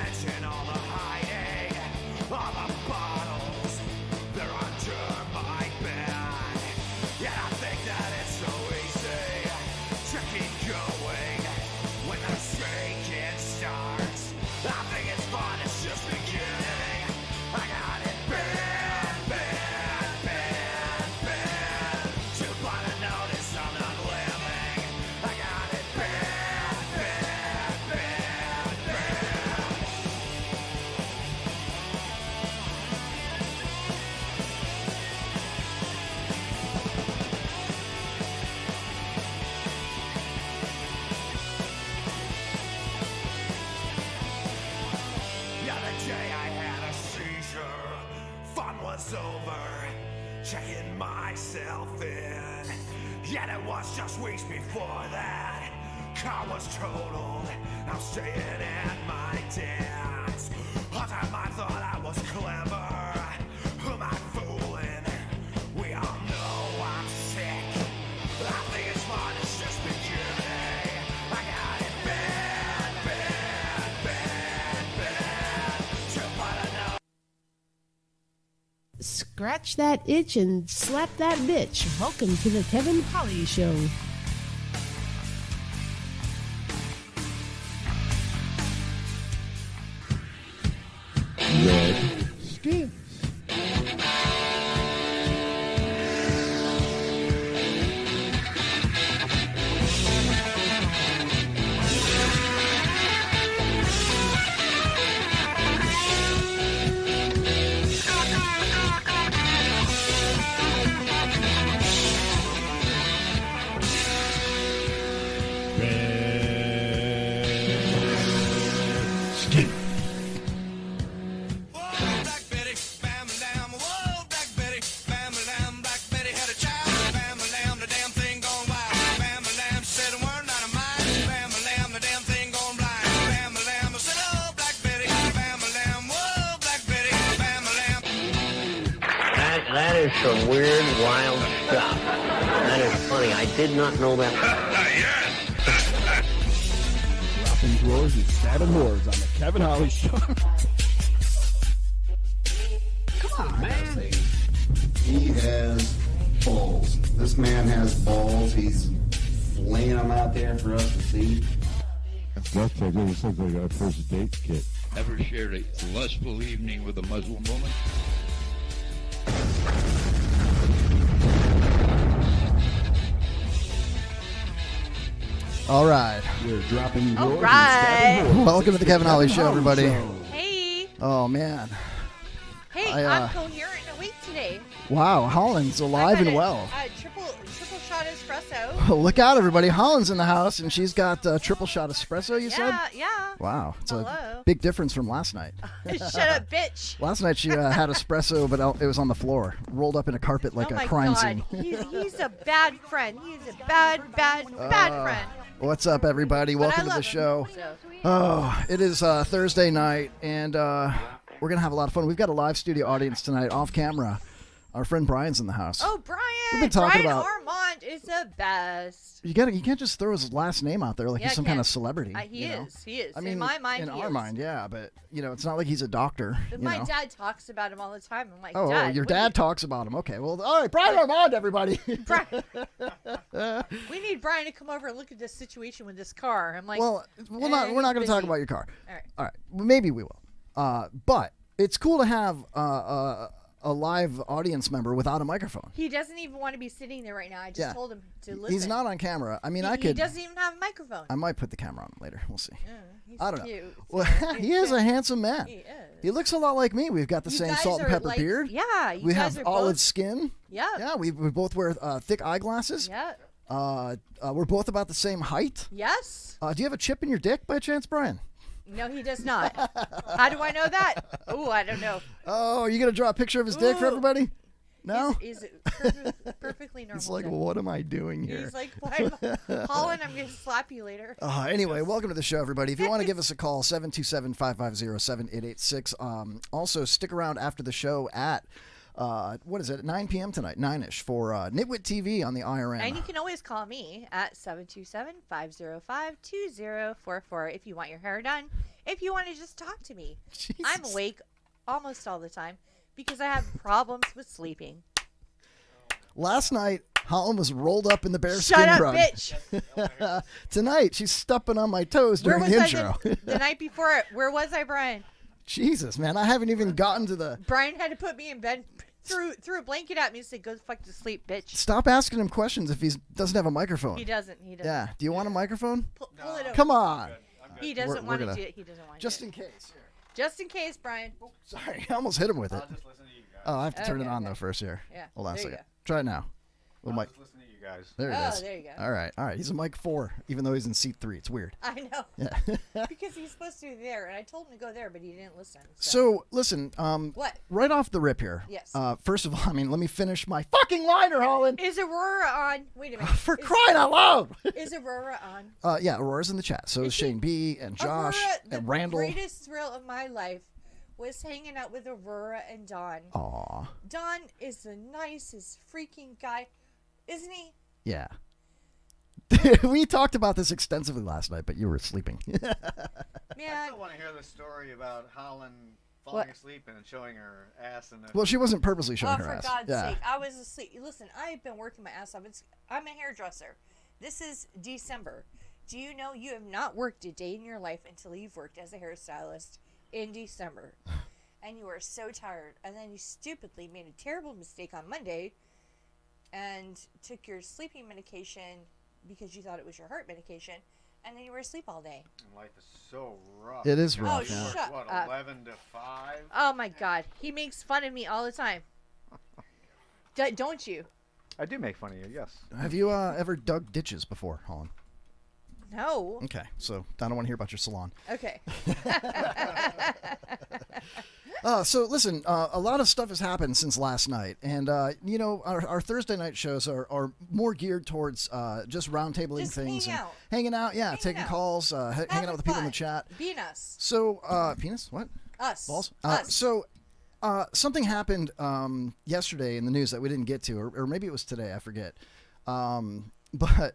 mention all the hiding, all the bottles, they're under my bed. Yeah, I think that it's so easy to keep going when the shaking starts. I think it's fun, it's just beginning. I got it bad, bad, bad, bad. To find a notice I'm not living. I got it bad, bad, bad, bad. The other day I had a seizure. Fun was over. Checking myself in. Yet it was just weeks before that. Car was totaled. I'm staying at my dad's. All time I thought I was clever. Who am I fooling? We all know I'm sick. I think it's fun, it's just beginning. I got it bad, bad, bad, bad. To put a note. Scratch that itch and slap that bitch. Welcome to the Kevin Holly Show. Red skins. Red skin. Whoa, Black Betty, bam lamb. Whoa, Black Betty, bam lamb. Black Betty had a child. Bam lamb, the damn thing gone wild. Bam lamb, she said a word out of mine. Bam lamb, the damn thing gone blind. Bam lamb, I said, oh, Black Betty, bam lamb. Whoa, Black Betty, bam lamb. That is some weird, wild stuff. That is funny. I did not know that. Dropping drawers and stabbing whores on the Kevin Holly Show. Come on, man. He has balls. This man has balls. He's laying them out there for us to see. That's like it sounds like a first date kit. Ever shared a lustful evening with a Muslim woman? All right. We're dropping drawers All and right. stabbing whores. Welcome to the Kevin Holly Show, everybody. Hey, Oh, man. hey, I'm coherent and awake today. Wow, Holland's alive and well. Triple shot espresso. Look out, everybody. Holland's in the house, and she's got triple shot espresso, you said? Yeah. Wow. It's a Hello. big difference from last night. Shut up, bitch. Last night she had espresso, but it was on the floor, rolled up in a carpet like Oh a my crime God. scene. He's a bad friend. He's a bad friend. What's up, everybody? But Welcome I to the love show. him, so. Oh, it is Thursday night, and we're going to have a lot of fun. We've got a live studio audience tonight off camera. Our friend Brian's in the house. Oh, Brian. We've been talking Brian about- Armand is the best. You can't just throw his last name out there like Yeah, he's some I kind can't. of celebrity. He you know? is. He is. I mean, in my mind, in he our is. mind, yeah, but it's not like he's a doctor. But you my know? dad talks about him all the time. I'm like, Oh, Dad, your what do dad you- talks about him. Okay, well, all right, Brian Armand, everybody. Brian. We need Brian to come over and look at this situation with this car. I'm like, well, we're not he's going to talk busy. about your car. All right. All right, well, maybe we will. But it's cool to have a live audience member without a microphone. He doesn't even want to be sitting there right now. I just Yeah. told him to listen. He's not on camera. I mean, He, I could. He doesn't even have a microphone. I might put the camera on later. We'll see. He's I don't cute. know. Well, he is a handsome man. He is. He looks a lot like me. We've got the You same guys salt and are pepper like- beard. Yeah, you we guys have are olive both- skin. Yeah. Yeah, we both wear thick eyeglasses. Yeah. We're both about the same height. Yes. Do you have a chip in your dick by chance, Brian? No, he does not. How do I know that? Oh, I don't know. Oh, are you going to draw a picture of his dick for Ooh. everybody? No? Is it perfectly normal? It's like, then. what am I doing here? He's like, why? Holland, I'm going to slap you later. Anyway, welcome to the show, everybody. If you want to give us a call, 727-550-7886. Also, stick around after the show at, 9 p.m. tonight, 9-ish, for Nitwit TV on the IRM. And you can always call me at 727-505-2044 if you want your hair done, if you want to just talk to me. Jesus. I'm awake almost all the time because I have problems with sleeping. Last night, Holland was rolled up in the bear Shut skin up, rug. bitch. Tonight, she's stepping on my toes Where during was the I intro. the night before? Where was I, Brian? Jesus, man, I haven't even gotten to the... Brian had to put me in bed, threw a blanket at me and said, "Go fuck to sleep, bitch." Stop asking him questions if he doesn't have a microphone. He doesn't. Yeah. Do you want a microphone? Pull it over. Come on. He doesn't We're want to gonna- do it. He doesn't want to. Just do it. in case. Just in case, Brian. Sorry, I almost hit him with it. I'll just listen to you guys. Oh, I have to turn it Okay, on, okay. though, first here. Yeah, Hold on a there you second. Try it now. Little I'll mic. just listen to you guys. There it Oh, is. there you go. All right. He's a mic 4, even though he's in seat 3. It's weird. I know. Yeah. Because he's supposed to be there, and I told him to go there, but he didn't listen. So, listen, What? right off the rip here. Yes. First of all, let me finish my fucking liner, Holland. Is Aurora on? Wait a minute. For crying out loud. Is Aurora on? Yeah, Aurora's in the chat. So is Shane B and Josh Aurora, and the Randall. greatest thrill of my life was hanging out with Aurora and Don. Aw. Don is the nicest freaking guy, isn't he? Yeah. We talked about this extensively last night, but you were sleeping. I Man, still want to hear the story about Holland falling What? asleep and showing her ass in the. Well, she wasn't purposely showing oh, her for ass. God's yeah. sake. I was asleep. Listen, I've been working my ass off. I'm a hairdresser. This is December. Do you know you have not worked a day in your life until you've worked as a hairstylist in December? And you are so tired. And then you stupidly made a terrible mistake on Monday and took your sleeping medication because you thought it was your heart medication. And then you were asleep all day. Life is so rough. It is Because rough, you yeah. work, Shut what, up. 11 to 5? Oh, my God. He makes fun of me all the time. Don't you? I do make fun of you, yes. Have you ever dug ditches before, Holland? No. Okay, so I don't want to hear about your salon. Okay. So listen, a lot of stuff has happened since last night, and our Thursday night shows are more geared towards just roundtabling Just things, hang and out. hanging out, taking out. calls, hanging out with the people in the chat. Being us. So, penis? What? Us. Balls? Us. So, something happened yesterday in the news that we didn't get to, or maybe it was today. I forget. But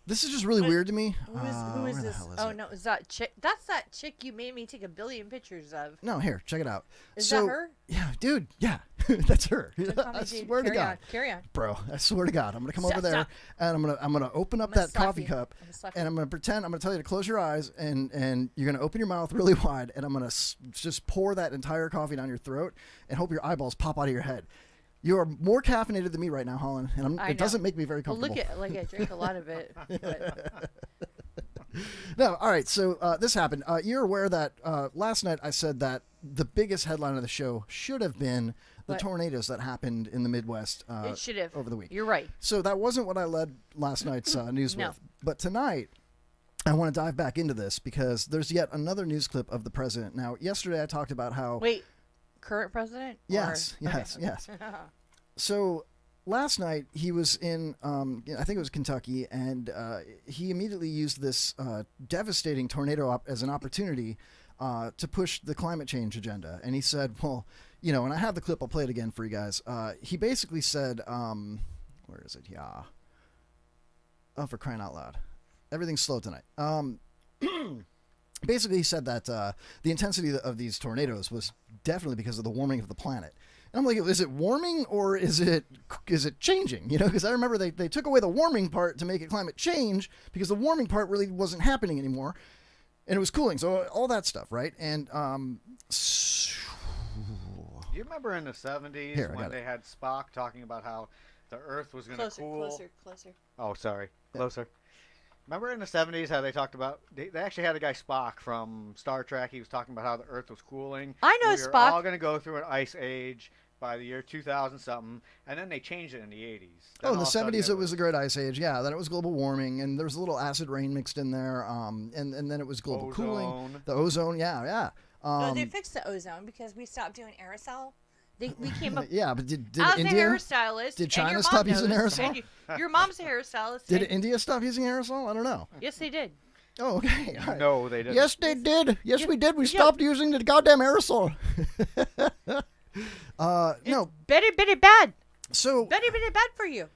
this is just really weird to me. Who where is the this? hell is Oh it? no, is that chick? That's that chick you made me take a billion pictures of. No, here, check it out. Is so, that her? Yeah, dude. Yeah, that's her. Tommy I G, swear to carry God. on, carry on. Bro, I swear to God, I'm gonna come Stop, over there stop. and I'm gonna open up I'm gonna that slap coffee you. cup I'm gonna slap and you. I'm gonna pretend I'm gonna tell you to close your eyes and you're gonna open your mouth really wide and I'm gonna just pour that entire coffee down your throat and hope your eyeballs pop out of your head. You are more caffeinated than me right now, Holland, and I it know. doesn't make me very Well, comfortable. look at I drink a lot of it. But No, all right. So this happened. You're aware that last night I said that the biggest headline of the show should have been the What? tornadoes that happened in the Midwest it should have over the week. You're right. So that wasn't what I led last night's news No. with. But tonight, I want to dive back into this because there's yet another news clip of the president. Now, yesterday I talked about how. Wait, current president? Yes, Or- yes, okay. yes. So last night he was in, I think it was Kentucky, and he immediately used this devastating tornado as an opportunity to push the climate change agenda. And he said, well, and I have the clip, I'll play it again for you guys. He basically said, where is it? Yeah. Oh, for crying out loud. Everything's slow tonight. Basically, he said that the intensity of these tornadoes was definitely because of the warming of the planet. And I'm like, is it warming or is it changing? Because I remember they took away the warming part to make it climate change because the warming part really wasn't happening anymore, and it was cooling. So all that stuff, right? And Do you remember in the 70s Here, I when got they had Spock talking about how the Earth was going to Closer, cool? closer. Oh, sorry. Closer. Remember in the 70s how they talked about... They actually had a guy, Spock, from Star Trek. He was talking about how the Earth was cooling. I know we were Spock. all going to go through an ice age by the year 2000-something, and then they changed it in the 80s. Oh, in the Then all of a sudden 70s, it was the Great Ice Age. Yeah, then it was global warming, and there was a little acid rain mixed in there, and then it was global cooling. Ozone. The ozone, yeah. No, they fixed the ozone because we stopped doing aerosol. We came up. Yeah, but did I was India? a hairstylist. Did and China your mom stop using knows, aerosol? and your mom's a hairstylist. Did and- India stop using aerosol? I don't know. Yes, they did. Oh, okay. All right. No, they didn't. Yes, they did. Yes, we did. We stopped using the goddamn aerosol. No. Very, very bad. So Very, very bad for you.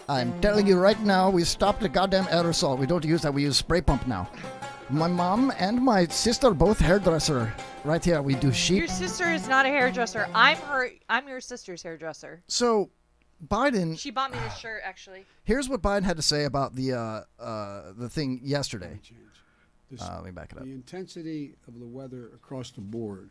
I'm telling you right now, we stopped the goddamn aerosol. We don't use that. We use spray pump now. My mom and my sister both hairdresser. Right here, we do Your sheep. sister is not a hairdresser. I'm your sister's hairdresser. So, Biden. She bought me this shirt, actually. Here's what Biden had to say about the thing yesterday. Let me back it up. The intensity of the weather across the board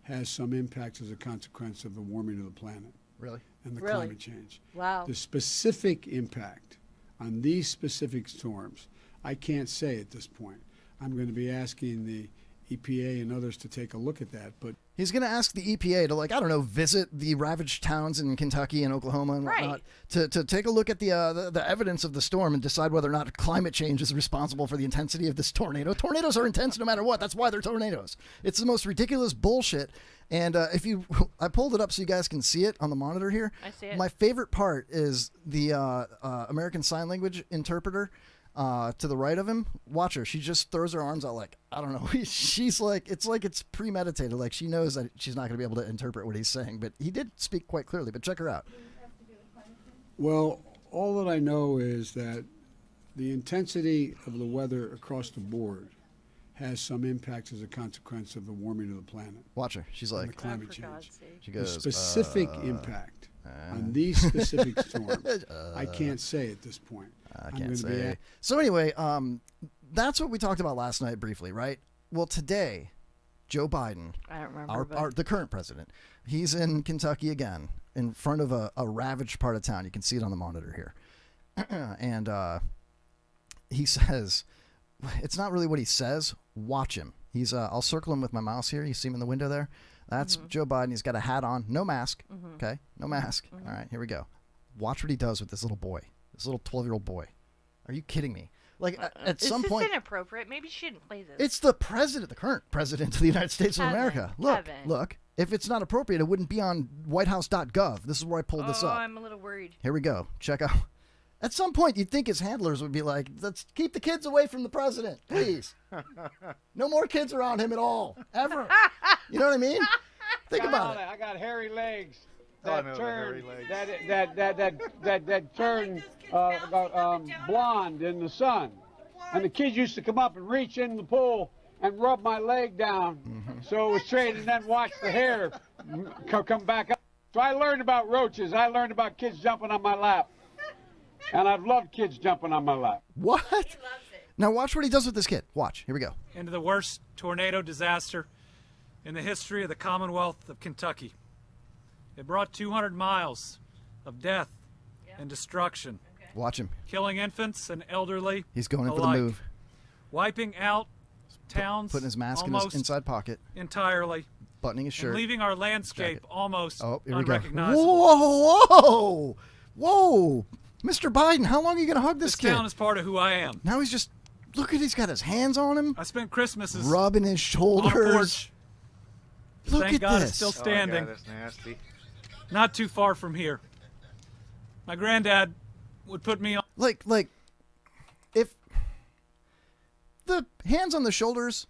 has some impacts as a consequence of the warming of the planet. Really? And the Really? climate change. Wow. The specific impact on these specific storms, I can't say at this point. I'm going to be asking the EPA and others to take a look at that, but He's going to ask the EPA to, like, I don't know, visit the ravaged towns in Kentucky and Oklahoma and whatnot to take a look at the evidence of the storm and decide whether or not climate change is responsible for the intensity of this tornado. Tornadoes are intense no matter what. That's why they're tornadoes. It's the most ridiculous bullshit. And I pulled it up so you guys can see it on the monitor here. I see it. My favorite part is the American Sign Language interpreter. To the right of him, watch her. She just throws her arms out like, I don't know. She's like it's premeditated. Like she knows that she's not going to be able to interpret what he's saying. But he did speak quite clearly. But check her out. well, all that I know is that the intensity of the weather across the board has some impacts as a consequence of the warming of the planet. Watch her. She's and like, the climate for change. God's sake. she The goes, specific impact on these specific storms, I can't say at this point. I I'm can't gonna be say. So anyway, that's what we talked about last night briefly, right? Well, today, Joe Biden, I don't remember. the current president, he's in Kentucky again, in front of a ravaged part of town. You can see it on the monitor here. And he says, it's not really what he says. Watch him. I'll circle him with my mouse here. You see him in the window there? That's Joe Biden. He's got a hat on, no mask. Okay, no mask. All right, here we go. Watch what he does with this little boy, this little 12-year-old boy. Are you kidding me? Like at some Is point, this inappropriate? Maybe you shouldn't play this. it's the president, the current president of the United States of America. Look. If it's not appropriate, it wouldn't be on WhiteHouse.gov. This is where I pulled this up. I'm a little worried. Here we go. Check out. At some point, you'd think his handlers would be like, let's keep the kids away from the president, please. No more kids around him at all, ever. You know what I mean? Think about it. I got hairy legs Oh, I that know the turn hairy legs. that turn blonde in the sun, and the kids used to come up and reach in the pool and rub my leg down, so it was straight, and then watch the hair come back up. So I learned about roaches. I learned about kids jumping on my lap, and I've loved kids jumping on my lap. What? Now watch what he does with this kid. Watch. Here we go. Into the worst tornado disaster in the history of the Commonwealth of Kentucky. It brought 200 miles of death and destruction, Watch him. killing infants and elderly He's going in for the alike, move. wiping out towns Putting his mask in his almost inside pocket, entirely, buttoning his and shirt. leaving our landscape jacket. almost Oh, here we go. unrecognizable. Whoa! Mr. Biden, how long are you going to hug this This kid? town is part of who I am. Now he's just, look at, he's got his hands on him, I spent Christmases rubbing his on a shoulders. porch. Look Thank at God this. it's still Oh, standing. God, that's nasty. Not too far from here. My granddad would put me on. Like, if the hands on the shoulders,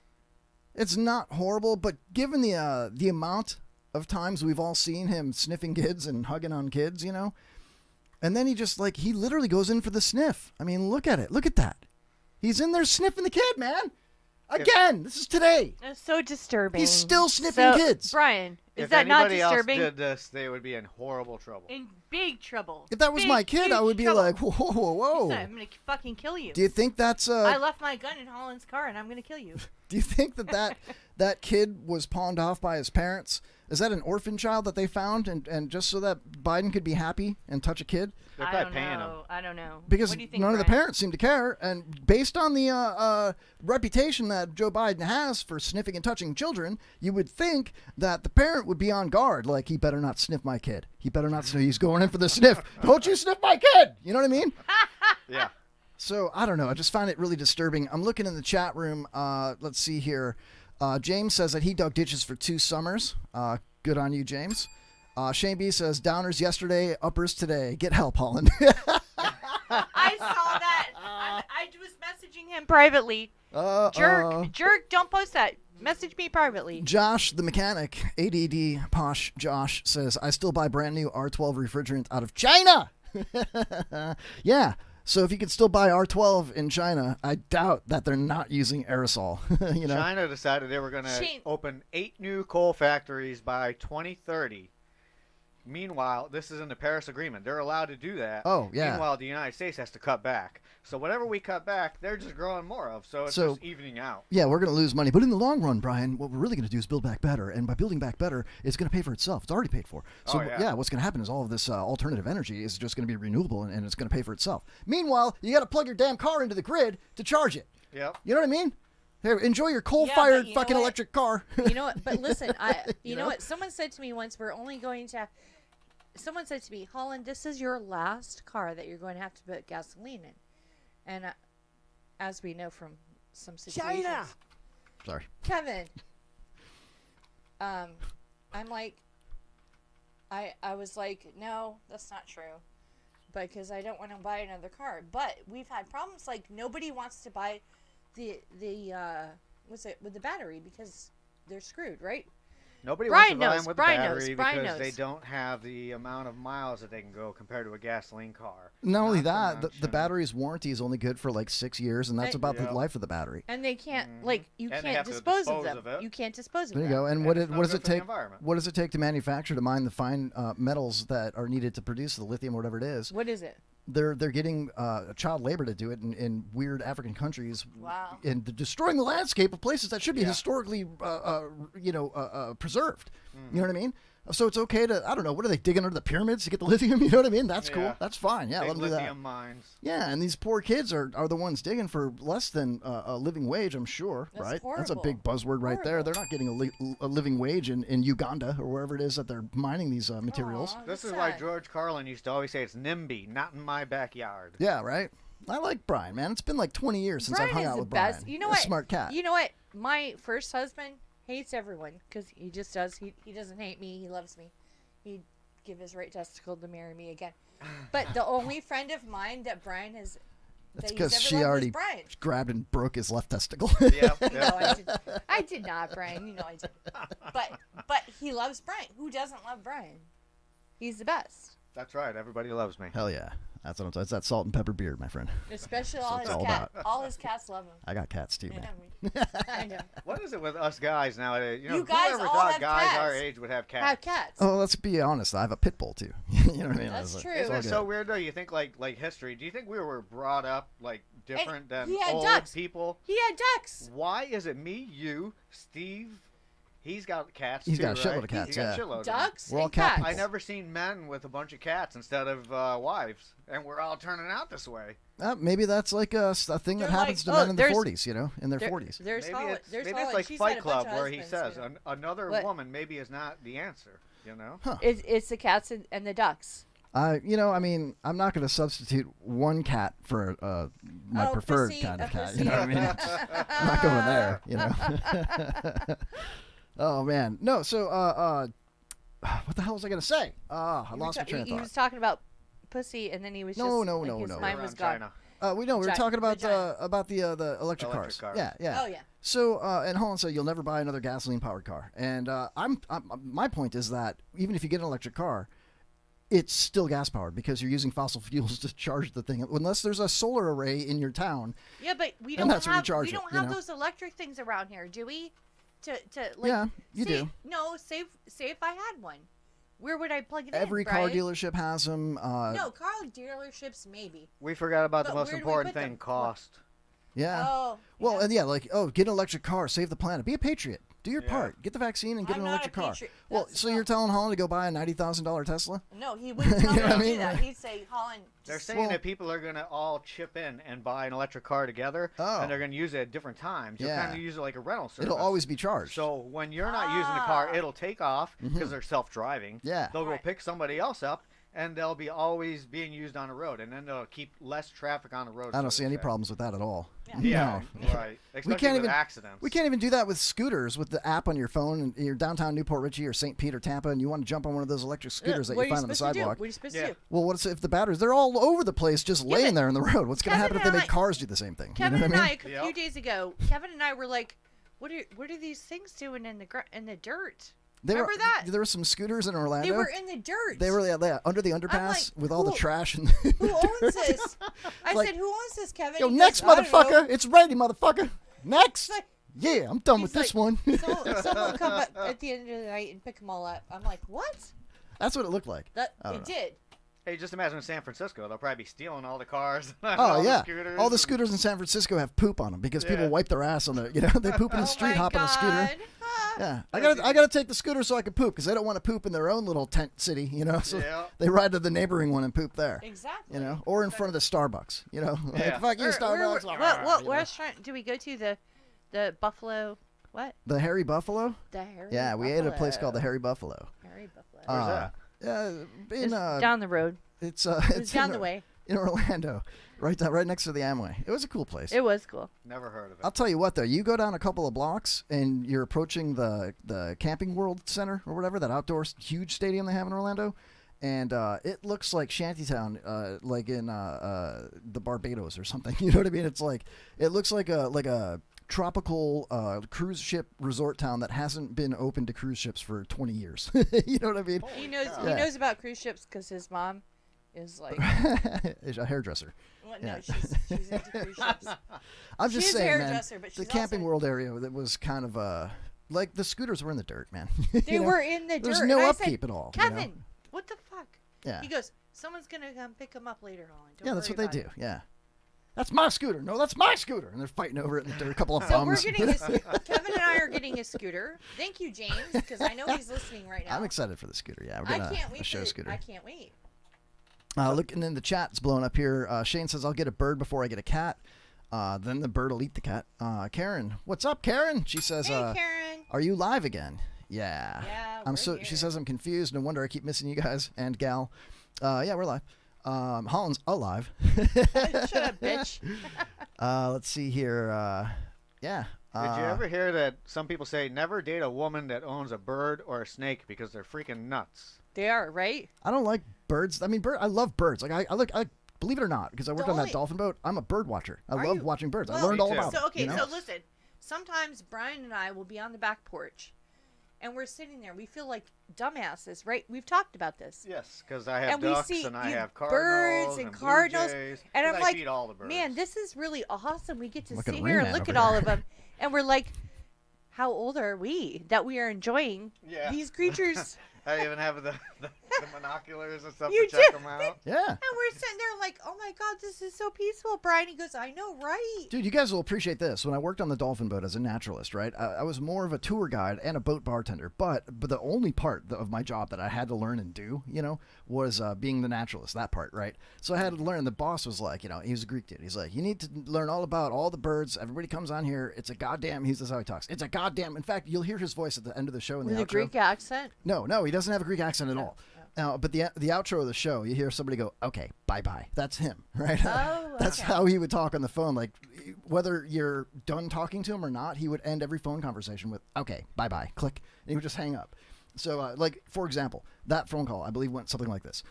it's not horrible, but given the amount of times we've all seen him sniffing kids and hugging on kids, you know, and then he just he literally goes in for the sniff. I mean, look at it. Look at that. He's in there sniffing the kid, man. Again, this is today. It's so disturbing. He's still sniffing kids. Brian, is If that not anybody else disturbing? did this, they would be in horrible trouble. In big trouble. If that was Big, my kid, I huge would be trouble. like, whoa, whoa, whoa. I'm gonna fucking kill you. Do you think that's I left my gun in Holland's car, and I'm gonna kill you. Do you think that kid was pawned off by his parents? Is that an orphan child that they found, and just so that Biden could be happy and touch a kid? They're I probably don't paying know. him. I don't know. Because What do you think, none of the Brian? parents seem to care, and based on the reputation that Joe Biden has for sniffing and touching children, you would think that the parent would be on guard. Like, he better not sniff my kid. He better not sniff. He's going in for the sniff. Don't you sniff my kid? You know what I mean? Yeah. So, I don't know. I just find it really disturbing. I'm looking in the chat room. Let's see here. James says that he dug ditches for 2 summers. Good on you, James. Shane B says, downers yesterday, uppers today. Get help, Holland. I saw that. I was messaging him privately. Jerk, don't post that. Message me privately. Josh, the mechanic, ADD Posh Josh, says, I still buy brand new R12 refrigerant out of China. Yeah. So if you could still buy R12 in China, I doubt that they're not using aerosol. You know, China decided they were going to Shane- open 8 new coal factories by 2030. Meanwhile, this is in the Paris Agreement. They're allowed to do that. Oh, yeah. Meanwhile, the United States has to cut back. So whatever we cut back, they're just growing more of. So it's just evening out. Yeah, we're going to lose money. But in the long run, Brian, what we're really going to do is build back better. And by building back better, it's going to pay for itself. It's already paid for. So, what's going to happen is all of this alternative energy is just going to be renewable, and it's going to pay for itself. Meanwhile, you got to plug your damn car into the grid to charge it. Yep. You know what I mean? Here, enjoy your coal-fired fucking electric car. You know what? But listen, you know what? Someone said to me once, we're only going to... Someone said to me, Holland, this is your last car that you're going to have to put gasoline in. And as we know from some situations... China! Sorry. Kevin. I'm like... I was like, no, that's not true. Because I don't want to buy another car. But we've had problems, like nobody wants to buy the what's it, with the battery because they're screwed, right? Nobody Brian wants to buy knows, them with Brian the knows, battery Brian because they knows. don't have the amount of miles that they can go compared to a gasoline car. Not only to that, the mention- battery's warranty is only good for like 6 years, and that's And- about the Yeah. life of the battery. And they can't, like, you And they can't have to dispose of dispose them. of it. You can't dispose of There you them. go. And And what it's not does good it for the take? environment. What does it take to manufacture to mine the fine metals that are needed to produce the lithium or whatever it is? What is it? They're getting child labor to do it in weird African countries, Wow. and they're destroying the landscape of places that should be Yeah. historically, preserved. You know what I mean? So it's okay to, I don't know, what are they digging under the pyramids to get the lithium? You know what I mean? That's cool. Yeah. That's fine. Yeah, Big let them do that. lithium mines. Yeah, and these poor kids are the ones digging for less than a living wage, I'm sure, That's right? That's a horrible. big buzzword right there. Horrible. They're not getting a living wage in Uganda or wherever it is that they're mining these materials. Aw, This that's is why sad. George Carlin used to always say it's NIMBY, not in my backyard. Yeah, right? I like Brian, man. It's been like 20 years since Brian I've hung is out the with Brian. best. You know He's what? a smart cat. You know what? My first husband hates everyone because he just does. He doesn't hate me. He loves me. He'd give his right testicle to marry me again. But the only friend of mine that Brian has That's that he's because ever she loved was already Brian. grabbed and broke his left testicle. Yep. No, I did not, Brian. You know I did. But he loves Brian. Who doesn't love Brian? He's the best. That's right. Everybody loves me. Hell yeah. That's what I'm talking. It's that salt and pepper beard, my friend. Especially That's all what his it's all cat. about. All his cats love him. I got cats too, Yeah, man. I know. What is it with us guys nowadays? You know, You guys whoever all thought have guys cats. our age would have cats? Have cats. Oh, let's be honest. I have a pit bull too. You know what I mean? That's It's true. it's Isn't all it good. so weird though? You think like history. Do you think we were brought up like different than he had old ducks. people? He had ducks. Why is it me, you, Steve? He's got cats He's too, got a shitload right? of cats, He's got yeah. a shitload of Ducks We're all and cat cats. people. I never seen men with a bunch of cats instead of wives, and we're all turning out this way. Maybe that's like a thing that They're happens like, to men in the there's- 40s, you know, in their There- 40s. There's Maybe Holland. it's, There's maybe Holland. it's like She's Fight had a bunch Club of where he husbands, says too. another What? woman maybe is not the answer. You know? It's the cats and the ducks. I mean, I'm not going to substitute one cat for my Oh, preferred pussy, kind a of cat. pussy. You know what I mean? I'm not going there. You know. Oh man, no. So, what the hell was I going to say? I lost my train of He thought. was talking about pussy, and then he was No, just no, like, no, his no. mind Around was gone. China. We were Vagina. talking about Vagina. the electric cars. Yeah, yeah. Oh, yeah. So, and Holland said you'll never buy another gasoline-powered car. And my point is that even if you get an electric car, it's still gas-powered because you're using fossil fuels to charge the thing. Unless there's a solar array in your town. Yeah, but we And don't that's where you have charge we it, don't you have know? those electric things around here, do we? To like Yeah, you say, do. No, say if I had one, where would I plug it Every in? car Brian? dealership has them. No, car dealerships maybe. We forgot about the But most where do we important put them? thing: cost. Yeah. Oh, Well, and yeah, like, get an electric car, save the planet, be a patriot, do your Yeah. part, get the vaccine and get I'm an not a electric car. patriot. Well, That's so the you're telling Holland to go buy a $90,000 Tesla? No, he wouldn't tell You me know to what I do mean? that. He'd say, Holland. They're just- saying Well- that people are going to all chip in and buy an electric car together, Oh. and they're going to use it at different times. You'll Yeah. kind of use it like a rental service. It'll always be charged. So when you're not using the car, Ah. it'll take off because they're self-driving. Yeah. They'll go Right. pick somebody else up, and they'll be always being used on the road, and then they'll keep less traffic on the road. I don't so see to any say. problems with that at all. Yeah, No. right. Especially We can't with even accidents. We can't even do that with scooters with the app on your phone. And you're downtown Newport Richie or St. Pete or Tampa, and you want to jump on one of those electric scooters that what you are find on the supposed to do? sidewalk. What are you supposed Yeah. to do? Well, what's if the batteries? They're all over the place, just laying but there in the road. What's going to happen Kevin if they and make cars do the same thing? Kevin you know and what I, I mean? a Yep. few days ago, Kevin and I were like, what are these things doing in the dirt? Remember that? There were some scooters in Orlando. They were in the dirt. They were under the underpass with all the trash and. Who owns this? I said, "Who owns this, Kevin?" Yo, He next goes, "I don't know." motherfucker, it's ready, motherfucker. Next. Yeah, I'm done with this one. Someone will come at the end of the night and pick them all up. I'm like, what? That's what it looked like. That I don't it know. did. Hey, just imagine in San Francisco, they'll probably be stealing all the cars. Oh all yeah, the scooters all the and- scooters in San Francisco have poop on them because people Yeah. wipe their ass on the, they poop in the street, hop on the scooter. God. Yeah, I gotta take the scooter so I can poop because they don't want to poop in their own little tent city, So Yeah. they ride to the neighboring one and poop there. Exactly. Or in front of the Starbucks, Like, Yeah. fuck you, Starbucks. What restaurant do we go to? The Buffalo. What? The Hairy Buffalo. The Hairy. Yeah, we ate at a place called the Buffalo. Hairy Buffalo. Hairy Buffalo. Where's that? In It's down the road. It's It's down the way. in Orlando, right next to the Amway. It was a cool place. It was cool. Never heard of it. I'll tell you what, though. You go down a couple of blocks and you're approaching the Camping World Center or whatever, that outdoor huge stadium they have in Orlando, and it looks like Shantytown, like in the Barbados or something. You know what I mean? It's like it looks like a tropical cruise ship resort town that hasn't been open to cruise ships for 20 years. You know what I mean? He knows. Yeah. He knows about cruise ships because his mom is like. Is a hairdresser. Well, Yeah. no, she's into cruise ships. I'm just She's a saying, man. hairdresser, but The she's Camping also- World area that was kind of like the scooters were in the dirt, man. They were in the There's dirt. no and I upkeep said, at all. Kevin, what the fuck? Yeah. He goes, someone's gonna come pick him up later on. Don't Yeah, that's worry what they about do. it." Yeah. That's my scooter. No, that's my scooter. And they're fighting over it, and there are a couple of So we're bums. getting Kevin and I are getting a scooter. Thank you, James, because I know he's listening right now. I'm excited for the scooter. Yeah, we're I getting can't a wait. show scooter. I can't wait. Looking in the chat's blowing up here. Shane says, I'll get a bird before I get a cat. Then the bird will eat the cat. Karen, what's up, Karen? She says, Hey, Karen. are you live again? Yeah. Yeah, I'm we're so. here. She says I'm confused. No wonder I keep missing you guys and gal. Yeah, we're live. Holland's alive. Shut up, bitch. Let's see here. Yeah. Did you ever hear that some people say never date a woman that owns a bird or a snake because they're freaking nuts? They are, right? I don't like birds. I mean, I love birds. Like I believe it or not, because I worked on that only- dolphin boat. I'm a bird watcher. I Are love you? watching birds. I Well, learned all about So them. okay, you know? so listen. Sometimes Brian and I will be on the back porch, and we're sitting there. We feel like dumbasses, right? We've talked about this. Yes, because I have And we ducks see and I you have birds cardinals and blue cardinals, jays, and 'cause I'm I like, feed all the birds. man, this is really awesome. We get to Look at sit Rain here and Man look over at all there. of them, and we're like, how old are we that we are enjoying Yeah. these creatures? I even have the binoculars and stuff You to check do? them out. Yeah. And we're sitting there like, oh my god, this is so peaceful. Brian, he goes, I know, right? Dude, you guys will appreciate this. When I worked on the dolphin boat as a naturalist, right, I was more of a tour guide and a boat bartender. But the only part of my job that I had to learn and do, was being the naturalist, that part, right? So I had to learn. The boss was like, he was a Greek dude. He's like, you need to learn all about all the birds. Everybody comes on here. It's a goddamn, this is how he talks. It's a goddamn, in fact, you'll hear his voice at the end of the show in With the a outro. Greek accent? No, he doesn't have a Greek accent at all. But the outro of the show, you hear somebody go, okay, bye-bye. That's him, right? Oh, That's okay. how he would talk on the phone. Like, whether you're done talking to him or not, he would end every phone conversation with, okay, bye-bye, click. And he would just hang up. So, like, for example, that phone call, I believe, went something like this.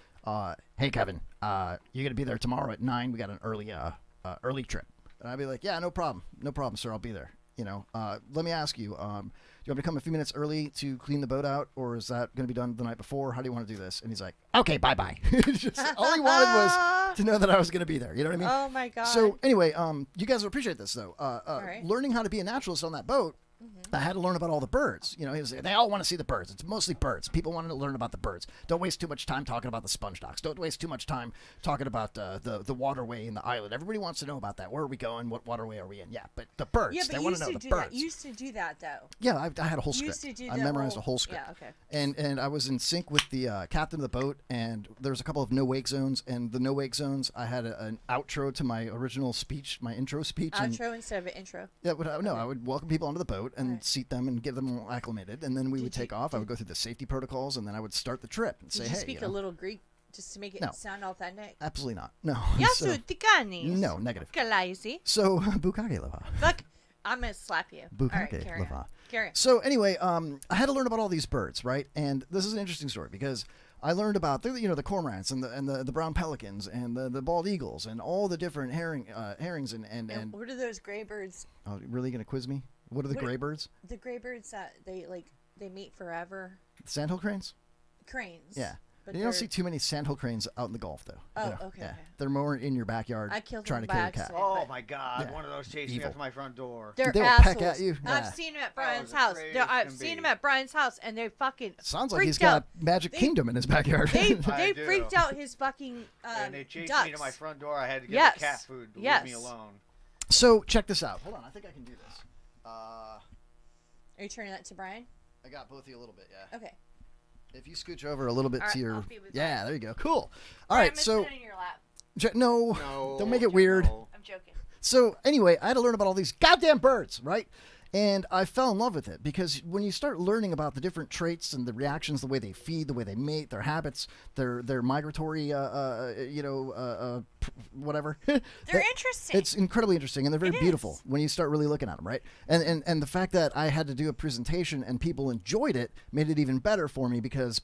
Hey, Kevin, you're going to be there tomorrow at 9. We got an early trip. And I'd be like, yeah, no problem. No problem, sir. I'll be there. Let me ask you, do you want me to come a few minutes early to clean the boat out, or is that going to be done the night before? How do you want to do this? And he's like, okay, bye-bye. Just, all he wanted was to know that I was going to be there. You know what I mean? Oh my god. So anyway, you guys will appreciate this, though. right. Learning how to be a naturalist on that boat, I had to learn about all the birds. They all want to see the birds. It's mostly birds. People want to learn about the birds. Don't waste too much time talking about the sponge docks. Don't waste too much time talking about the waterway in the island. Everybody wants to know about that. Where are we going? What waterway are we in? Yeah, but the birds. yeah, but they you want used to know to the do birds. that. You used to do that though. Yeah, I had a whole You script. used to do I the memorized whole- a whole script. yeah, okay. And I was in sync with the captain of the boat, and there's a couple of no-wake zones, and the no-wake zones, I had an outro to my original speech, my intro speech. and, Outro instead of an intro. yeah, I would welcome people onto the boat and seat them and get them all acclimated, and then we would take off. I would go through the safety protocols, and then I would start the trip and say, Did you hey, speak you a know, little Greek just to make it No. sound authentic? absolutely not. No. Yes, So- Tikanis. no, negative. Kalaisi. So, bukake lava. Fuck. I'm gonna slap you. All right, Bukake carry on. lava. Carry on. So anyway, I had to learn about all these birds, right? And this is an interesting story because I learned about the cormorants and the brown pelicans and the bald eagles and all the different herrings and What are those gray birds? oh, really gonna quiz me? What are the What- gray birds? The gray birds that they like they mate forever. Sandhill cranes? Cranes. Yeah. But You don't they're- see too many sandhill cranes out in the Gulf, though. Oh, you know? okay, Yeah. okay. They're more in your backyard I killed trying them to by kill your cat. accident. Oh my God! Yeah. One of those chased me Evil. up to my front door. They're They'll assholes. peck at you. Yeah. I've seen them at Brian's as house. afraid No, as I've can seen be. them at Brian's house, and they fucking Sounds like freaked he's got out. Magic Kingdom in his backyard. They I freaked do. out his fucking And they chased ducks. me to my front door. I had to get Yes. the cat food to Yes. leave me alone. So check this out. Hold on, I think I can do this. Are you turning that to Brian? I got both of you a little bit, yeah. Okay. If you scooch over a little bit All right, to your, I'll be with yeah, there you go. Cool. All Brian, right, so I'm in your lap. No, No, don't make it weird. no. I'm joking. So anyway, I had to learn about all these goddamn birds, right? And I fell in love with it because when you start learning about the different traits and the reactions, the way they feed, the way they mate, their habits, their migratory, whatever. They're interesting. It's incredibly interesting, and they're very beautiful when you start really looking at them, right? And the fact that I had to do a presentation and people enjoyed it made it even better for me because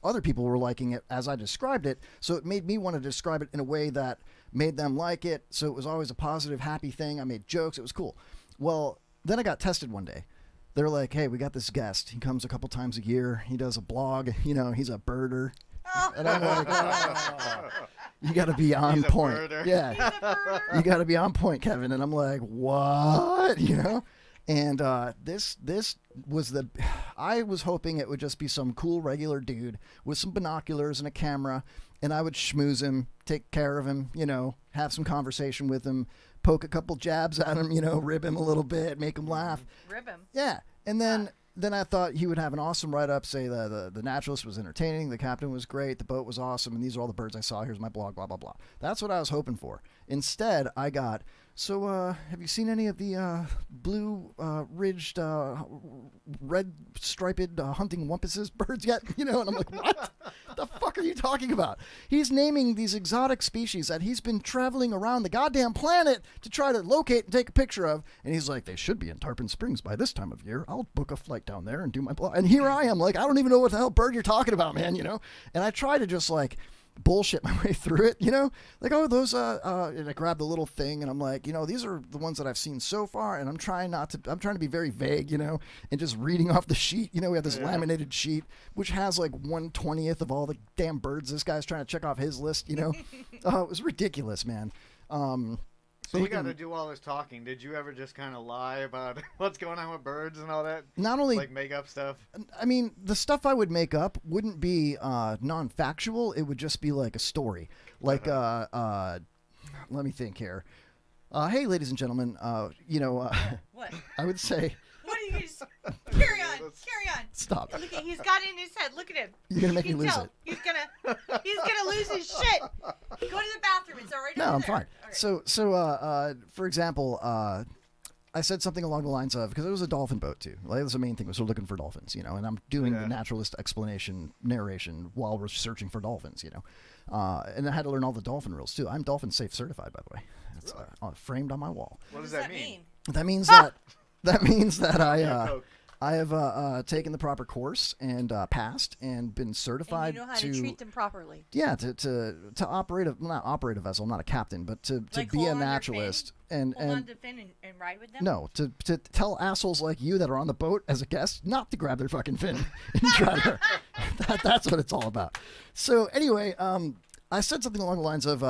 other people were liking it as I described it. So it made me want to describe it in a way that made them like it. So it was always a positive, happy thing. I made jokes. It was cool. Well, then I got tested one day. They're like, hey, we got this guest. He comes a couple times a year. He does a blog. He's a birder. And I'm like, oh, you got to be on He's a point. birder. Yeah. He's a birder. You got to be on point, Kevin. And I'm like, what? And this was I was hoping it would just be some cool regular dude with some binoculars and a camera, and I would schmooze him, take care of him, have some conversation with him, poke a couple jabs at him, rib him a little bit, make him laugh. Rib him. Yeah. And then I thought he would have an awesome write-up, say the naturalist was entertaining, the captain was great, the boat was awesome, and these are all the birds I saw, here's my blog, blah, blah, blah. That's what I was hoping for. Instead, I got, have you seen any of the blue-ridged, red-striped hunting wumpuses birds yet? And I'm like, what the fuck are you talking about? He's naming these exotic species that he's been traveling around the goddamn planet to try to locate and take a picture of, and he's like, they should be in Tarpon Springs by this time of year. I'll book a flight down there and do my blog. And here I am, like, I don't even know what the hell bird you're talking about, man, And I try to just, like, bullshit my way through it, like, oh, those and I grab the little thing and I'm like, these are the ones that I've seen so far, and I'm trying to be very vague, and just reading off the sheet. We have this laminated sheet which has like 1/20th of all the damn birds this guy's trying to check off his list. It was ridiculous, man. So you got to do all this talking. Did you ever just kind of lie about what's going on with birds and all that? Not only like make up stuff. I mean, the stuff I would make up wouldn't be non-factual. It would just be like a story. Like, let me think here. Hey, ladies and gentlemen, What? I would say. What are you just carry on? Carry on. Stop. Look at, he's got it in his head. Look at him. You're gonna make You me can lose tell. it. He's gonna lose his shit. Go to the bathroom. It's all right. No, over I'm there. fine. So, for example, I said something along the lines of, because it was a dolphin boat too. Like, that was the main thing, was we're looking for dolphins, and I'm doing the naturalist explanation narration while we're searching for dolphins, and I had to learn all the dolphin rules too. I'm dolphin safe certified, by the way. It's framed on my wall. What does that mean? That means that I have taken the proper course and passed and been certified And you know how to treat them properly. Yeah, to operate not operate a vessel. I'm not a captain, but to Like be hold a on their naturalist fin? Hold on to fin and ride with them. No, to tell assholes like you that are on the boat as a guest not to grab their fucking fin and try to. That's what it's all about. So anyway, I said something along the lines of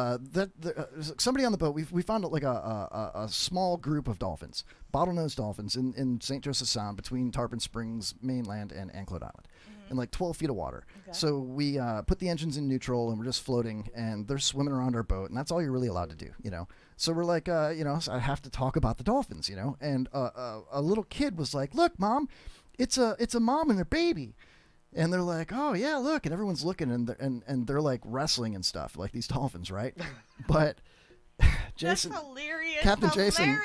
somebody on the boat. We found like a small group of dolphins, bottlenose dolphins in St. Joseph Sound between Tarpon Springs mainland and Anclote Island, in like 12 feet of water. Okay. So we put the engines in neutral and we're just floating, and they're swimming around our boat, and that's all you're really allowed to do, So we're like, so I have to talk about the dolphins, And a little kid was like, "Look, Mom, it's a mom and their baby." And they're like, "Oh yeah, look!" And everyone's looking, and they're like wrestling and stuff, like these dolphins, right? But Jason, that's hilarious. Captain Jason,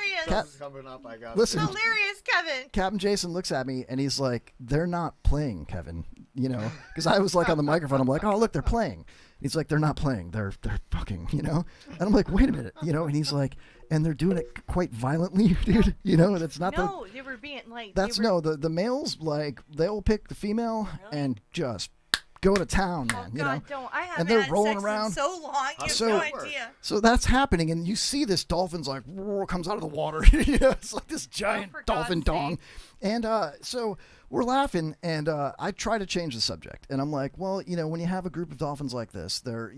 coming up, I got listen, hilarious, Kevin. Captain Jason looks at me and he's like, "They're not playing, Kevin," because I was like on the microphone. I'm like, "Oh look, they're playing." He's like, "They're not playing. They're fucking," And I'm like, "Wait a minute," And he's like, "And they're doing it quite violently, dude." That's not No, they were being like. That's the males, like, they'll pick the female and just go to town, man. You know, God, don't. I haven't and they're had rolling sex around in so long. You So- have no idea. So that's happening, and you see this dolphin's like roar, comes out of the water. You know, it's like this giant dolphin dong, and so we're laughing, and I try to change the subject, and I'm like, well, you know, when you have a group of dolphins like this, they're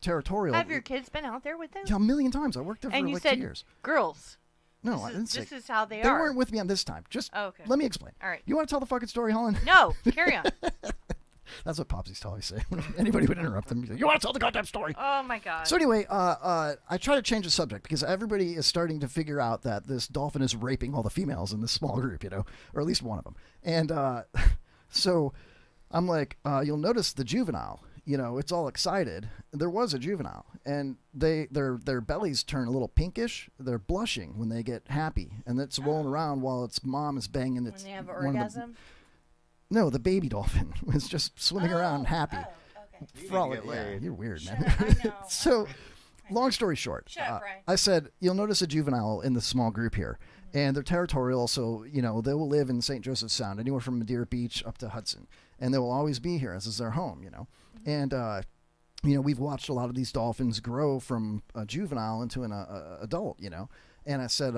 territorial. Have your kids been out there with them? Yeah, a million times. I worked there And for you like said 2 years. girls. No, I didn't say. This is how they They are. weren't with me on this time. Just okay. let me explain. All right. You want to tell the fucking story, Holland? No, carry on. That's what Popsies always say. When anybody would interrupt them, you want to tell the goddamn story? Oh my God. So anyway, I try to change the subject because everybody is starting to figure out that this dolphin is raping all the females in this small group, you know, or at least one of them. And so I'm like, you'll notice the juvenile. You know, it's all excited. There was a juvenile, and their bellies turn a little pinkish. They're blushing when they get happy, and it's rolling around while its mom is banging its. When they have one of the- orgasm. No, the baby dolphin was just swimming around happy. Frolic. get Yeah, laid. you're weird, Shut man. up, I know. So, long story short, Shut up, Brian. I said you'll notice a juvenile in the small group here, and they're territorial. So you know they will live in St. Joseph Sound, anywhere from Madeira Beach up to Hudson, and they will always be here. This is their home, you know. And you know, we've watched a lot of these dolphins grow from a juvenile into an adult, you know. And I said,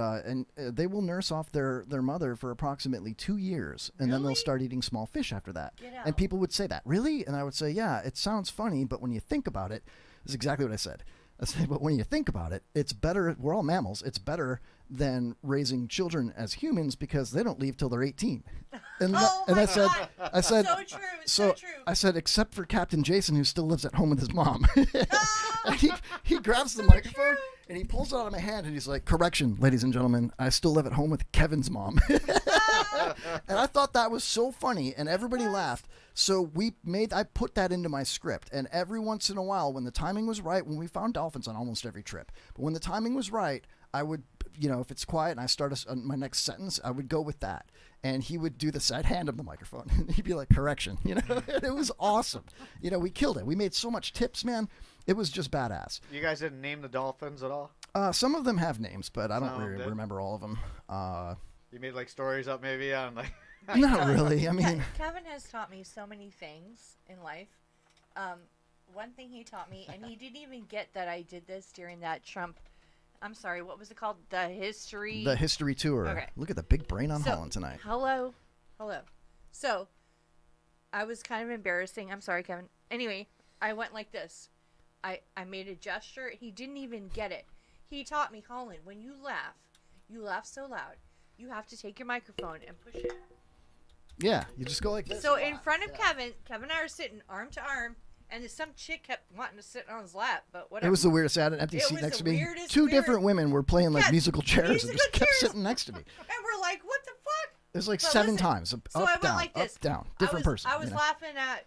they will nurse off their mother for approximately 2 years, and then they'll start eating small fish after that. And people would say that, really? And I would say, yeah, it sounds funny, but when you think about it, this is exactly what I said. I said, but when you think about it, it's better. We're all mammals. It's better than raising children as humans because they don't leave till they're 18. And, I said, So true. So true. I said, except for Captain Jason, who still lives at home with his mom. And he grabs the microphone and he pulls it out of my hand and he's like, correction, ladies and gentlemen, I still live at home with Kevin's mom. And I thought that was so funny, and everybody laughed. So I put that into my script, and every once in a while, when the timing was right, when we found dolphins on almost every trip, but when the timing was right, I would, you know, if it's quiet and I start my next sentence, I would go with that. And he would do the side hand of the microphone. He'd be like, correction, you know, and it was awesome. You know, we killed it. We made so much tips, man. It was just badass. You guys didn't name the dolphins at all? Some of them have names, but I don't Some of them really did. remember all of them. You made like stories up maybe on like. Not really. I mean, Kevin has taught me so many things in life. One thing he taught me, and he didn't even get that I did this during that Trump. I'm sorry, what was it called? The history tour. Okay. Look at the big brain on So, Holland tonight. Hello. So, I was kind of embarrassing. I'm sorry, Kevin. Anyway, I went like this. I made a gesture. He didn't even get it. He taught me, Colin, when you laugh so loud, you have to take your microphone and push it. Yeah, you just go like this. So in front of Kevin and I are sitting arm to arm, and some chick kept wanting to sit on his lap, but whatever. It was the weirdest. I had an empty It seat was next the to me. weirdest, Two weird- different women were playing like Yeah, musical chairs and just musical kept chairs. sitting next to me. And we're like, what the fuck? It was like But 7 listen, times. Up, so I went down, like this. up, down. Different person. I was you know? laughing at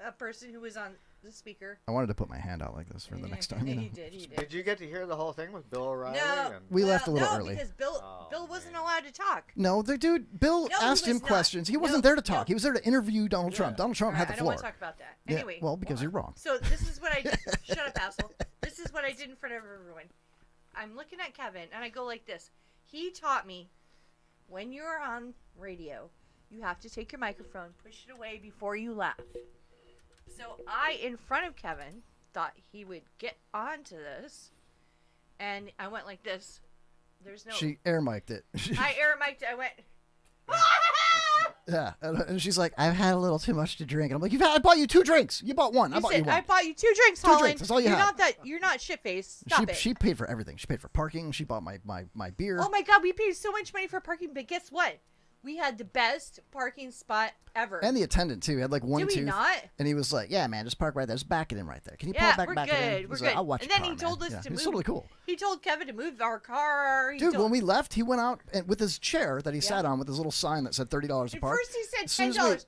a person who was on the speaker. I wanted to put my hand out like this for the next time. You know? He did. Did you get to hear the whole thing with Bill O'Reilly? No, and- We left a little no, early. because Bill wasn't allowed to talk. No, the dude, Bill No, he asked him was not. questions. He wasn't No, there to talk. He was there to interview Donald Trump. Donald Trump All had right, the I don't floor. want to talk about that. Yeah, Anyway, well, because you're wrong. So this is what I did. Shut up, asshole. This is what I did in front of everyone. I'm looking at Kevin, and I go like this. He taught me, when you're on radio, you have to take your microphone, push it away before you laugh. So I, in front of Kevin, thought he would get onto this, and I went like this. There's no... She air mic'd it. I air mic'd it. I went... Yeah, and she's like, I've had a little too much to drink. And I'm like, I bought you 2 drinks. You bought one. I bought you one. I bought you 2 drinks, 2 Holland. drinks. That's all you You're have. You're not shit-faced. Stop it. She paid for everything. She paid for parking. She bought my beer. Oh my god, we paid so much money for parking, but guess what? We had the best parking spot ever. And the attendant too. He had like one Did we tooth. not? And he was like, "Yeah, man, just park right there. Just back it in right there. Can you pull Yeah, it back, we're back it in?" good. He's We're like, good. "I'll watch And your then car, he told man." us Yeah, to it was move. totally cool. He told Kevin to move our car. Dude, when we left, he went out and with his chair that he Yeah. sat on with his little sign that said $30 a At park. first he said As soon as $10.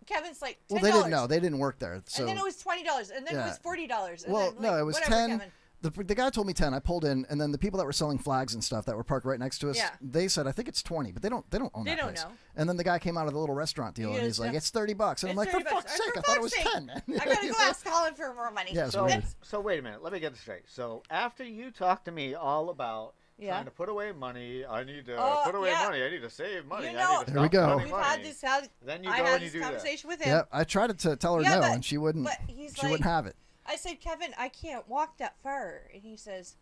Kevin's like $10. Well, they didn't know. They didn't work there. So and then it was $20, and then Yeah. it was $40. And well, then, no, like, it was whatever, 10. Kevin. The guy told me 10. I pulled in, and then the people that were selling flags and stuff that were parked right next to us, Yeah. they said I think it's 20, but they don't own They that don't place. know. And then the guy came out of the little restaurant deal, and he's like, "It's $30." And I'm like, "For fuck's sake, I thought it was 10, man." I gotta go ask Colin for more money. Yeah, it's so, weird. so wait a minute. Let me get this straight. So after you talked to me all about Yeah. Trying to put away money. I need to Oh, put away yeah. money. I need to save money. You I know, need to There we stop go. spending We've money. had this. Then you I go had and you this do that. conversation with him. Yeah, I tried to tell her Yeah, no, but- and she wouldn't. But he's She wouldn't have it. I said, Kevin, I can't walk that far, and he says,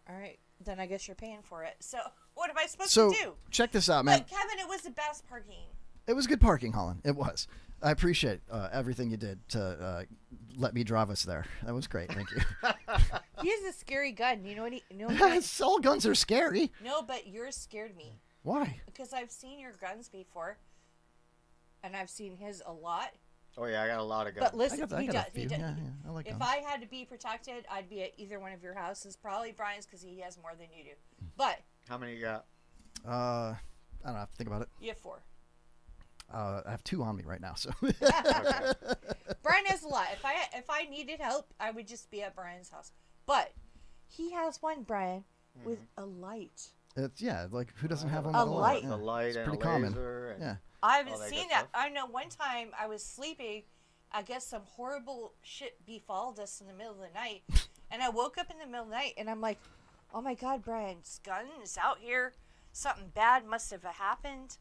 "All right, then I guess you're paying for it." So what am I supposed So to do? check this out, man. But Kevin, it was the best parking. It was good parking, Holland. It was. I appreciate everything you did to let me drive us there. That was great. Thank you. He has a scary gun. You know what? All guns are scary. No, but yours scared me Why? because I've seen your guns before, and I've seen his a lot. Oh yeah, I got a lot of guns. But listen, I he got does. a few. He does. Yeah, I like If guns. I had to be protected, I'd be at either one of your houses. Probably Brian's because he has more than you do. But How many you got? I don't know. I have to think about it. you have 4. I have 2 on me right now, so. Brian has a lot. If I needed help, I would just be at Brian's house. But he has one, Brian, with a light. It's like who doesn't have one A with a light. light? A light it's and pretty a common. laser and Yeah. I haven't all that seen good that. stuff. I know one time I was sleeping. I guess some horrible shit befalled us in the middle of the night. And I woke up in the middle of the night and I'm like, oh my God, Brian's gun is out here. Something bad must have happened.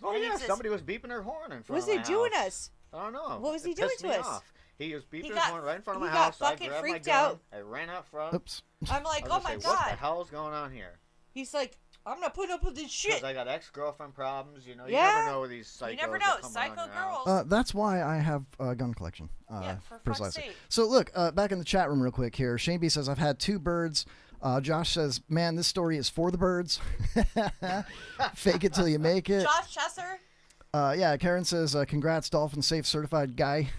Oh And yeah, it says- somebody was beeping their horn in front Was of my he doing house. us? I don't know. What was he It doing pissed to me us? off. He was beeping He his got- horn right in front of he my got house. I fucking grabbed my freaked gun. out. I ran out front. Oops. I'm like, I oh was my gonna say, what the God. hell is going on here? He's like, I'm not putting up with this shit. Because I got ex-girlfriend problems. You know, you Yeah. never know these psychos. You never that know. come on Psycho your house. girls. That's why I have a gun collection. Yeah, for fuck's precisely. sake. So look, back in the chat room real quick here. Shane B says, I've had 2 birds. Josh says, man, this story is for the birds. Fake it till you make it. Josh Chesser? Yeah, Karen says, congrats, Dolphin Safe certified guy.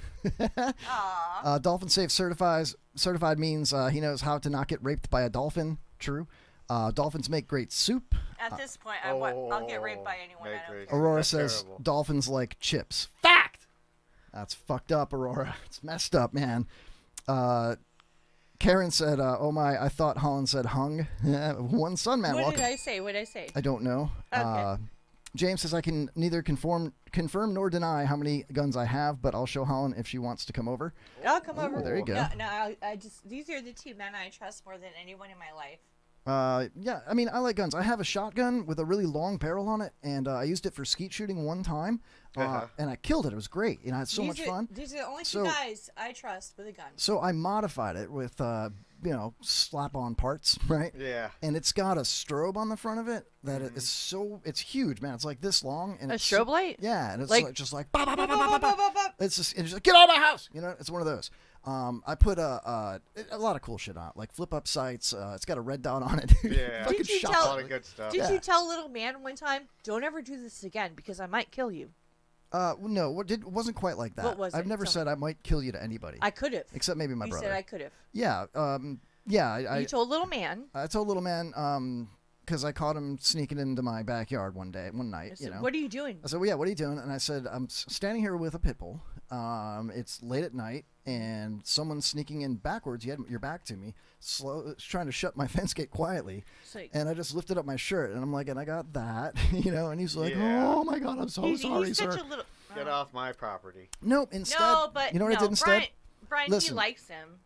Dolphin Safe certified means he knows how to not get raped by a dolphin. True. Dolphins make great soup. At this point, I'll get raped by anyone. I don't care. Aurora says dolphins like chips. Fact. That's fucked up, Aurora. It's messed up, man. Karen said, "Oh my, I thought Holland said hung." One son, man. What Welcome. did I say? What did I say? I don't know. Okay. James says I can neither confirm nor deny how many guns I have, but I'll show Holland if she wants to come over. I'll come over. There you go. No, I just these are the 2 men I trust more than anyone in my life. Yeah, I mean, I like guns. I have a shotgun with a really long barrel on it, and I used it for skeet shooting one time, and I killed it. It was great. You know, I had so much fun. These are the only 2 So- guys I trust with a gun. So I modified it with, slap-on parts, right? Yeah. And it's got a strobe on the front of it that is it's huge, man. It's like this long. And A it's strobe light? Yeah, and it's Like- just like, bah, bah, bah, bah, bah, bah, bah. It's just like, get out of my house! You know, it's one of those. I put a lot of cool shit on it, like flip-up sights. It's got a red dot on it. Yeah. Fucking Did you shot. tell- A lot of good stuff. Did you tell little man one time, don't ever do this again because I might kill you? No, it wasn't quite like that. What was I've it? never Tell said I might kill you to anybody. I could have. Except maybe my You brother. said I could have. Yeah, yeah. You told little man. I told little man because I caught him sneaking into my backyard one night. I said, what are you doing? I said, well, yeah, what are you doing? And I said, I'm standing here with a pit bull. It's late at night, and someone's sneaking in backwards. You had your back to me, trying to shut my fence gate quietly. And I just lifted up my shirt, and I'm like, and I got that, And he's like, Yeah. oh my God, I'm so sorry, he's sir. such a little. Get off my property. Nope. Instead, No, but you know what I did instead? Brian, Listen. he likes him.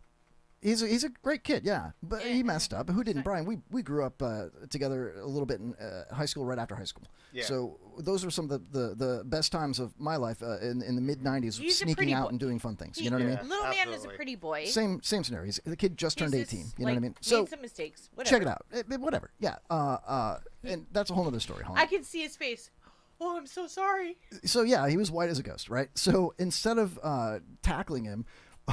He's a great kid, yeah, but he messed up. Who didn't? Brian, we grew up together a little bit in high school, right after high school. Yeah. So those are some of the best times of my life in the mid '90s, He's a sneaking pretty out boy. and doing fun things. You know what I mean? Little man is a pretty boy. Same scenario. The kid just turned He's 18. just, You know what I like, mean? made So some mistakes. check it Whatever. out. Whatever. Yeah. And that's a whole other story. Holland. I can see his face. Oh, I'm so sorry. So yeah, he was white as a ghost, right? So instead of tackling him,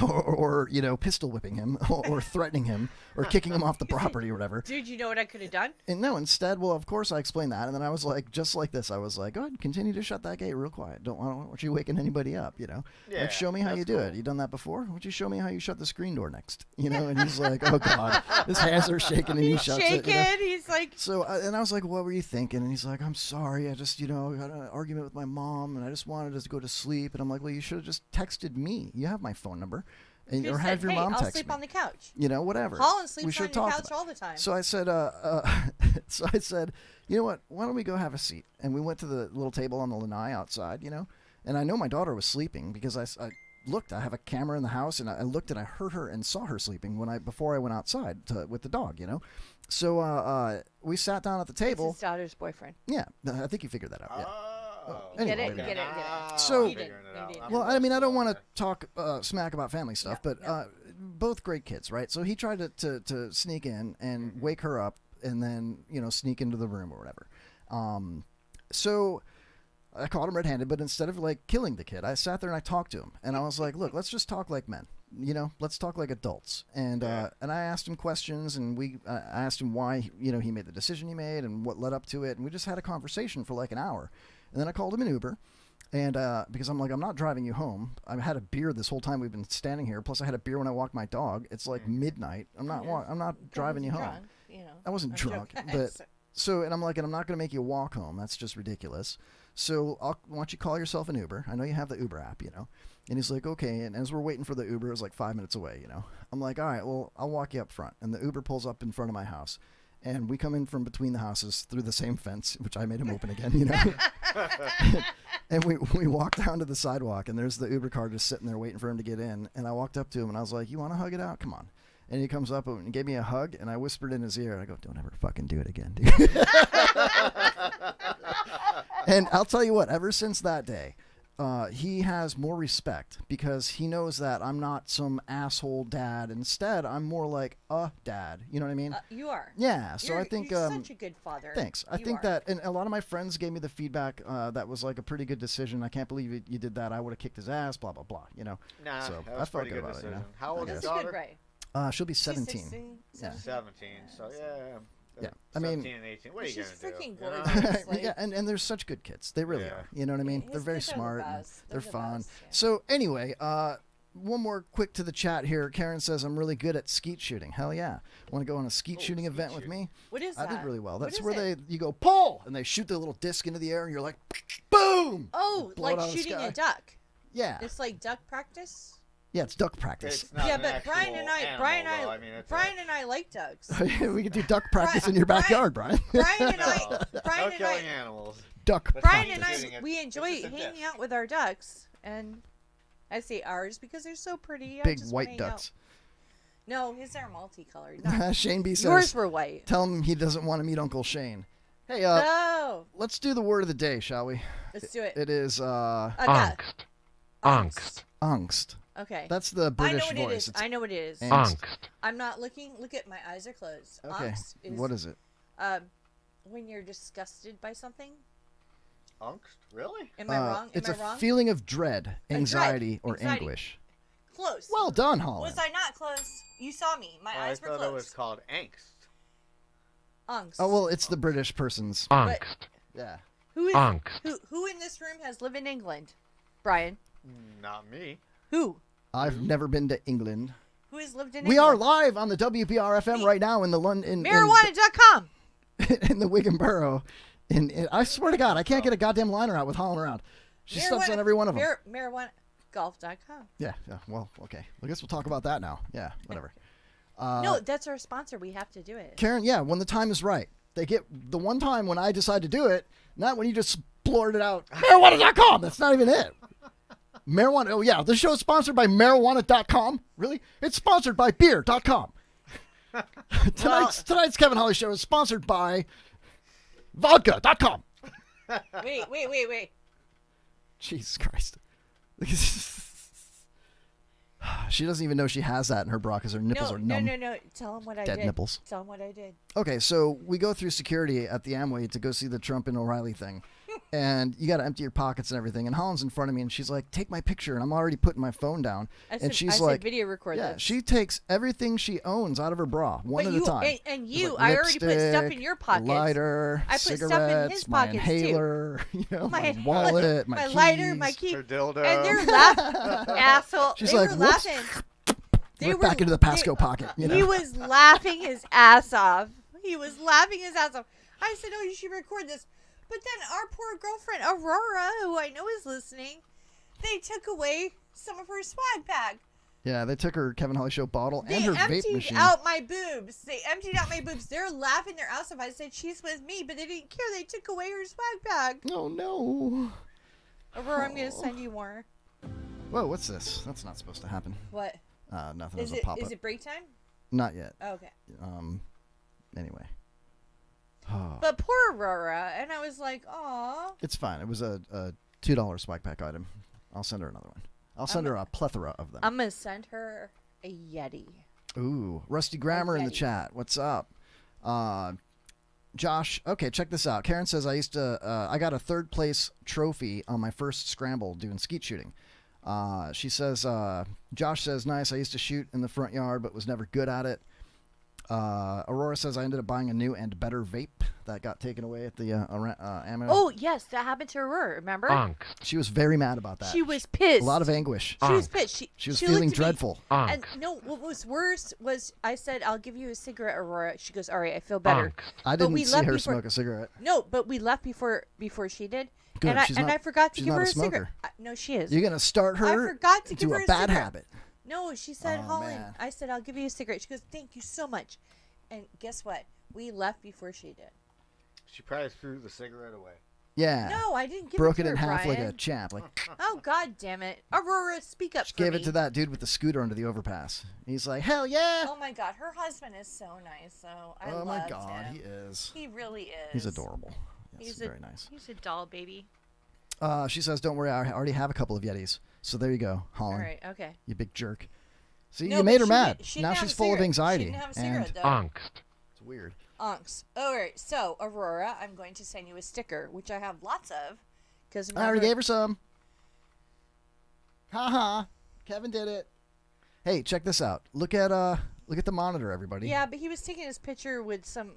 or pistol whipping him, or threatening him, or kicking him off the property or whatever. Dude, you know what I could have done? And no, instead, well, of course I explained that, and then I was like, just like this, I was like, go ahead, continue to shut that gate real quiet. I don't want you waking anybody up, Yeah, like, show me how you do cool. it. You done that before? Would you show me how you shut the screen door next? And he's like, oh God, his hands are shaking, and he shuts it. Shaking. He's like. So, and I was like, what were you thinking? And he's like, I'm sorry. I just, got an argument with my mom, and I just wanted us to go to sleep. And I'm like, well, you should have just texted me. You have my phone number. And, Just or have said, your hey, mom I'll text sleep me. on the couch. Whatever. Holland sleeps we should on your talk couch all the time. So I said, you know what? Why don't we go have a seat? And we went to the little table on the lanai outside, And I know my daughter was sleeping because I looked. I have a camera in the house, and I looked and I heard her and saw her sleeping before I went outside with the dog, So we sat down at the table. It's his daughter's boyfriend. Yeah, I think you figured that out. Yeah. Get Anyway, it? Get it? So, You did. well, I mean, I don't want to talk smack about family stuff, but both great kids, right? So he tried to sneak in and wake her up, and then sneak into the room or whatever. So I caught him red-handed, but instead of like killing the kid, I sat there and I talked to him, and I was like, "Look, let's just talk like men. Let's talk like adults." And I asked him questions, and I asked him why he made the decision he made and what led up to it, and we just had a conversation for like an hour. And then I called him an Uber, and because I'm like, I'm not driving you home. I've had a beer this whole time we've been standing here. Plus, I had a beer when I walked my dog. It's like midnight. I'm not driving you home. Drunk, I wasn't I'm drunk, joking. but and I'm like, and I'm not going to make you walk home. That's just ridiculous. So why don't you call yourself an Uber? I know you have the Uber app, And he's like, okay. And as we're waiting for the Uber, it was like 5 minutes away, I'm like, all right, well, I'll walk you up front. And the Uber pulls up in front of my house. And we come in from between the houses through the same fence, which I made him open again, And we walk down to the sidewalk, and there's the Uber car just sitting there waiting for him to get in. And I walked up to him, and I was like, you want to hug it out? Come on. And he comes up and gave me a hug, and I whispered in his ear, and I go, don't ever fucking do it again, dude. And I'll tell you what, ever since that day, he has more respect because he knows that I'm not some asshole dad. Instead, I'm more like a dad. You know what I mean? You are. Yeah. So You're, I think you're such a good father. Thanks. I think that, and a lot of my friends gave me the feedback that was like a pretty good decision. I can't believe you did that. I would have kicked his ass. Blah blah blah. Nah, so that was I felt pretty good good about decision. it. How old is That's your a daughter? good grade. She'll be 17. She's 16, Yeah. 17. So yeah. Yeah, I mean, 17 and 18. What are you She's gonna do? freaking You know? gorgeous. Like, yeah, and they're such good kids. They really are. You know what I mean? His They're very kids are the smart. And best. they're They're the fun. best, yeah. So anyway, one more quick to the chat here. Karen says I'm really good at skeet shooting. Hell yeah! Want to go on a skeet shooting event with me? What is I that? did really well. What That's is where it? you go pull and they shoot the little disc into the air and you're like, boom! Oh, Blow it like out of the shooting sky. a duck. Yeah. It's like duck practice. Yeah, it's duck practice. It's not Yeah, an but Brian actual and I, animal, Brian though. and I mean, it's Brian and I like ducks. We could do duck practice in your backyard, Brian. Brian and I, no Brian and killing I, animals. Duck That's Brian not and I, shooting it. we It's enjoy just a hanging disc. out with our ducks, and I say ours because they're so pretty. I Big just wanna white hang out. ducks. No, his are multicolored. Not- Shane B says Yours were white. Tell him he doesn't want to meet Uncle Shane. Hey, No. let's do the word of the day, shall we? Let's do it. It is Angst. angst. Okay. That's the British I know what voice. it is. I know what it is. Angst. I'm not looking. Look at my eyes are closed. Okay. Angst is, What is it? when you're disgusted by something. Angst? Really? Am I wrong? It's Am I a wrong? feeling of dread, dread, anxiety, or anxiety. anguish. Close. Well done, Holland. Was I not close? You saw me. My I eyes were thought closed. it was called angst. Angst. Oh well, it's the British person's. But Yeah. who is Angst. who in this room has lived in England? Brian. Not me. Who? I've never been to England. Who has lived in We England? are live on the WBR-FM right now in the London Marijuana.com. in the Wigan Borough. I swear to God, I can't get a goddamn liner out with hauling around. She steps on every one of them. MarijuanaGolf.com. Yeah. Well, okay. I guess we'll talk about that now. Yeah. Whatever. No, that's our sponsor. We have to do it. Karen, yeah, when the time is right. They get the one time when I decide to do it, not when you just blurt it out. Marijuana.com. That's not even it. Marijuana. Oh, yeah. The show is sponsored by Marijuana.com. Really? It's sponsored by Beer.com. Tonight's Kevin Holly show is sponsored by Vodka.com. Wait. Jesus Christ. She doesn't even know she has that in her bra because her nipples are numb. No. Tell him what I did. Dead nipples. Tell him what I did. Okay, so we go through security at the Amway to go see the Trump and O'Reilly thing. And you got to empty your pockets and everything. And Holland's in front of me, and she's like, take my picture. And I'm already putting my phone down. I said video record yeah, this. she takes everything she owns out of her bra, one at a time. And It's you, like I already put stuff in lipstick, your pockets. Lighter, I put stuff in cigarettes, his my pockets, inhaler, too. my wallet, my keys. lighter, my key. Her dildo. And they're laughing. Asshole. She's they like, were whoops. laughing. Right back into the Pasco pocket. You know? He was laughing his ass off. He was laughing his ass off. I said, oh, you should record this. But then our poor girlfriend, Aurora, who I know is listening, they took away some of her swag bag. Yeah, they took her Kevin Holly Show bottle and her vape emptied machine. out my boobs. They emptied out my boobs. They're laughing their ass off. I said, she's with me, but they didn't care. They took away her swag bag. Oh, no. Aurora, I'm going to send you more. Whoa, what's this? That's not supposed to happen. What? Nothing. Is It was a pop-up. it break time? Not yet. Oh, okay. anyway. But poor Aurora, and I was like, aw. It's fine. It was a $2 swag pack item. I'll send her another one. I'll send her a plethora of them. I'm going to send her a Yeti. Ooh, Rusty Grammar in the Yeti. chat. What's up? Josh, okay, check this out. Karen says I got a 3rd place trophy on my first scramble doing skeet shooting. She says, Josh says, nice. I used to shoot in the front yard, but was never good at it. Aurora says I ended up buying a new and better vape that got taken away at the ammo. Oh, yes, that happened to Aurora, remember? She was very mad about that. She was pissed. A lot of anguish. She was pissed. She was looked feeling at me, dreadful. And no, what was worse was I said, I'll give you a cigarette, Aurora. She goes, all right, I feel better. I But didn't we see left her before- smoke a cigarette. No, but we left before she did. Good, And I, she's and not- I forgot to she's give not her a a cigarette. smoker. No, she is. You're going to start her I forgot to give into her a bad cigarette. habit. No, she said, Oh, Holland. man. I said, I'll give you a cigarette. She goes, thank you so much. And guess what? We left before she did. She probably threw the cigarette away. Yeah. No, I didn't give Broke it it to in her, half like a Brian. champ. Like, Oh, God damn it. Aurora, speak up for gave me. it to that dude with the scooter under the overpass. He's like, hell yeah. Oh, my God. Her husband is so nice, so I Oh, my loved God, him. he is. He really is. He's adorable. Yes, He's very nice. He's a doll baby. She says, don't worry, I already have a couple of Yetis. So there you go, Holland. All right, okay. You big jerk. See, No, you but made her she mad. did- she Now didn't have she's a full of cigarette. anxiety. She didn't have a and cigarette, though. It's weird. Onks. All right, so Aurora, I'm going to send you a sticker, which I have lots of. Because I already gave her some. Ha. Kevin did it. Hey, check this out. Look at the monitor, everybody. Yeah, but he was taking his picture with some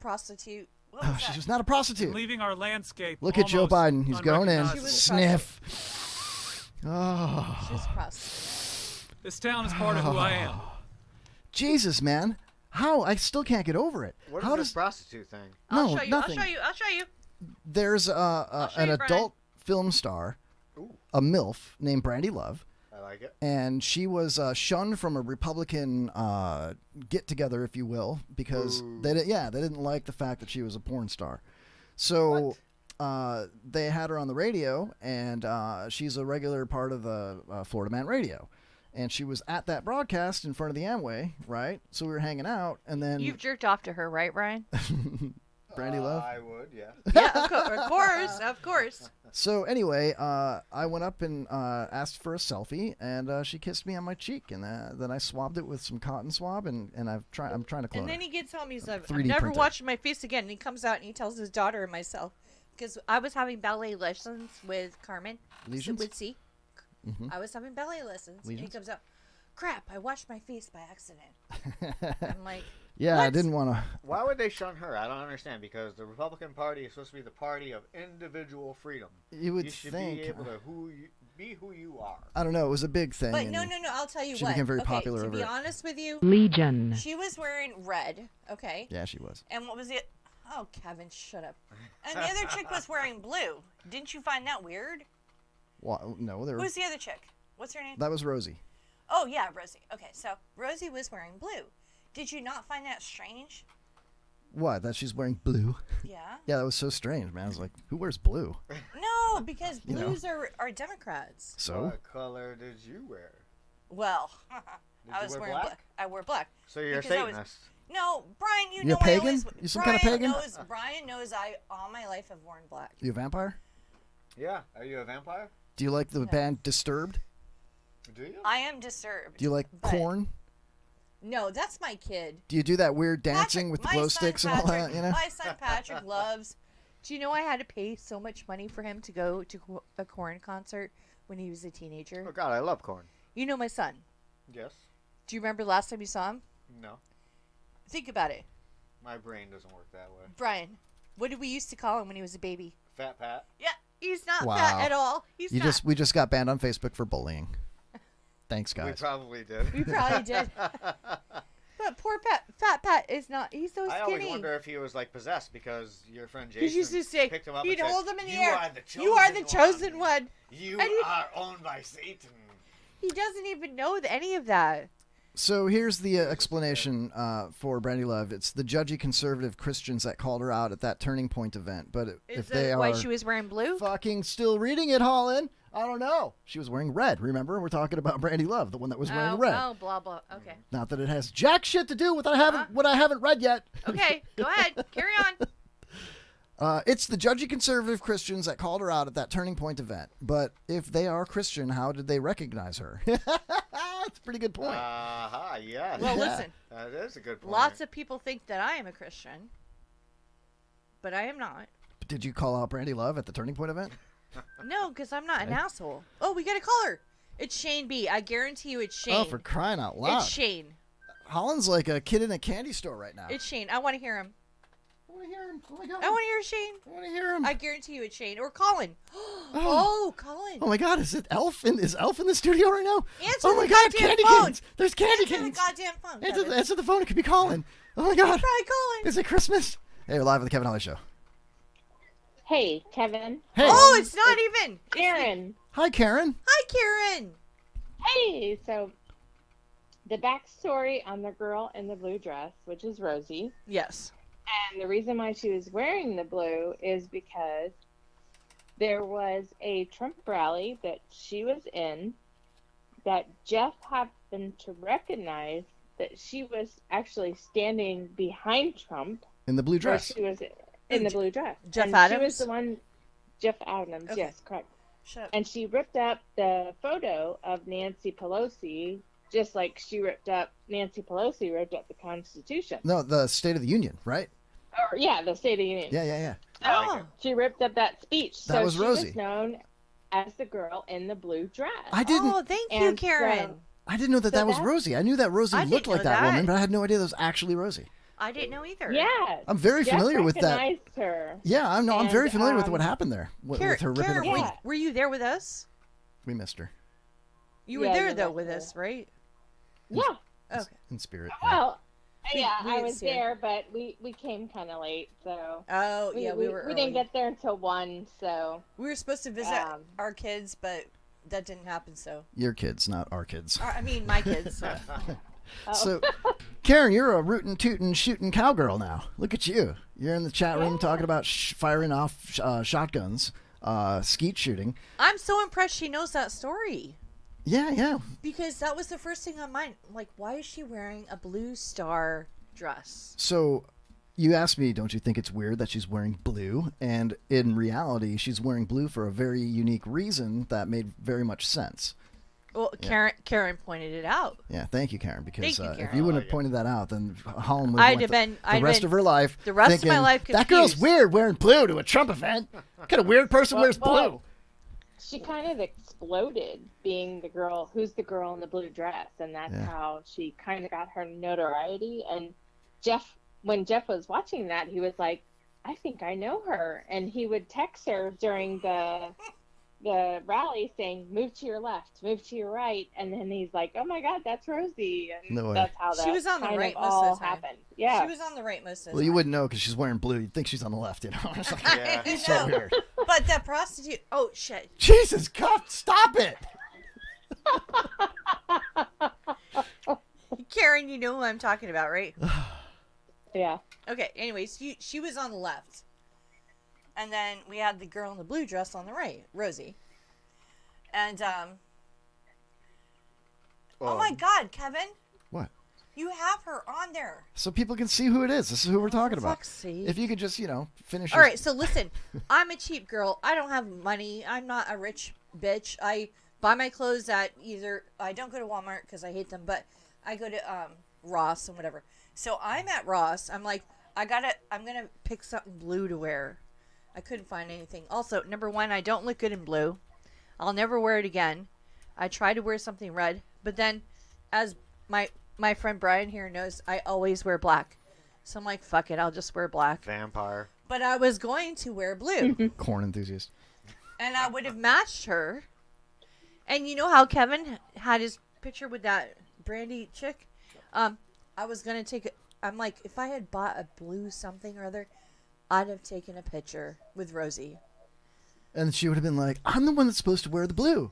prostitute. What Oh, was that? she's not a prostitute. Leaving our landscape. Look at Joe almost Biden. He's going in. unrecognizable. Sniff. Oh. She's a prostitute. This town is part of who I am. Jesus, man. How? I still can't get over it. What How is this does prostitute thing? no I'll show you. nothing? I'll show you. There's show an you, Brian. adult film star, a MILF named Brandy Love. I like it. And she was shunned from a Republican get-together, if you will, because they didn't like the fact that she was a porn star. So they had her on the radio, and she's a regular part of the Florida Man Radio. And she was at that broadcast in front of the Amway, right? So we were hanging out, and then You've jerked off to her, right, Brian? Brandy Love. I would, yeah. Yeah, of course. So anyway, I went up and asked for a selfie, and she kissed me on my cheek, and then I swabbed it with some cotton swab, and I'm trying to clone And then it. he gets home. He's like, 3D "I'm never printer. watching my face again." And he comes out and he tells his daughter and myself, because I was having ballet lessons with Carmen, Lesions? with C. Mhm. I was having ballet lessons. And he Lesions? comes out, crap! I washed my face by accident. I'm like, Yeah, I what? didn't want to. Why would they shun her? I don't understand. Because the Republican Party is supposed to be the party of individual freedom. You would should think. be able to be who you are. I don't know. It was a big thing. But and no. I'll tell you she what. became very okay, popular to over be it. honest with you, Legion. she was wearing red. Okay. Yeah, she was. And what was it? Oh, Kevin, shut up. And the other chick was wearing blue. Didn't you find that weird? Well, no, there. Who's the other chick? What's her name? That was Rosie. Oh, yeah, Rosie. Okay, so Rosie was wearing blue. Did you not find that strange? What? That she's wearing blue? Yeah. Yeah, that was so strange, man. I was like, who wears blue? No, because You know. blues are Democrats. So? What color did you wear? Well, Did I you was wear wearing black? black. I wore black. So you're a because I was- Satanist. No, Brian, you You're know a pagan? I always. You some kind of pagan? Brian knows I all my life have worn black. You a vampire? Yeah. Are you a vampire? Do you like the band Disturbed? Do you? I am disturbed. Do you like but- Korn? No, that's my kid. Do you do that weird dancing Patrick- with the my glow son sticks and all Patrick- that? You know? My son Patrick loves. Do you know I had to pay so much money for him to go to a Korn concert when he was a teenager? Oh God, I love corn. You know my son. Yes. Do you remember last time you saw him? No. Think about it. My brain doesn't work that way. Brian, what did we used to call him when he was a baby? Fat Pat. Yeah, he's not Wow. fat at all. He's You not. we just got banned on Facebook for bullying. Thanks, We guys. probably did. We probably did. But poor Fat Pat is not. He's so I always skinny. wonder if he was like possessed because your friend He Jason used to say, picked him up he'd and hold said, him in the "You air. Are the You are the chosen one. You And he- are owned by Satan." He doesn't even know any of that. So here's the explanation for Brandy Love. It's the judgy conservative Christians that called her out at that Turning Point event. But if Is they that are why she was wearing blue? fucking still reading it, Holland, I don't know. She was wearing red. Remember, we're talking about Brandy Love, the one that was wearing red. Oh, blah blah. Okay. Not that it has jack shit to do with what I haven't read yet. Okay, go ahead. Carry on. It's the judgy conservative Christians that called her out at that Turning Point event. But if they are Christian, how did they recognize her? That's a pretty good point. Yeah. Well, listen. That is a good point. Lots of people think that I am a Christian, but I am not. Did you call out Brandy Love at the Turning Point event? No, because I'm not an asshole. Oh, we got a caller. It's Shane B. I guarantee you it's Shane. Oh, for crying out loud. It's Shane. Holland's like a kid in a candy store right now. It's Shane. I want to hear him. I want to hear him. Oh my God. I want to hear Shane. I want to hear him. I guarantee you it's Shane. Or Colin. Oh, Colin. Oh my God, is Elf in the studio right now? Answer oh my the God, goddamn candy phone. canes. There's candy Answer canes. the goddamn phone. Answer the phone. It could be Colin. Oh my God. Try Colin. Is it Christmas? Hey, we're live on the Kevin Holly Show. Hey, Kevin. Hey. Oh, it's not even. Karen. Hi, Karen. Hi, Karen. Hey, so the backstory on the girl in the blue dress, which is Rosie. Yes. And the reason why she was wearing the blue is because there was a Trump rally that she was in that Jeff happened to recognize that she was actually standing behind Trump. In the blue dress. She was in the blue dress. Jeff and Adams? She was the one, Jeff Adams, Okay. yes, correct. Shut up. And she ripped up the photo of Nancy Pelosi, just like Nancy Pelosi ripped up the Constitution. No, the State of the Union, right? Or, yeah, the State of the Union. Yeah. So she ripped up that speech. That was Rosie. She was known as the girl in the blue dress. I didn't. Oh, thank you, And Karen. I didn't know that was Rosie. I knew that Rosie I looked didn't like know that that. woman, but I had no idea that was actually Rosie. I didn't know either. Yeah. I'm very Jeff familiar with that. recognized her. Yeah, I'm very And, familiar with what happened there with her ripping Karen, up. were you there with us? We missed her You were Yeah, there you though missed with her. us, right? Yeah. Okay. in spirit. Well, We- yeah, we I didn't was see her. there, but we came kind of late, so. Oh, yeah, we were We early. didn't get there until 1, so. We were supposed to visit our kids, but that didn't happen. So Your kids, not our kids. I mean, my kids. So. So, Karen, you're a rootin', tootin', shootin' cowgirl now. Look at you. You're in the chat room talking about firing off shotguns, skeet shooting. I'm so impressed she knows that story. Yeah. Because that was the first thing on mine. Like, why is she wearing a blue star dress? So, you asked me, don't you think it's weird that she's wearing blue? And in reality, she's wearing blue for a very unique reason that made very much sense. Well, Yeah. Karen pointed it out. Yeah, thank you, Karen. Because Thank you, if Karen. you wouldn't have pointed that out, then Holland would I'd have have been- the I'd rest been of her life. the rest of my thinking, life that girl's confused." weird wearing blue to a Trump event. What kind of weird person wears blue? She kind of exploded being who's the girl in the blue dress, and that's Yeah. how she kind of got her notoriety. And when Jeff was watching that, he was like, I think I know her. And he would text her during the rally saying, move to your left, move to your right. And then he's like, oh my God, that's Rosie. And No way. that's how that She was on the kind right of most all of the time. happened. Yeah. She was on the right most of the Well, you time. wouldn't know because she's wearing blue. You'd think she's on the left, you know? It's like, I it's so know. weird. But that prostitute. Oh, shit. Jesus, God, stop it. Karen, you know who I'm talking about, right? Yeah. Okay, anyways, she was on the left. And then we had the girl in the blue dress on the right, Rosie. And, oh my God, Kevin. What? You have her on there. So people can see who it is. This is who we're talking about. fuck's sake. If you could just, finish All your- right, so listen, I'm a cheap girl. I don't have money. I'm not a rich bitch. I buy my clothes at I don't go to Walmart because I hate them, but I go to Ross and whatever. So I'm at Ross. I'm like, I'm going to pick something blue to wear. I couldn't find anything. Also, number one, I don't look good in blue. I'll never wear it again. I try to wear something red, but then as my friend Brian here knows, I always wear black. So I'm like, fuck it, I'll just wear black. Vampire. But I was going to wear blue. Corn enthusiast. And I would have matched her. And you know how Kevin had his picture with that Brandy chick? I was going to take it. I'm like, if I had bought a blue something or other, I'd have taken a picture with Rosie. And she would have been like, I'm the one that's supposed to wear the blue.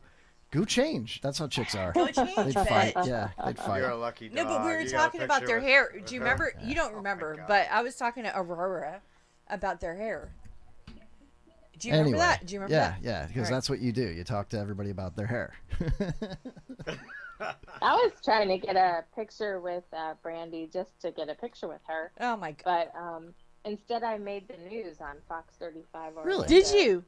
Go change. That's how chicks are. Go change, They'd fight. bitch. Yeah, they'd fight. You're a lucky dog. No, but we were You got a talking about picture their with- hair. with Do you her? remember? You don't remember, but I was talking to Aurora about their hair. Do you remember Anyway, that? Do you remember yeah, that? yeah, because All right. that's what you do. You talk to everybody about their hair. I was trying to get a picture with Brandy just to get a picture with her. Oh my god! But instead, I made the news on Fox 35. Really? Did you?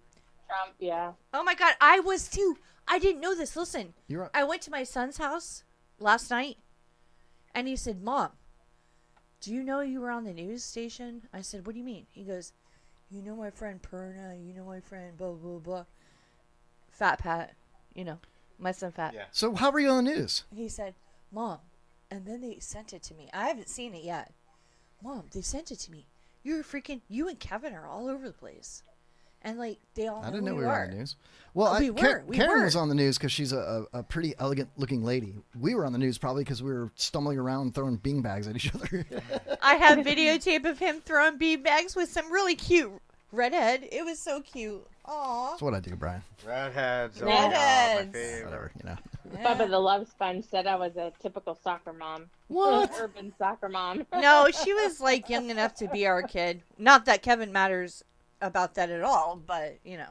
Trump, yeah. Oh my god, I was too. I didn't know this. Listen, You're I went to my son's house last night, and he said, "Mom, do you know you were on the news station?" I said, "What do you mean?" He goes, "You know my friend Perna. You know my friend blah blah blah, Fat Pat. You know, my son Fat." Yeah. So how were you on the news? He said, "Mom," and then they sent it to me. I haven't seen it yet. Mom, they sent it to me. You and Kevin are all over the place. And, like, they all know I didn't know who we you were are. on the news. Well, Oh, we were. Karen was on the news because she's a pretty elegant-looking lady. We were on the news probably because we were stumbling around throwing beanbags at each other. I have videotape of him throwing beanbags with some really cute redhead. It was so cute. Aww. That's what I do, Brian. Redheads. Oh, Redheads. my favorite. Whatever, you know. Bubba the Love Sponge said I was a typical soccer mom. What? Urban soccer mom. No, she was, like, young enough to be our kid. Not that Kevin matters about that at all, but, you know.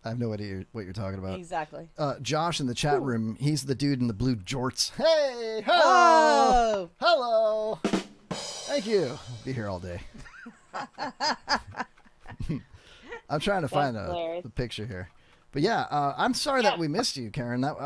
I have no idea what you're talking about. Exactly. Josh in the chat room, he's the dude in the blue jorts. Hey, Oh! hello. Thank you. I'll be here all day. I'm trying to find the picture here. But yeah, I'm sorry that we missed you, Karen. That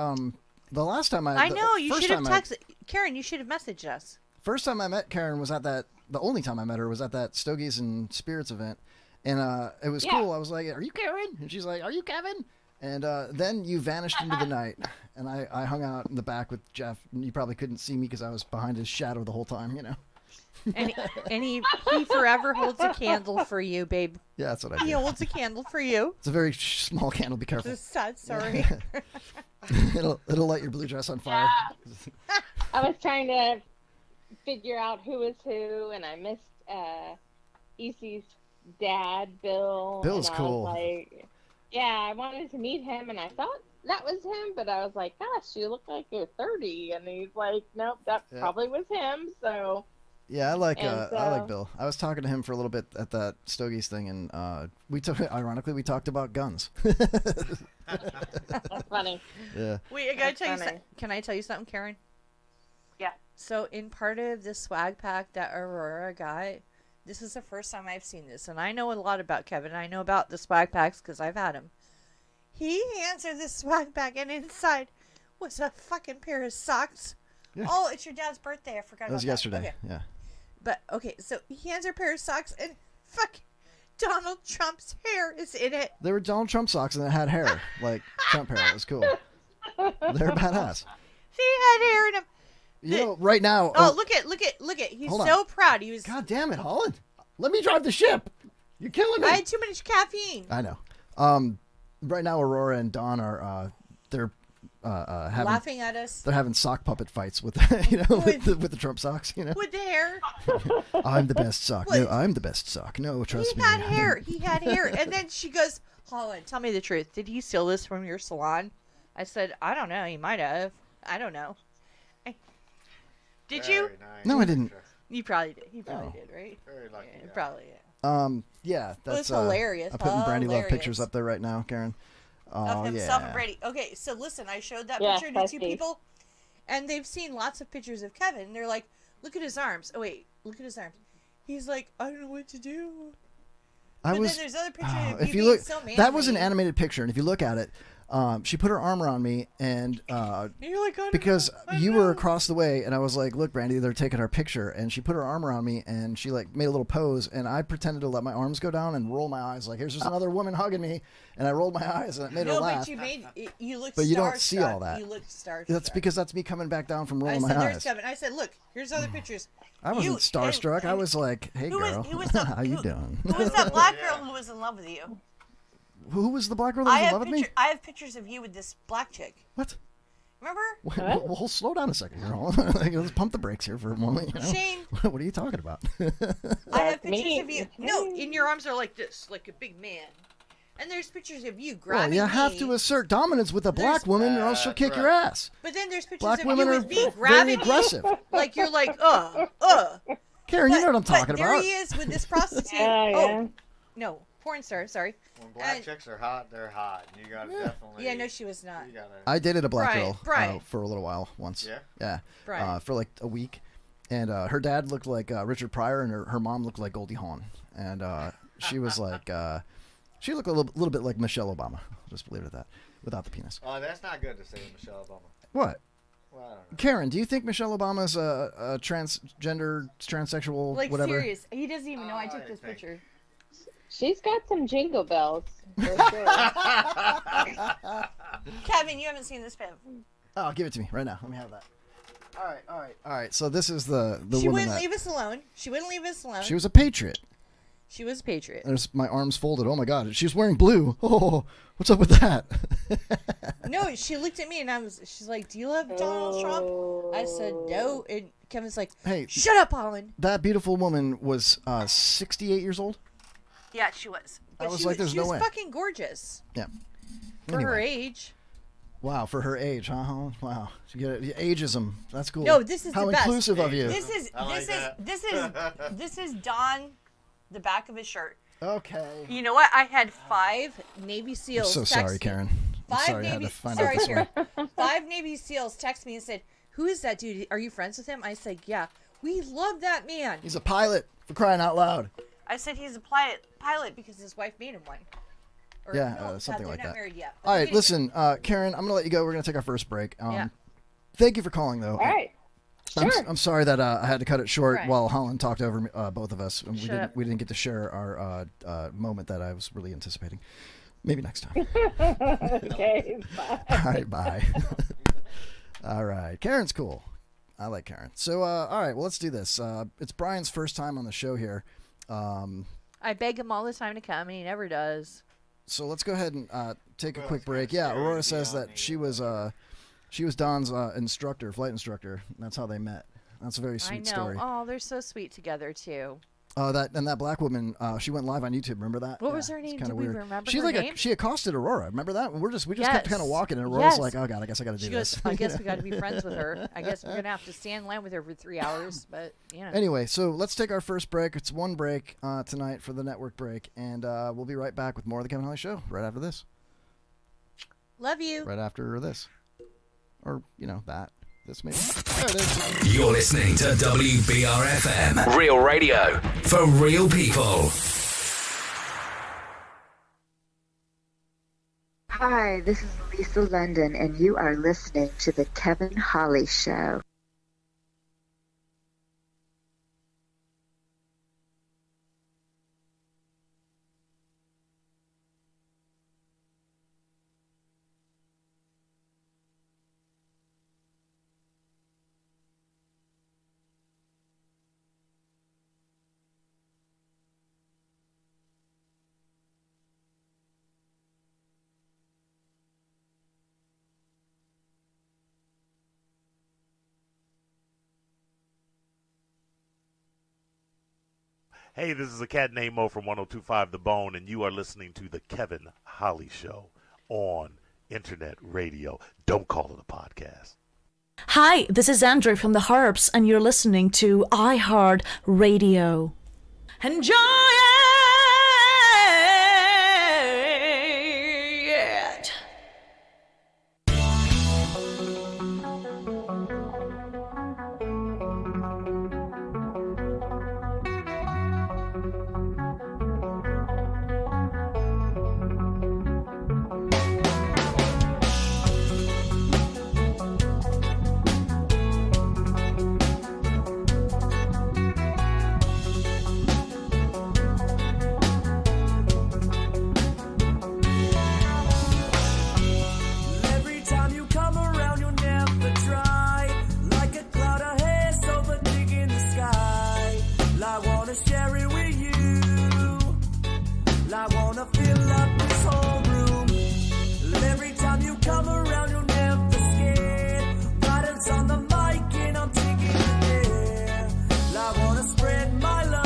the last time I know, you should have texted. Karen, you should have messaged us. First time I met Karen was at that. The only time I met her was at that Stogies and Spirits event, and it was cool. I was like, "Are you Karen?" And she's like, "Are you Kevin?" And then you vanished into the night, and I hung out in the back with Jeff. And you probably couldn't see me because I was behind his shadow the whole time, you know. And he forever holds a candle for you, babe. Yeah, that's what I do. He holds a candle for you. It's a very small candle. Be careful. Just sad story. it'll light your blue dress on fire. I was trying to figure out who was who, and I missed EC's dad, Bill. Bill's and I cool. was like, yeah, I wanted to meet him, and I thought that was him, but I was like, gosh, you look like you're 30, and he's like, nope, that probably was him. So. Yeah, I like And Bill. I was talking to him for a little bit at that Stogies thing, and we talked about guns. That's funny. Yeah. Wait, I gotta That's tell you funny. something. Can I tell you something, Karen? Yeah. So in part of the swag pack that Aurora got, this is the first time I've seen this, and I know a lot about Kevin. I know about the swag packs because I've had them. He hands her this swag pack, and inside was a fucking pair of socks. Yeah. Oh, it's your dad's birthday. I forgot about That was yesterday. Okay. Yeah. But, okay, so he hands her a pair of socks, and fucking Donald Trump's hair is in it. They were Donald Trump socks, and it had hair, like Trump hair. It was cool. They're badass. She had hair in them. You know, right now. Oh, look at. He's Hold on. so proud. He was. God damn it, Holland! Let me drive the ship. You're killing me. I had too much caffeine. I know. Right now, Aurora and Dawn are they're having, Laughing at us. They're having sock puppet fights with with the Trump socks. You know. With the hair. I'm the best sock. What? No, I'm the best sock. No, trust He me. had hair. He had hair. And then she goes, Holland, tell me the truth. Did he steal this from your salon? I said, I don't know. He might have. I don't know. Did you? Very nice. No, I didn't. You probably did. He probably Oh. did, right? Very lucky. Yeah, Yeah. probably, yeah. Yeah, It was that's hilarious. I'm putting Brandy Love Hilarious. pictures up there right now, Karen. Oh, Of himself yeah. and Brady. Okay, so listen, I showed that Yeah, picture to I two see. people, and they've seen lots of pictures of Kevin. And they're like, look at his arms. Oh, wait, look at his arms. He's like, I don't know what to do. I But was. then there's other pictures of if you you being look, so that was an manly. animated picture, and if you look at it, she put her arm around me, and And you're like, I don't because know, I you know. were across the way, and I was like, "Look, Brandy, they're taking our picture," and she put her arm around me, and she like made a little pose, and I pretended to let my arms go down and roll my eyes, like, "Here's just another woman hugging me," and I rolled my eyes, and it made her No, laugh. but you made you looked. But you don't see all starstruck. that. You looked starstruck. That's because that's me coming back down from I rolling said, my "There's eyes. Kevin." I said, "Look, here's other pictures." I wasn't You- starstruck. I and- was like, "Hey, who was- girl, who was the- how you doing?" Who was that black girl who was in love with you? Who was the black girl that I was in have love with me? I have pictures of you with this black chick. What? Remember? Well, slow down a second, girl. Like, let's pump the brakes here for a moment. You know? Shane. What are you talking about? I have pictures me. of you. No, and your arms are like this, like a big man. And there's pictures of you Well, grabbing you have me. to assert dominance with a black woman, or else she'll kick your right. ass. But then there's pictures Black of women you are with me very grabbing aggressive. me. Like you're like, Karen, you know what I'm But talking there about. he is with this prostitute. Yeah, Oh, yeah. no. porn star. Sorry. When black chicks are hot, they're hot. You gotta definitely. Yeah, no, she was not. You gotta. I dated a black girl Brian. for a little while once. Yeah? Yeah. Brian. For like a week. And her dad looked like Richard Pryor, and her mom looked like Goldie Hawn. And she was like, she looked a little bit like Michelle Obama. Just leave it at that, without the penis. Oh, that's not good to say Michelle Obama. What? Well, I don't know. Karen, do you think Michelle Obama's a transgender, transsexual, Like whatever? serious. He doesn't even know I took this picture. She's got some jingle bells. For sure. Kevin, you haven't seen this pic. Oh, give it to me right now. Let me have that. All right. So this is the She woman wouldn't that leave us alone. She wouldn't leave us alone. she was a patriot. She was a patriot. There's my arms folded. Oh my God, she was wearing blue. Oh, what's up with that? No, she looked at me and she's like, "Do you love Donald Trump?" I said, "No." And Kevin's like, Hey, "Shut up, Holland." That beautiful woman was 68 years old. Yeah, she was. But I was she like, there's she no was way. fucking gorgeous Yeah. for her Anyway. age. Wow, for her age, huh? Wow, she get it. Ageism. That's cool. No, this is how the best. inclusive of you. This is this is Don, the back of his shirt. Okay. You know what? I had 5 Navy I'm SEALs. so text sorry, me. Karen. I'm 5 sorry I had Navy. to find Sorry, out this Karen. one. 5 Navy SEALs text me and said, "Who is that dude? Are you friends with him?" I said, "Yeah, we love that man." He's a pilot, for crying out loud. I said he's a pilot because his wife made him one. Or, Yeah, no, something they're like not that. married yet. All right, listen, Karen, I'm gonna let you go. We're gonna take our first break. Yeah. Thank you for calling, though. All right. Sure. I'm sorry that I had to cut it short Right. while Holland talked over both of us. And Shut up. we didn't get to share our moment that I was really anticipating. Maybe next time. Okay. Bye. All right, bye. All right, Karen's cool. I like Karen. So, all right, well, let's do this. It's Brian's first time on the show here. I beg him all the time to come, and he never does. So let's go ahead and take a quick break. Yeah, Aurora says that she was Don's instructor, flight instructor. That's how they met. That's a very sweet I know. story. Oh, they're so sweet together too. That black woman, she went live on YouTube. Remember that? What was her name? Kind Do of we weird. remember She's her like name? she accosted Aurora. Remember that? We just kept Yes. kind of walking, and Aurora's Yes. like, "Oh God, I guess I got to do She this." goes, "I guess we got to be friends with her. I guess we're gonna have to stand in line with her for 3 hours." But you know. Anyway, so let's take our first break. It's one break tonight for the network break, and we'll be right back with more of the Kevin Holly Show right after this. Love you. Right after this, or that. This maybe. There it is. You're listening to WBRFM, real radio for real people. Hi, this is Lisa London, and you are listening to The Kevin Holly Show. Hey, this is a cat named Mo from 102.5 The Bone, and you are listening to The Kevin Holly Show on Internet Radio. Don't call it a podcast. Hi, this is Andrew from The Herbs, and you're listening to iHeart Radio. Enjoy it! Every time you come around, you'll never dry. Like a cloud of hair, so thick in the sky. I wanna share it with you. I wanna fill up this whole room. Every time you come around, you'll never scared. Riders on the mic, and I'm taking it there. I wanna spread my love.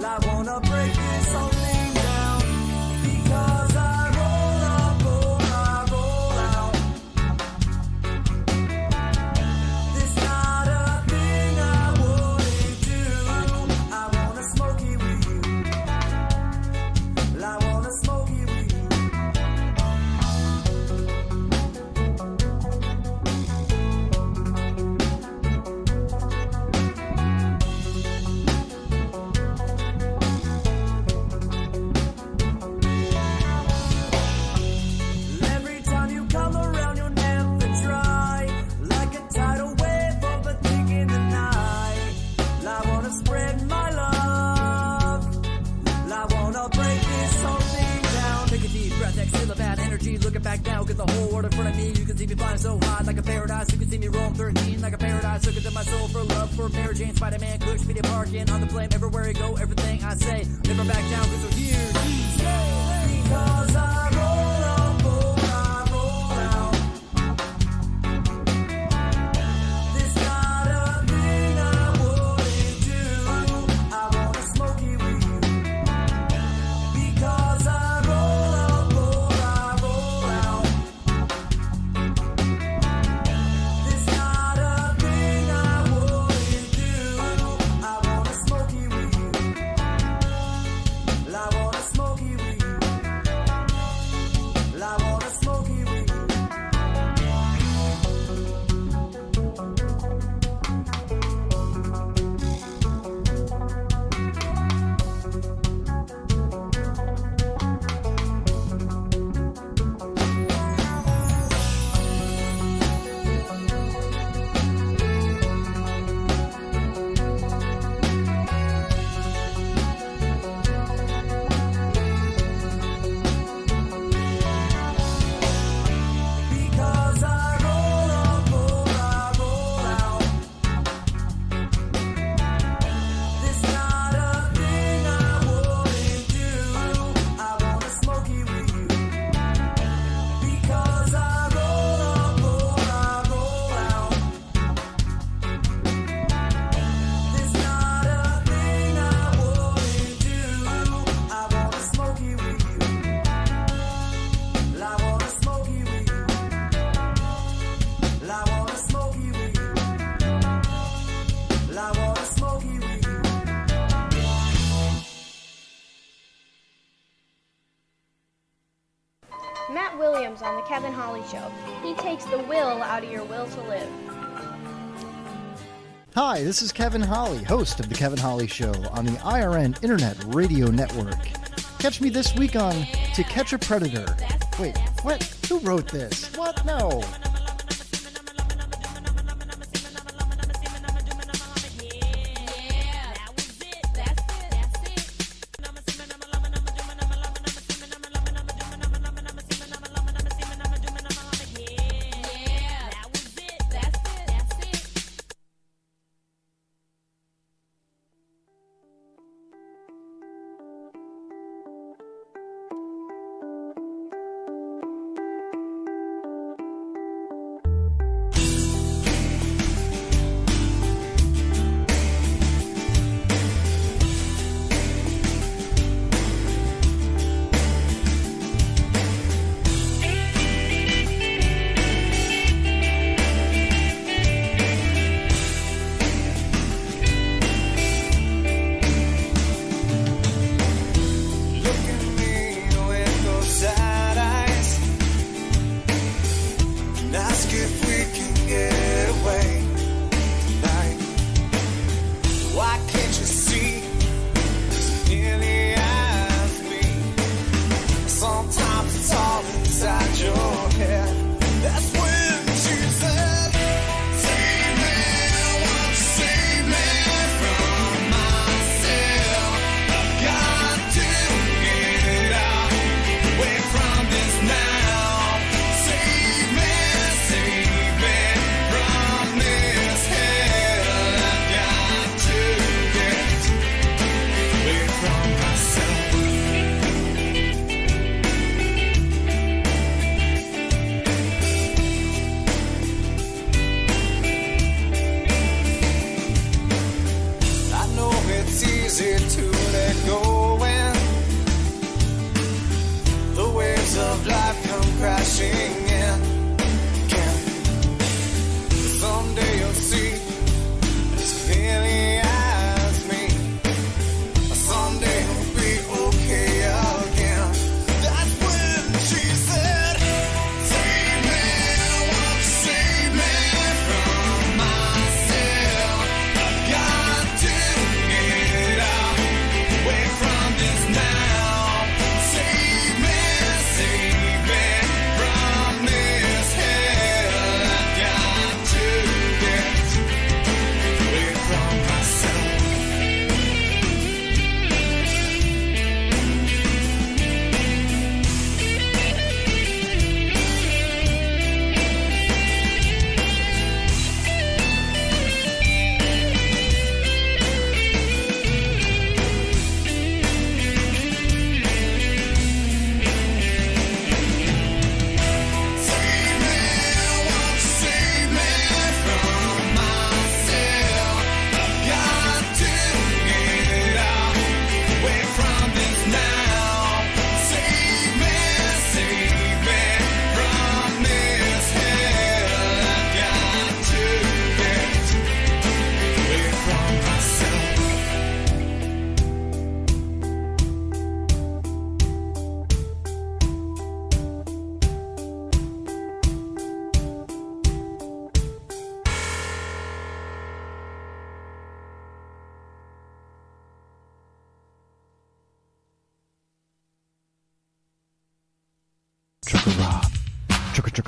I wanna break this whole thing down. Because I roll up, roll out. There's not a thing I wouldn't do. I wanna smoke it with you. whole world in front of me. You can see me flying so high like a paradise. You can see me roam 13 like a paradise. Look into my soul for love, for Mary Jane, Spider-Man, Kush, Peter Parkin. On the flame, everywhere I go, everything I say. Never back down, cause we're here to stay. Because I roll on board, I roll out. There's not a thing I wouldn't do. I wanna smoke it with you. Because I roll on board, I roll out. There's not a thing I wouldn't do. I wanna smoke it with you. I wanna smoke it with you. I wanna smoke it with you. Because I roll on board, I roll out. There's not a thing I wouldn't do. I wanna smoke it with you. Because I roll on board, I roll out. There's not a thing I wouldn't do. I wanna smoke it with you. I wanna smoke it with you. I wanna smoke it with you. I wanna smoke it with you. Matt Williams on The Kevin Holly Show. He takes the will out of your will to live. Hi, this is Kevin Holly, host of The Kevin Holly Show on the IRN Internet Radio Network. Catch me this week on To Catch a Predator. Wait, what? Who wrote this? What? No.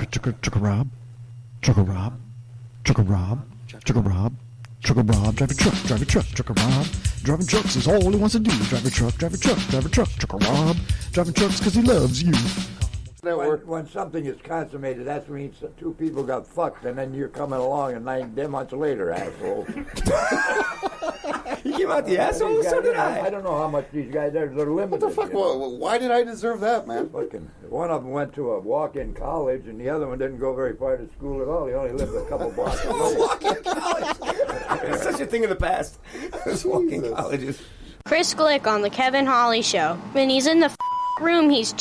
Trucker Rob. Trucker Rob. Trucker Rob. Trucker Rob. Trucker Rob. Drive a truck. Trucker Rob. Driving trucks is all he wants to do. Drive a truck. Trucker Rob. Driving trucks because he loves you. When something is consummated, that means that two people got fucked, and then you're coming along and 9 months later, asshole. You came out the asshole? So did I. I don't know how much these guys are. They're limited. What the fuck? Well, why did I deserve that, man? Fucking, one of them went to a walk-in college, and the other one didn't go very far to school at all. He only lived a couple blocks away. Walk-in college. It's such a thing in the past. Those walk-in colleges. Chris Glick on the Kevin Holly Show. When he's in the room, he's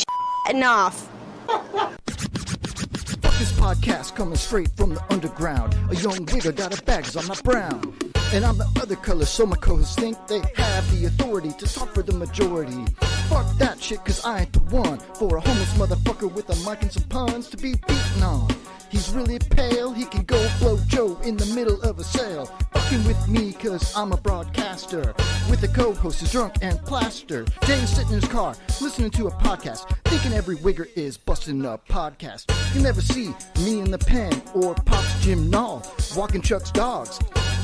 chatting off. Fuck this podcast coming straight from the underground. A young nigga got a bag 'cause I'm not brown. And I'm the other color, so my co-hosts think they have the authority to talk for the majority. Fuck that shit, 'cause I ain't the one for a homeless motherfucker with a mic and some puns to be beaten on. He's really pale, he can go blow Joe in the middle of a sale. Fucking with me, 'cause I'm a broadcaster. With the co-host who's drunk and plastered. James sitting in his car, listening to a podcast, thinking every wigger is busting a podcast. You never see me in the pen or Pop's Jim Nall walking Chuck's dogs.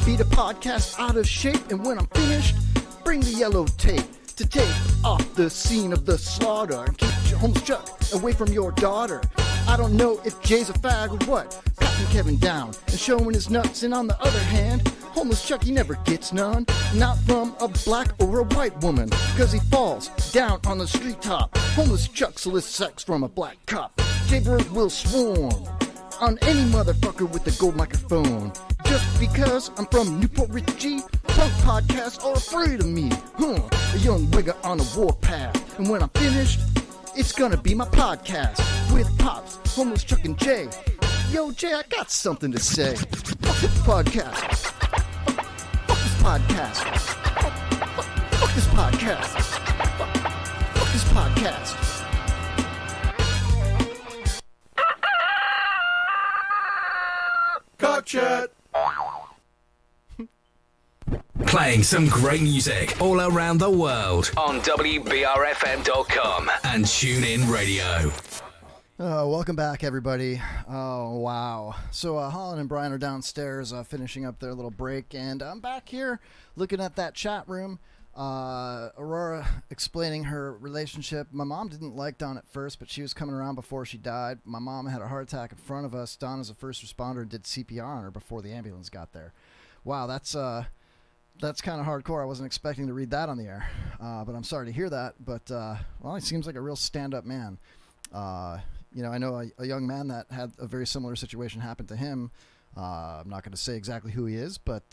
Beat a podcast out of shape, and when I'm finished, bring the yellow tape to take off the scene of the slaughter and keep homeless Chuck away from your daughter. I don't know if Jay's a fag or what, patting Kevin down and showing his nuts, and on the other hand, homeless Chuck, he never gets none, not from a black or a white woman, 'cause he falls down on the street top. Homeless Chuck solicits sex from a black cop. Jaybird will swarm on any motherfucker with a gold microphone. Just because I'm from Newport Richie, punk podcasts are afraid of me. A young wigger on a warpath. And when I'm finished, it's gonna be my podcast with Pops, Homeless Chuck, and Jay. Yo, Jay, I got something to say. Fuck this podcast. Fuck this podcast. Fuck this podcast. Fuck this podcast. Cock chat. Playing some great music all around the world on WBRFM.com and TuneIn Radio. Welcome back, everybody. Oh, wow. So Holland and Brian are downstairs finishing up their little break, and I'm back here looking at that chat room. Aurora explaining her relationship. My mom didn't like Dawn at first, but she was coming around before she died. My mom had a heart attack in front of us. Dawn, as a first responder, did CPR on her before the ambulance got there. Wow, that's kind of hardcore. I wasn't expecting to read that on the air, but I'm sorry to hear that. But well, he seems like a real stand-up man. You know, I know a young man that had a very similar situation happen to him. I'm not going to say exactly who he is, but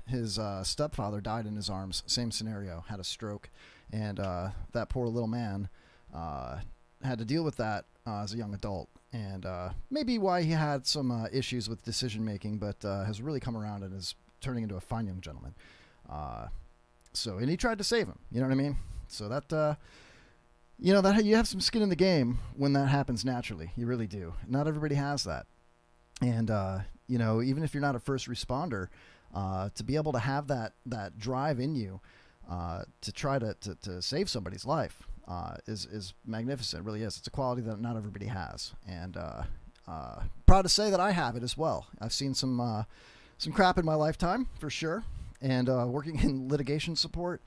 his stepfather died in his arms. Same scenario, had a stroke, and that poor little man had to deal with that as a young adult. And maybe why he had some issues with decision making, but has really come around and is turning into a fine young gentleman. And he tried to save him. You know what I mean? So that. That you have some skin in the game when that happens naturally. You really do. Not everybody has that. And, even if you're not a first responder, to be able to have that drive in you to try to save somebody's life is magnificent. It really is. It's a quality that not everybody has. And proud to say that I have it as well. I've seen some crap in my lifetime, for sure. And working in litigation support,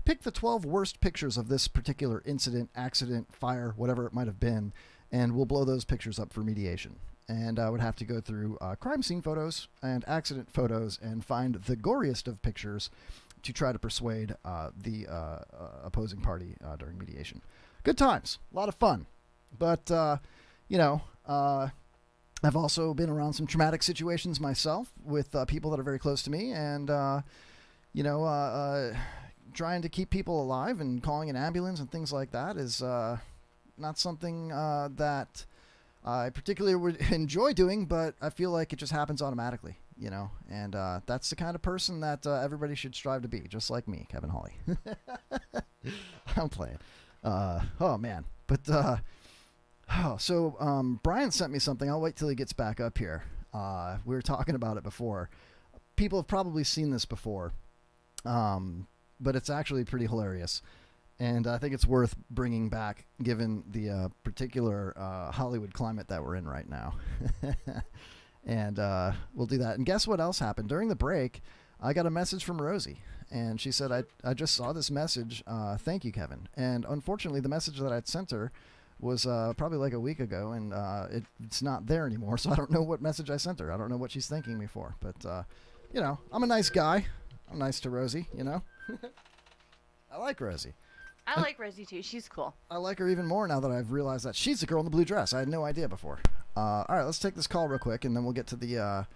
pick the 12 worst pictures of this particular incident, accident, fire, whatever it might have been, and we'll blow those pictures up for mediation. And I would have to go through crime scene photos and accident photos and find the goriest of pictures to try to persuade the opposing party during mediation. Good times, a lot of fun. But, I've also been around some traumatic situations myself with people that are very close to me, and, trying to keep people alive and calling an ambulance and things like that is not something that I particularly would enjoy doing, but I feel like it just happens automatically, and that's the kind of person that everybody should strive to be, just like me, Kevin Hawley. I'm playing. Oh, man. But, Brian sent me something. I'll wait till he gets back up here. We were talking about it before. People have probably seen this before. But it's actually pretty hilarious. And I think it's worth bringing back given the particular Hollywood climate that we're in right now. And we'll do that. And guess what else happened? During the break, I got a message from Rosie. And she said, I just saw this message. Thank you, Kevin. And unfortunately, the message that I'd sent her was probably like a week ago, and it's not there anymore. So I don't know what message I sent her. I don't know what she's thanking me for. But, you know, I'm a nice guy. I'm nice to Rosie, you know. I like Rosie. I like Rosie, too. She's cool. I like her even more now that I've realized that she's the girl in the blue dress. I had no idea before. All right, let's take this call real quick, and then we'll get to the...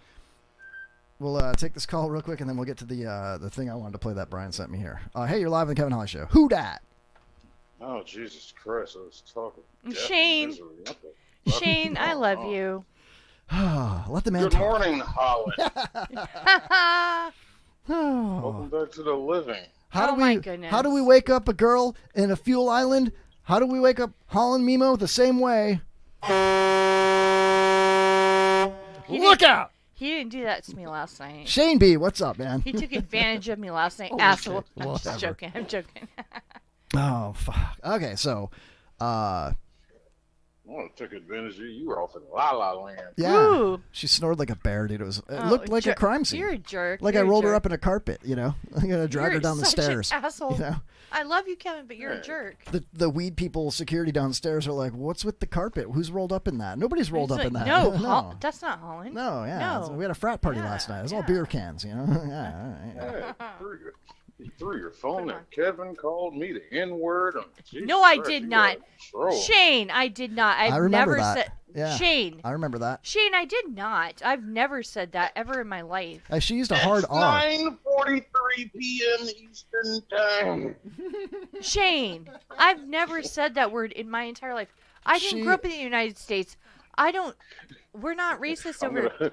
We'll take this call real quick, and then we'll get to the thing I wanted to play that Brian sent me here. Hey, you're live on the Kevin Holly Show. Who dat? Oh, Jesus Christ. I was talking. Shane. Shane, I love you. Let the man Good talk. morning, Holly. Welcome back to the living. my goodness. How do we wake up a girl in a fuel island? How do we wake up Holland Mimo the same way? Look out! He didn't do that to me last night. Shane B, what's up, man? He took advantage of me last night, Holy asshole. shit. I'm just Whatever. joking. I'm joking. Oh, fuck. Okay, so, I want to take advantage of you. You were off in La La Land. yeah. She snored like a bear, dude. It Oh, looked like a crime scene. You're a jerk. Like You're I a rolled her jerk. up in a carpet, you know? I'm going to drag her You're down the such stairs. An asshole. You know? I love you, Kevin, but you're a jerk. The weed people security downstairs are like, what's with the carpet? Who's rolled up in that? Nobody's rolled He's up like, in that. No, that's not Holland. No, yeah. No. We had a frat party last night. It was all beer cans, you know? Yeah, Hey, you threw your phone and Kevin called me the N-word. No, I did not. Shane, I did not. I've I remember never that. said. Yeah. Shane. I remember that. Shane, I did not. I've never said that ever in my life. She used a hard R. 9:43 p.m. Eastern Time. Shane, I've never said that word in my entire life. I didn't grow up in the United States. We're not racist over.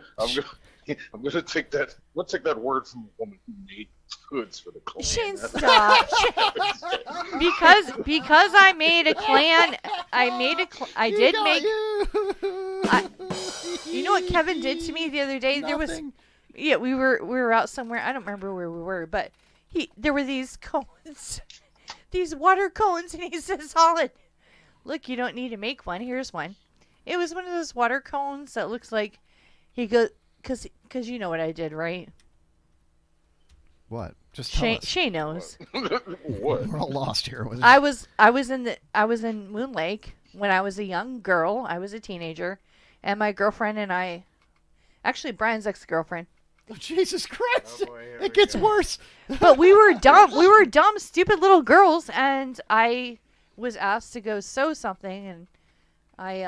I'm gonna take that. Let's take that word from a woman who made goods for the Klan. Shane, stop. because I made a Klan. I did make. You know what Kevin did to me the other day? Nothing. We were out somewhere. I don't remember where we were, but there were these cones, these water cones, and he says, "Holland, look, you don't need to make one. Here's one." It was one of those water cones that looks like he goes, because you know what I did, right? What? Just tell us. Shane knows. What? We're all lost here. I was in Moon Lake when I was a young girl. I was a teenager, and my girlfriend and I, actually Brian's ex-girlfriend. Oh, Jesus Christ! It gets worse. But we were dumb. We were dumb, stupid little girls, and I was asked to go sew something, and I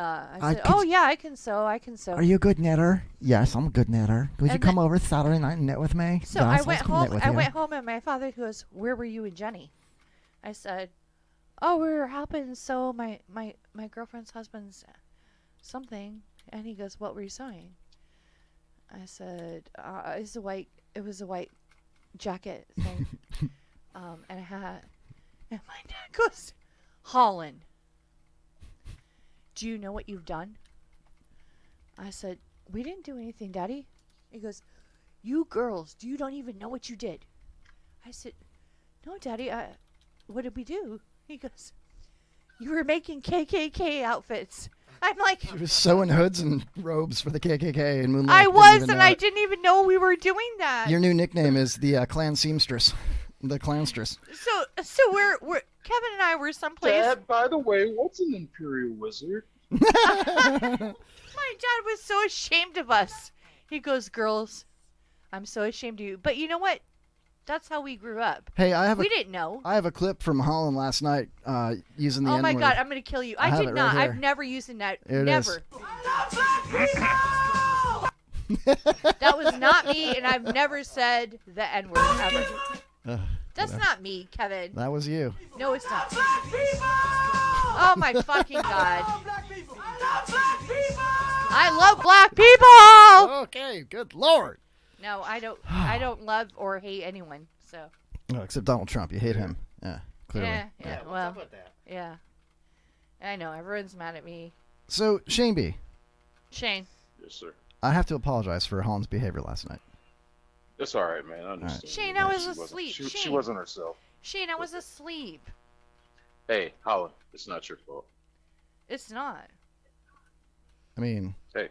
said, "Oh yeah, I can sew. I can sew." Are you a good knitter? Yes, I'm a good knitter. Would you come over Saturday night and knit with me? So yes, I let's went come knit home. with I you. went home, and my father goes, "Where were you and Jenny?" I said, "Oh, we were helping sew my girlfriend's husband's something." And he goes, "What were you sewing?" I said, "It was a white jacket thing, and a hat." And my dad goes, "Holland, do you know what you've done?" I said, "We didn't do anything, Daddy." He goes, "You girls, you don't even know what you did." I said, "No, Daddy, what did we do?" He goes, "You were making KKK outfits." I'm like, She was sewing hoods and robes for the KKK in Moonlight. I was, and I didn't even know we were doing that. Your new nickname is the Clan Seamstress, the Clanstress. So we're Kevin and I were someplace. Dad, by the way, what's an Imperial Wizard? My dad was so ashamed of us. He goes, "Girls, I'm so ashamed of you." But you know what? That's how we grew up. Hey, We didn't know. I have a clip from Holland last night using the Oh my N-word. God, I'm gonna kill you. I have did it not. right here. I've never used it. Here it Never. is. That was not me, and I've never said the N-word ever. That's not me, Kevin. That was you. No, it's not. Oh my fucking God. I love black people. Okay, good Lord. No, I don't. I don't love or hate anyone. So. Oh, except Donald Trump. You hate him. Yeah, clearly. Yeah. Well. Yeah. I know everyone's mad at me. So, Shane B., Shane. Yes, sir. I have to apologize for Holland's behavior last night. It's all right, man. I understand. Shane, I was She wasn't- asleep. She Shane. wasn't herself. Shane, I was asleep. Hey, Holland, it's not your fault. It's not. I mean, Hey,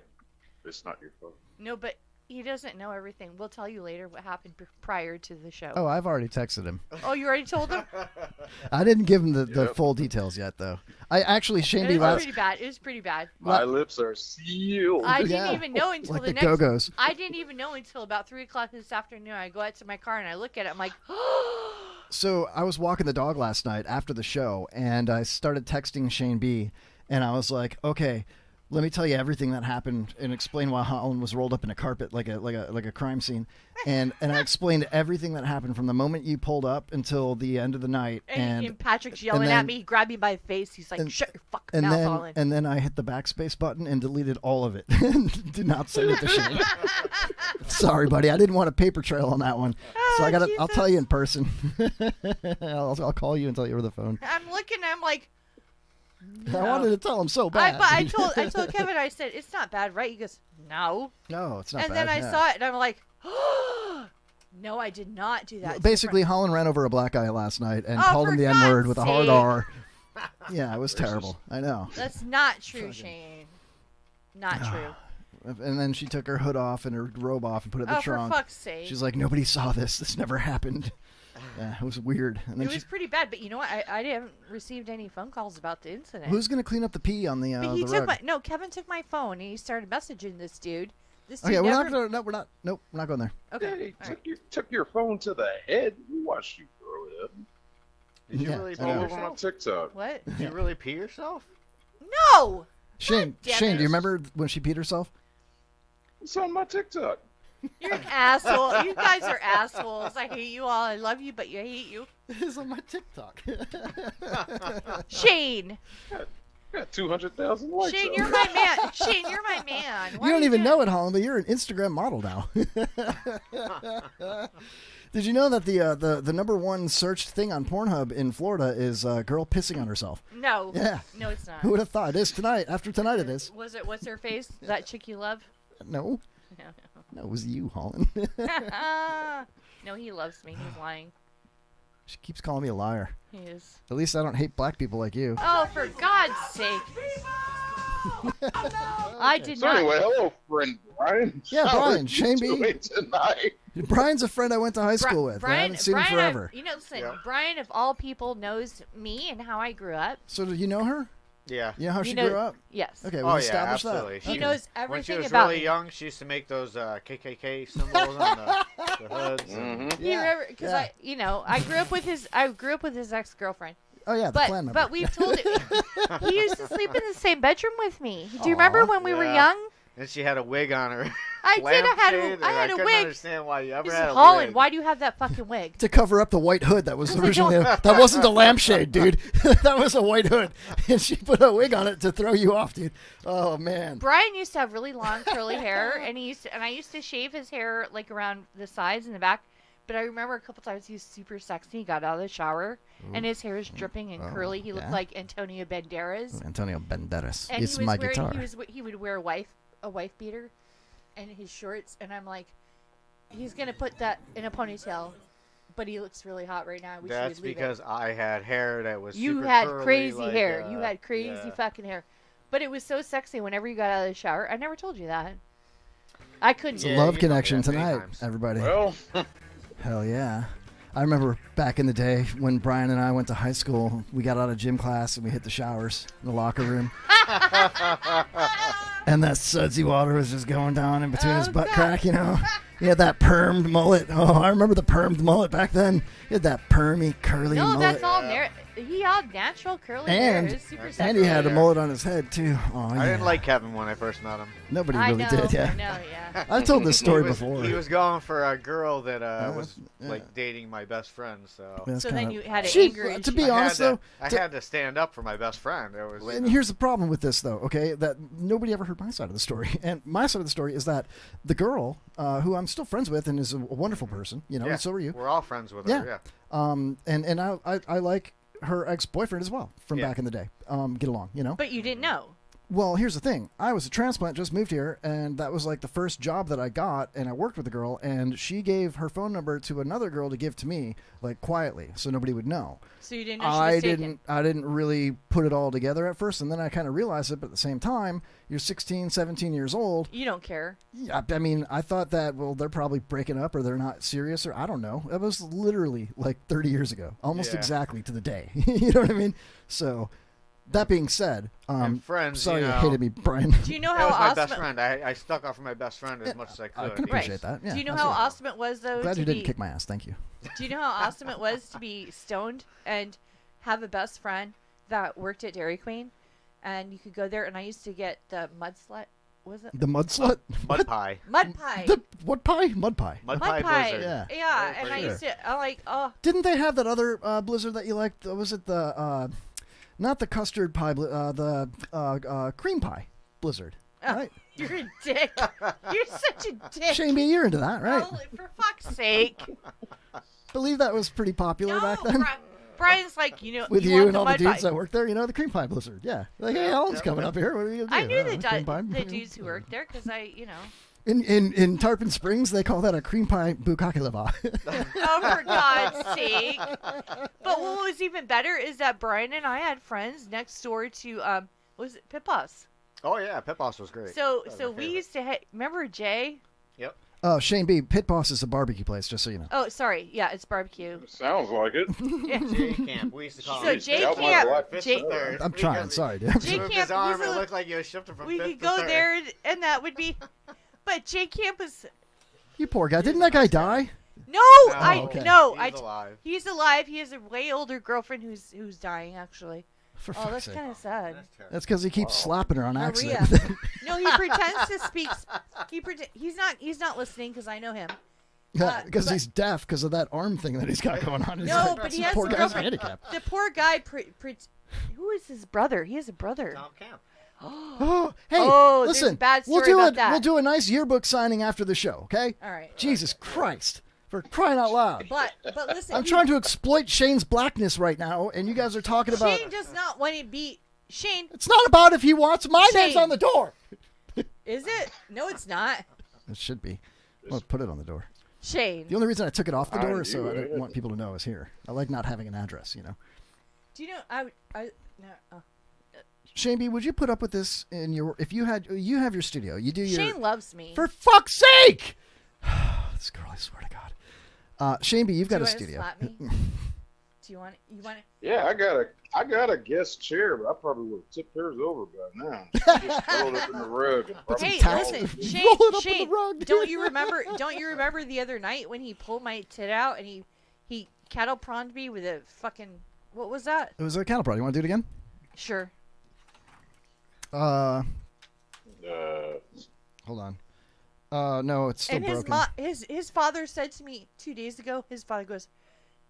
it's not your fault. No, but he doesn't know everything. We'll tell you later what happened prior to the show. oh, I've already texted him. Oh, you already told him? I didn't give him the full details yet, though. I actually, Shane It B. was last. pretty bad. It was pretty bad. My lips are sealed. I didn't Yeah. even know until Like the the next. Go-Go's. I didn't even know until about 3:00 this afternoon. I go out to my car and I look at it. I'm like, So I was walking the dog last night after the show, and I started texting Shane B. And I was like, okay, let me tell you everything that happened and explain why Holland was rolled up in a carpet like a crime scene. And I explained everything that happened from the moment you pulled up until the end of the night. and Patrick's yelling then- at me. He grabbed me by the face. He's like, shut your fucking And mouth, then, Holland. and then I hit the backspace button and deleted all of it. Did not send it to Shane. Sorry, buddy. I didn't want a paper trail on that one. So I'll tell you in person. I'll call you and tell you over the phone. I'm looking. I'm like, I wanted to tell him so bad. But I told Kevin. I said it's not bad, right? He goes, no. No, it's not and bad. then I yeah. saw it, and I'm like, no, I did not do that. Basically, Holland ran over a black guy last night and Oh, called for him the N-word with a hard God's R. Yeah, it was terrible. I know. That's not true, Shane. Not true. And then she took her hood off and her robe off and put it in the Oh, for trunk. fuck's sake. She's like, nobody saw this. This never happened. Yeah, it was weird. And then It was pretty bad, but you know what? I haven't received any phone calls about the incident. who's going to clean up the pee on the But he the took rug? Kevin took my phone and he started messaging this dude. This dude Okay, we're never... not going to. No, we're not. Nope, we're not going there. Okay. Hey, took your phone to the head. We watched you throw it up. Did you Yeah, really I pee know. Over on yourself? TikTok. What? Did you really pee yourself? No! Shane, damn Shane, it. do you remember when she peed herself? It's on my TikTok. You're an asshole. You guys are assholes. I hate you all. I love you, but I hate you. It's on my TikTok. Shane. Got 200,000 likes. Shane, on you're it. my man. Shane, you're my man. Why You are don't even doing- know it, Holland, but you're an Instagram model now. Did you know that the number one searched thing on Pornhub in Florida is a girl pissing on herself? No. Yeah. No, it's not. Who would have thought? It is tonight. After tonight, it is. Was it? What's her face? That chick you love? No. No. No, it was you, Holland. No, he loves me. He's lying. She keeps calling me a liar. He is. At least I don't hate black people like you. Oh, for God's sake! I did So not. anyway, hello, friend Brian. Yeah, How Brian, are you Shane B. doing tonight? Brian's a friend I went to high Bri- school with. I Brian, haven't seen Brian, him forever. you know, listen, Brian of all people knows me and how I grew up. So did you know her? Yeah. You know how You she know- grew up? Yes. Okay, Oh we yeah, established absolutely. that. He Okay. knows When everything she was about really me. young, she used to make those KKK symbols on the hoods. and- He remember because I grew up with his ex-girlfriend. Oh yeah, the But clan member. but we've told it. He used to sleep in the same bedroom with me. Do you remember when we were Yeah. young? And she had a wig on her. I did. I had lampshade, a, I and had a couldn't wig. understand why you ever He had said, a Holland, wig. why do you have that fucking wig? To cover up the white hood that was Because I originally don't- that wasn't a lampshade, dude. That was a white hood, and she put a wig on it to throw you off, dude. Oh man. Brian used to have really long curly hair, and I used to shave his hair like around the sides and the back. But I remember a couple times he was super sexy. He got out of the shower, and his hair was dripping and curly. He looked yeah? like Antonio Banderas. Antonio Banderas. And It's he was my wearing, guitar. he would wear a wife beater, and his shorts. And I'm like, he's gonna put that in a ponytail, but he looks really hot right now. That's because I had hair that was you super had curly, crazy like, hair. You had crazy yeah. fucking hair, but it was so sexy whenever you got out of the shower. I never told you that. I couldn't. It's a love connection tonight, everybody. Well, hell yeah. I remember back in the day when Brian and I went to high school, we got out of gym class and we hit the showers in the locker room. And that sudsy water was just going down in between his butt crack, you know. He had that permed mullet. Oh, I remember the permed mullet back then. He had that permy, curly No, mullet. that's all. He had natural curly hair. It was super sexy. And he had a mullet on his head, too. Oh, I yeah. didn't like Kevin when I first met him. Nobody I really know, did, yeah. I know, yeah. I've told this story He was- before. He was going for a girl that was yeah. like dating my best friend. So, That's So then kinda- you had an She- anger to issue. be I honest, had to- though, I had to stand up for my best friend. It was. And here's the problem with this, though, okay? That nobody ever heard my side of the story. And my side of the story is that the girl, who I'm still friends with and is a wonderful person, you know, Yeah, and so are you. We're all friends with her. Yeah. And I like her ex-boyfriend as well from back in the day. Get along, you know? But you didn't know. Well, here's the thing. I was a transplant, just moved here, and that was like the first job that I got, and I worked with a girl, and she gave her phone number to another girl to give to me, like quietly, so nobody would know. So you didn't know she was taken? I didn't really put it all together at first, and then I kind of realized it, but at the same time, you're 16, 17 years old. You don't care. Yeah, I mean, I thought that, well, they're probably breaking up or they're not serious, or I don't know. It was literally like 30 years ago, almost exactly to the day. You know what I mean? So... That being said, friends, sorry you you know, hated me, Brian. Do you know how It was my awesome best friend. I stuck up for my best friend as much as I could. I can appreciate that. Yeah, Do you know how awesome it was, though? Glad to you didn't be, kick my ass. Thank you. Do you know how awesome it was to be stoned and have a best friend that worked at Dairy Queen, and you could go there, and I used to get the mud slut. Was it The mud slut? Mud pie. Mud pie. The what pie? Mud pie. Mud Mud pie pie. blizzard. Yeah, and I used to. I like. Oh. Didn't they have that other blizzard that you liked? Was it the not the custard pie? The cream pie blizzard. Right? You're a dick. You're such a dick. Shane B, you're into that, right? Oh, for fuck's sake. Believe that was pretty popular back then. Brian's like, you know, With you you want and the all the mud dudes pie. that work there, you know, the cream pie blizzard. Yeah. Like, hey, Alan's coming up here. What are you going to do? I knew cream pie? the dudes who worked there because you know. In Tarpon Springs, they call that a cream pie bukkake. Oh, for God's sake. But what was even better is that Brian and I had friends next door to, was it Pipos? Oh, yeah. Pit Boss was great. So That was so my we favorite. used to, remember Jay? Yep. Oh, Shane B, Pit Boss is a barbecue place, just so you know. Oh, sorry. Yeah, it's barbecue. Sounds like it. J Camp. We used to call So him. J Camp. I'm trying, sorry, dude. J Moved Camp. his arm, was it a- looked like you shifted from we fifth could to go third. there, and that would be. But J Camp was. You poor guy. Didn't that guy die? No, okay. He's alive. He's alive. He has a way older girlfriend who's dying actually. For oh, fuck's that's sake. kind of sad. That's because he keeps slapping her on Maria. accident. No, he pretends to speak. He's not listening because I know him. Because he's deaf because of that arm thing that he's got going on. He's No, like, but he this has poor a guy's girlfriend. handicapped. The poor guy. Who is his brother? He has a brother. Tom Camp. Oh, hey, Oh, there's listen. a bad we'll story do about that. We'll do a nice yearbook signing after the show, okay? All right. Jesus Christ, for crying out loud! But listen. I'm trying to exploit Shane's blackness right now, and you guys are talking about. Shane does not want to be Shane. It's not about if he wants. My name's Shane. on the door. Is it? No, it's not. It should be. Well, put it on the door. Shane. The only reason I took it off the I door is so knew I it. didn't want people to know I was here. I like not having an address, you know. Do you know? I no. Shane B, would you put up with this in your? If you have your studio, you do your. Shane loves me. For fuck's sake! This girl, I swear to God. Shane B, you've got Do a you wanna studio. slap me? Do you want? You want? Yeah, I got a guest chair, but I probably would have tipped hers over by now. Just throw it up in the rug. And probably Hey, call listen, it. Shane. Roll it up in Shane, the rug. don't you remember? Don't you remember the other night when he pulled my tit out and he cattle prawned me with a fucking what was that? It was a cattle prod. You want to do it again? Sure. Hold on. No, it's still And broken. his father said to me 2 days ago. His father goes,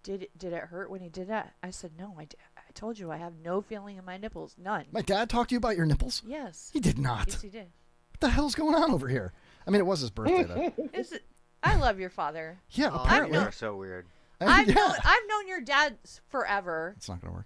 "Did it hurt when he did that?" I said, "No, I told you I have no feeling in my nipples, none." My dad talked to you about your nipples? Yes. He did not. Yes, he did. What the hell's going on over here? I mean, it was his birthday, though. I love your father. Yeah, Oh, apparently. you are so weird. I've known your dad forever. It's not going to work.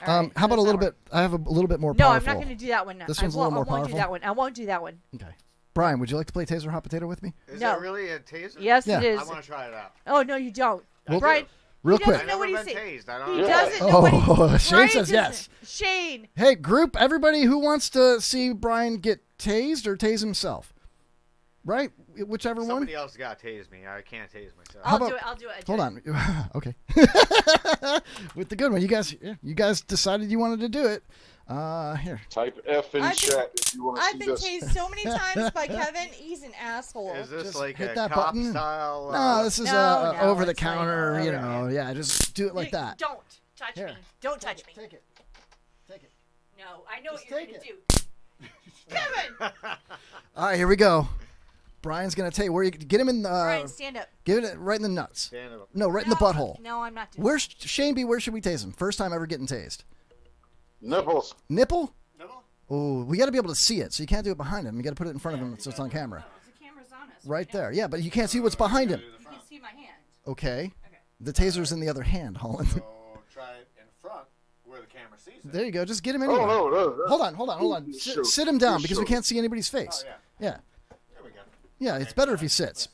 All right, how about a little bit? I have a little bit more powerful. No, I'm not going to do that one. This one's a little more I won't powerful. do that one. I won't do that one. Okay. Brian, would you like to play Taser Hot Potato with me? Is No. that really a taser? Yes, Yeah. it is. I want to try it out. Oh no, you don't. Well, Brian, real he doesn't quick. know what I've he's never saying. been tased. I don't He know. doesn't know what Oh, Shane Brian says doesn't- yes. Shane. Hey, group, everybody who wants to see Brian get tased or tase himself. Right? Whichever one. Somebody else got to tase me. I can't tase myself. How I'll about- do it. Hold on. Okay. With the good one. You guys decided you wanted to do it. Here. Type F in chat if you want to I've see been this. tased so many times by Kevin. He's an asshole. Is this Just like hit a that cop button. style? No, this is No, over the it's like counter, you over know. Yeah, just do it like that. Don't touch Here. me. Don't touch me. Take it. Take it. No, I know Just what you're take gonna it. do. Kevin. All right, here we go. Brian's gonna tell you where you get him in. Brian, stand up. Give it right in the nuts. Stand up. No, right in the butthole. No, I'm not doing. Where's Shane B? Where should we tase him? First time ever getting tased. Nipples. Nipple? Nipple? Oh, we got to be able to see it, so you can't do it behind him. You got to put it in front of him so it's on camera. The camera's on us. Right there. Yeah, but you can't see what's behind him. You can see my hand. Okay. The taser's in the other hand, Holland. So try it in front where the camera There you go. Just get him Oh, anyway. no. Hold on. Sit him down because we can't see anybody's face. Yeah. There we go. Yeah, it's better if he sits.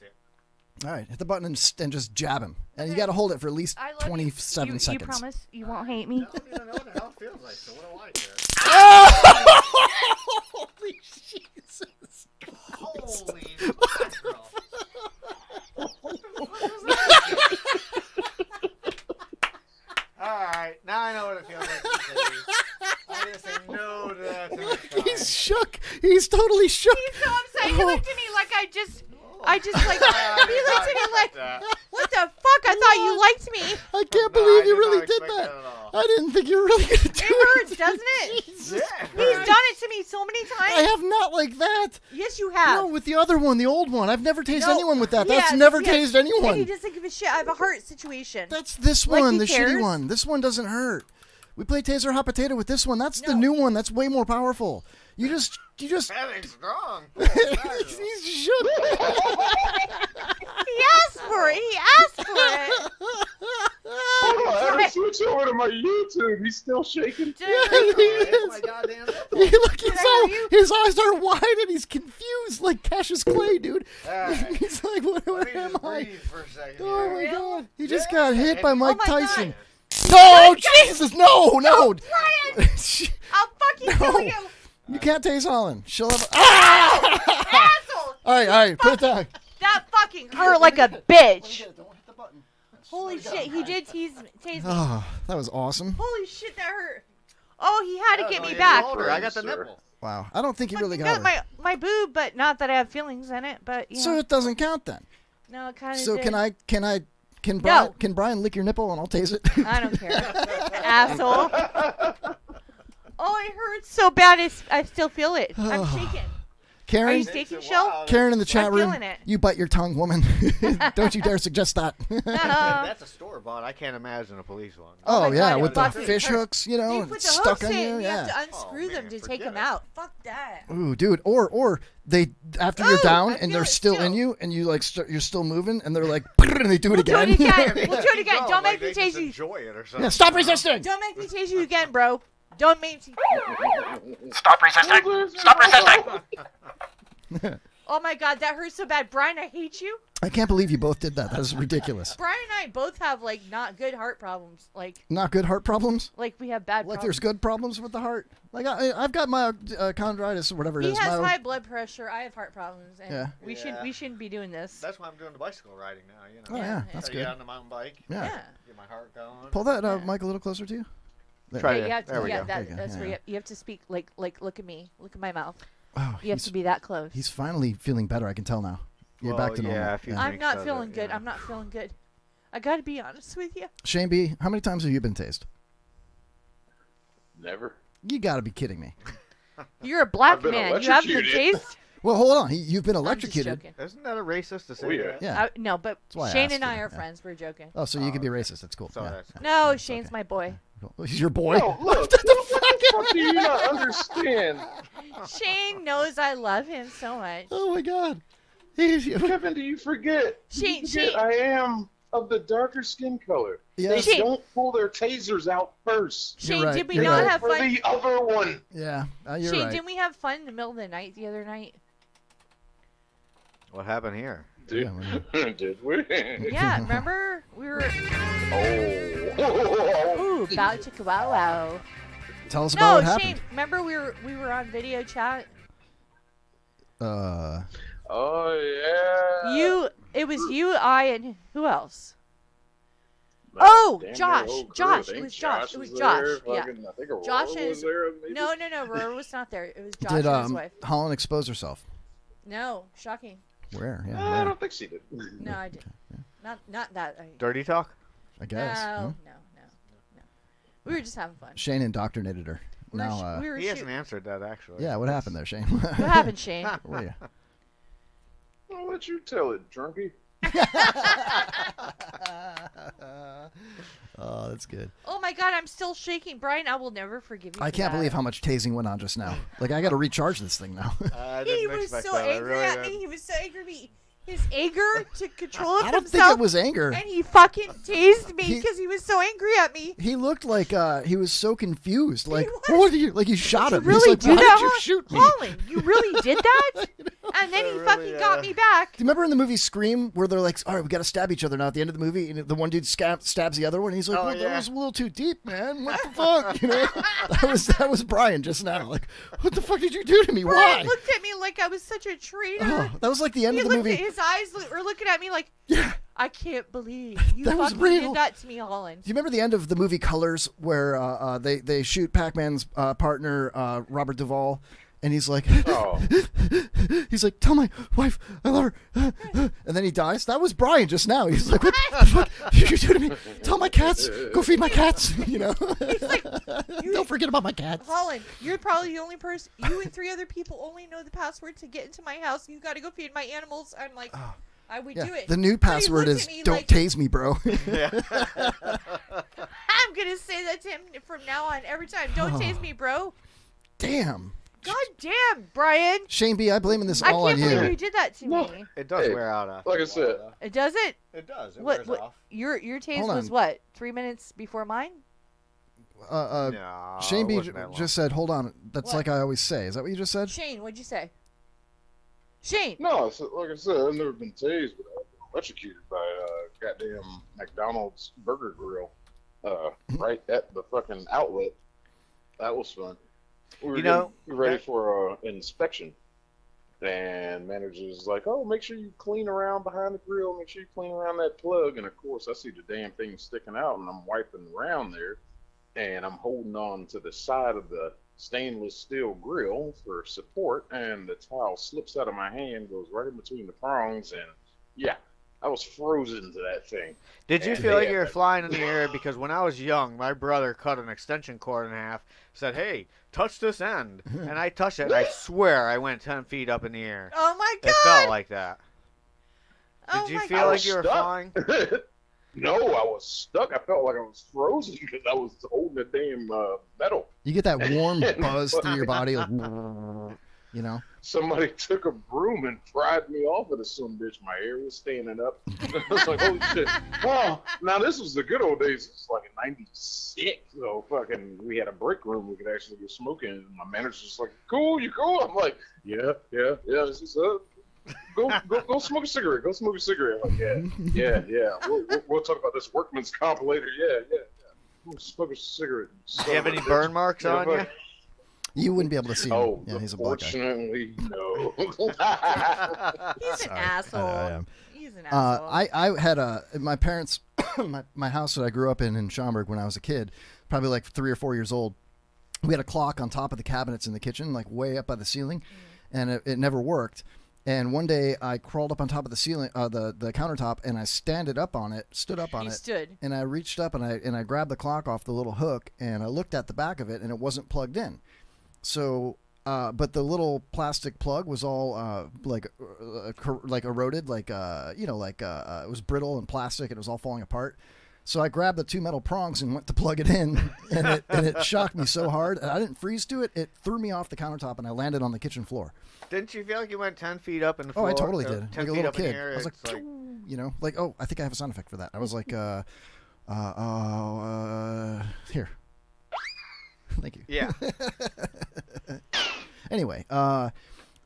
All right, hit the button and just jab him. And you got to hold it for at least 27 seconds. You promise you won't hate me? I don't even know what the hell it feels like, so what do I care? Holy Jesus. Holy Alright, now I know what it feels like. I just say no to that. He's shook. He's totally shook. He's so upset. He looked at me like I just like, he looked at me like, what the fuck? I thought you liked me. I can't believe you really did that. I didn't think you were really going to do it. It hurts, doesn't it? Jesus Yeah. He's done it to me so many times. I have not like that. Yes, you have. No, with the other one, the old one. I've never tased No. anyone with that. That's Yes, never yes. tased anyone. And he doesn't give a shit. I have a heart situation. That's this Like one, he the cares? shitty one. This one doesn't hurt. We play Taser Hot Potato with this one. That's the new one. That's way more powerful. You just. That ain't strong. He's shook. He asked for it. He asked for it. Hold on, I haven't switched over to my YouTube. He's still shaking. Look, his eyes are wide and he's confused like Cassius Clay, dude. He's like, what am I? Oh my god. He just got hit by Mike Tyson. No, Jesus, no. Brian! I'll fucking kill you. You can't taste Holland. She'll have. Asshole! All right, put it down. That fucking hurt like a bitch. Holy shit, he did tase me. Oh, that was awesome. Holy shit, that hurt. Oh, he had to get me back. I got the nipple. Wow, I don't think he really Got got her. my boob, but not that I have feelings in it. But you So know. it doesn't count then. No, it kind of. So did. can No. Brian lick your nipple and I'll tase it? I don't care, asshole. Oh, it hurts so bad. I still feel it. I'm shaking. Karen, Are you shaking, Shell? Karen in the chat I'm room. feeling it. You bite your tongue, woman. Don't you dare suggest that. That's a store bought. I can't imagine a police one. Oh, yeah, God, with the fucking fish hurt. hooks, you know, You put the stuck hooks on in. you. You Yeah. have to unscrew them to take them out. Fuck that. Ooh, dude, or they after you're down I and feel they're it still in you and you like you're still moving and they're like and they do it again. We'll do it again. Don't make me tase you. Enjoy it or something. Yeah, stop resisting. Don't make me tase you again, bro. Don't make me. Stop resisting! Stop resisting! Oh my god, that hurts so bad. Brian, I hate you. I can't believe you both did that. That was ridiculous. Brian and I both have like not good heart problems. Like Not good heart problems. we have bad Like problems. there's good problems with the heart. Like I've got my chondritis or whatever it He is. has my- high blood pressure. I have heart problems, and Yeah. we shouldn't be doing this. That's why I'm doing the bicycle riding now. You know. Oh, yeah, that's Try to good. Get on the mountain bike. Yeah. Get my heart going. Pull that mic a little closer to you. There. Try Yeah, to- you have to. there we Yeah, go. that, There you go, that's yeah, where yeah. you have to speak like look at me, look at my mouth. Oh, You have to be that close. He's finally feeling better. I can tell now. You're Well, back to yeah, normal. if you I'm not feeling good. I'm not feeling good. I gotta be honest with you. Shane B, how many times have you been tased? Never. You got to be kidding me. You're a black I've been man. You haven't been electrocuted. tased. Well, hold on. You've been I'm just electrocuted. joking. Isn't that a racist to say? Oh, yeah. that? Yeah. No, but That's why I Shane asked and I you, are yeah. friends. We're joking. Oh, so you can be racist. That's cool. So Yeah. that's- No, Shane's my boy. Cool. He's your boy. No, look, what the fuck do you not understand? Shane knows I love him so much. Oh my God. Kevin, do you forget? Shane, You forget Shane. I am of the darker skin color. Yeah. They Shane. don't pull their tasers out first. Shane, right, did we you're not right. have For fun? the other one. Yeah, you're Shane, right. didn't we have fun in the middle of the night the other night? What happened here? Did we? Yeah, remember we were. Oh. Ooh, bow chicka wow wow. Tell us about No, what Shane. happened. Remember we were on video chat. Oh yeah. It was you, I, and who else? Man, Oh, damn Josh. near whole crew. Josh. I It think was Josh. It was was Josh. there. Yeah. Fucking, I think Aurora Josh was is. there. Maybe. No, Aurora was not there. It was Josh Did and his wife. Holland expose herself? No, shocking. Where? Yeah. I where? don't think she did. No, I didn't. Not that. Dirty talk. I guess. No. We were just having fun. Shane indoctrinated her. We were Now, we were He hasn't shoot- answered that actually. yeah. What happened there, Shane? What happened, Shane? Where were you? I'll let you tell it, drunkie. Oh, that's good. Oh my God, I'm still shaking, Brian. I will never forgive you. I for can't that. believe how much tasing went on just now. Like I got to recharge this thing now. I He didn't was expect so that. I angry really at didn't. me. He was so angry at me. his anger to control it I don't himself. think it was anger. And he fucking tased me because he was so angry at me. He looked like he was so confused. Like, what did you? Like, you shot him. Really He's like, do why that, did you shoot me? Holland? You really did that? And then he fucking got me back. Do you remember in the movie Scream where they're like, all right, we got to stab each other now at the end of the movie, and the one dude stabs the other one, and he's like, well, that was a little too deep, man. What the fuck? You know, that was Brian just now. Like, what the fuck did you do to me? Brian Why? looked at me like I was such a traitor. Oh, that was like the end he of the looked movie. At his eyes were looking at me like, I can't believe you That was fucking real. did that to me, Holland. Do you remember the end of the movie Colors where they shoot Pac-Man's partner Robert Duvall, and he's like, he's like, tell my wife I love her, and then he dies. That was Brian just now. He's like, what the fuck did you do to me? Tell my cats, go feed my cats. You know, He's like, don't forget about my cats. Holland, you're probably the only person. You and 3 other people only know the password to get into my house. You got to go feed my animals. I'm like, I would do it. The new But he password looked is at me don't like- tase me, bro. I'm gonna say that to him from now on every time. Don't tase me, bro. Damn. God damn, Brian. Shane B, I'm blaming this I all on can't believe you. you did that to me. It does Hey, wear out after like I a said. while, though. It does it? It does. It What? wears off. Your tase Hold was on. what? 3 minutes before mine? Shane B it wasn't that long. just said, hold on. That's What? like I always say. Is that what you just said? Shane, what'd you say? Shane. No, like I said, I've never been tased, but I've been electrocuted by goddamn McDonald's Burger Grill, right at the fucking outlet. That was fun. We were You know, getting ready for an inspection, and manager's like, "Oh, make sure you clean around behind the grill. Make sure you clean around that plug." And of course, I see the damn thing sticking out, and I'm wiping around there, and I'm holding on to the side of the stainless steel grill for support, and the towel slips out of my hand, goes right in between the prongs, and yeah, I was frozen to that thing. Did you And feel they like had you were that- flying in the air? Because when I was young, my brother cut an extension cord in half, said, hey, touch this end. And I touched it, and I swear I went 10 feet up in the air. Oh my God. It felt like that. Oh Did you my feel God. like you were flying? No, I was stuck. I felt like I was frozen because I was holding the damn metal. You get that warm buzz through your body, like, you know. Somebody took a broom and pried me off of the son bitch. My hair was standing up. I was like, holy shit. Oh, now this was the good old days. It was like in '96. So fucking, we had a break room we could actually go smoking. And my manager's just like, cool, you cool? I'm like, yeah. This is go smoke a cigarette. Go smoke a cigarette. I'm like, yeah. We'll talk about this workman's comp later. Yeah. We'll smoke a cigarette. Do you have any burn marks on you? You wouldn't be able to see him. Oh, Yeah, he's a black guy. fortunately, no. He's an Sorry. asshole. I am. He's an asshole. I had my parents, my house that I grew up in Schaumburg when I was a kid, probably like 3 or 4 years old. We had a clock on top of the cabinets in the kitchen, like way up by the ceiling, and it never worked. And one day I crawled up on top of the ceiling, the countertop, and I stood up on it, and I reached up and I grabbed the clock off the little hook, and I looked at the back of it, and it wasn't plugged in. So, but the little plastic plug was all like eroded, it was brittle and plastic, and it was all falling apart. So I grabbed the 2 metal prongs and went to plug it in, and it shocked me so hard. And I didn't freeze to it; it threw me off the countertop, and I landed on the kitchen floor. Didn't you feel like you went 10 feet up in the floor? Oh, I totally or did. 10 Like a feet little up in the kid. air, I was like, it's you know, like, oh, I think I have a sound effect for that. I was like, here. Thank you. Yeah. Anyway,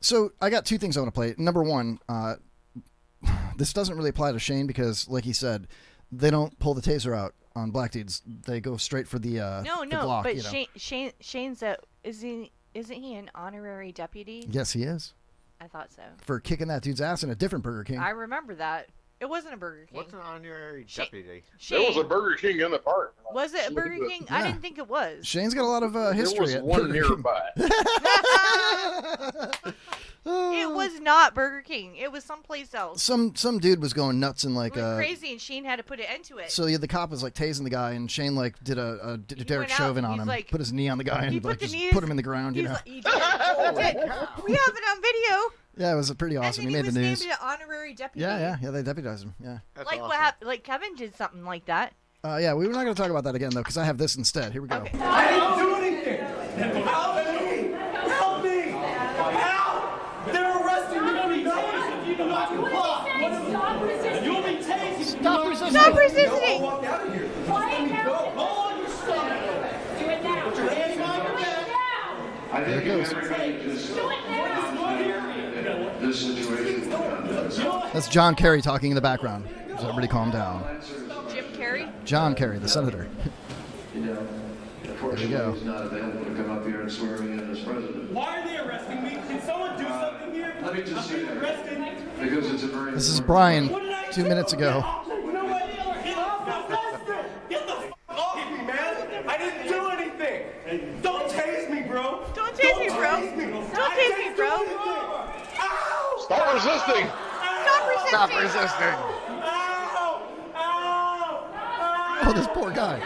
so I got 2 things I want to play. Number one, this doesn't really apply to Shane because, like he said, they don't pull the taser out on black dudes. They go straight for the No, the Glock, but you know. Shane's isn't he an honorary deputy? Yes, he is. I thought so. For kicking that dude's ass in a different Burger King. I remember that. It wasn't a Burger King. What's an honorary deputy? There was a Burger King in the park. Was it a Burger King? I didn't think it was. Shane's got a lot of history. There at was one Burger King. nearby. It was not Burger King. It was someplace else. Some dude was going nuts and like Went crazy, and Shane had to put an end to it. So yeah, the cop was like tasing the guy, and Shane like did a Derek went out, Chauvin on he's him, like- put his knee on the guy, He and put like the just knee- put him in the ground. You he's know. like- he did. He did. We have it on video. Yeah, it was pretty awesome. And He then made the he news. was named an honorary deputy. Yeah, they deputized him. Yeah. Like what happened? Like Kevin did something like that. Yeah, we're not going to talk about that again though, because I have this instead. Here we go. I didn't do anything. Help me! Help me! Help! They're arresting me for nothing. You do not comply. Stop resisting. You'll be tased. Stop resisting. Stop resisting. Walk out of here. Quiet now. Hold on your stomach. Do it now. Put your hands on your head now. There it goes. Do it now. This situation. That's John Kerry talking in the background. So everybody calm down. Jim Carrey? John Kerry, the senator. You know, unfortunately, he's not available to come up here and swear me in as president. Why are they arresting me? Can someone do something here? Let me just say that. Arrested. Because it's a very. This is Brian 2 minutes ago. Get the f off me, man! I didn't do anything! Don't tase me, bro! Don't tase me, bro! Don't tase me, bro! Stop resisting! Stop resisting! Stop resisting. Oh, this poor guy.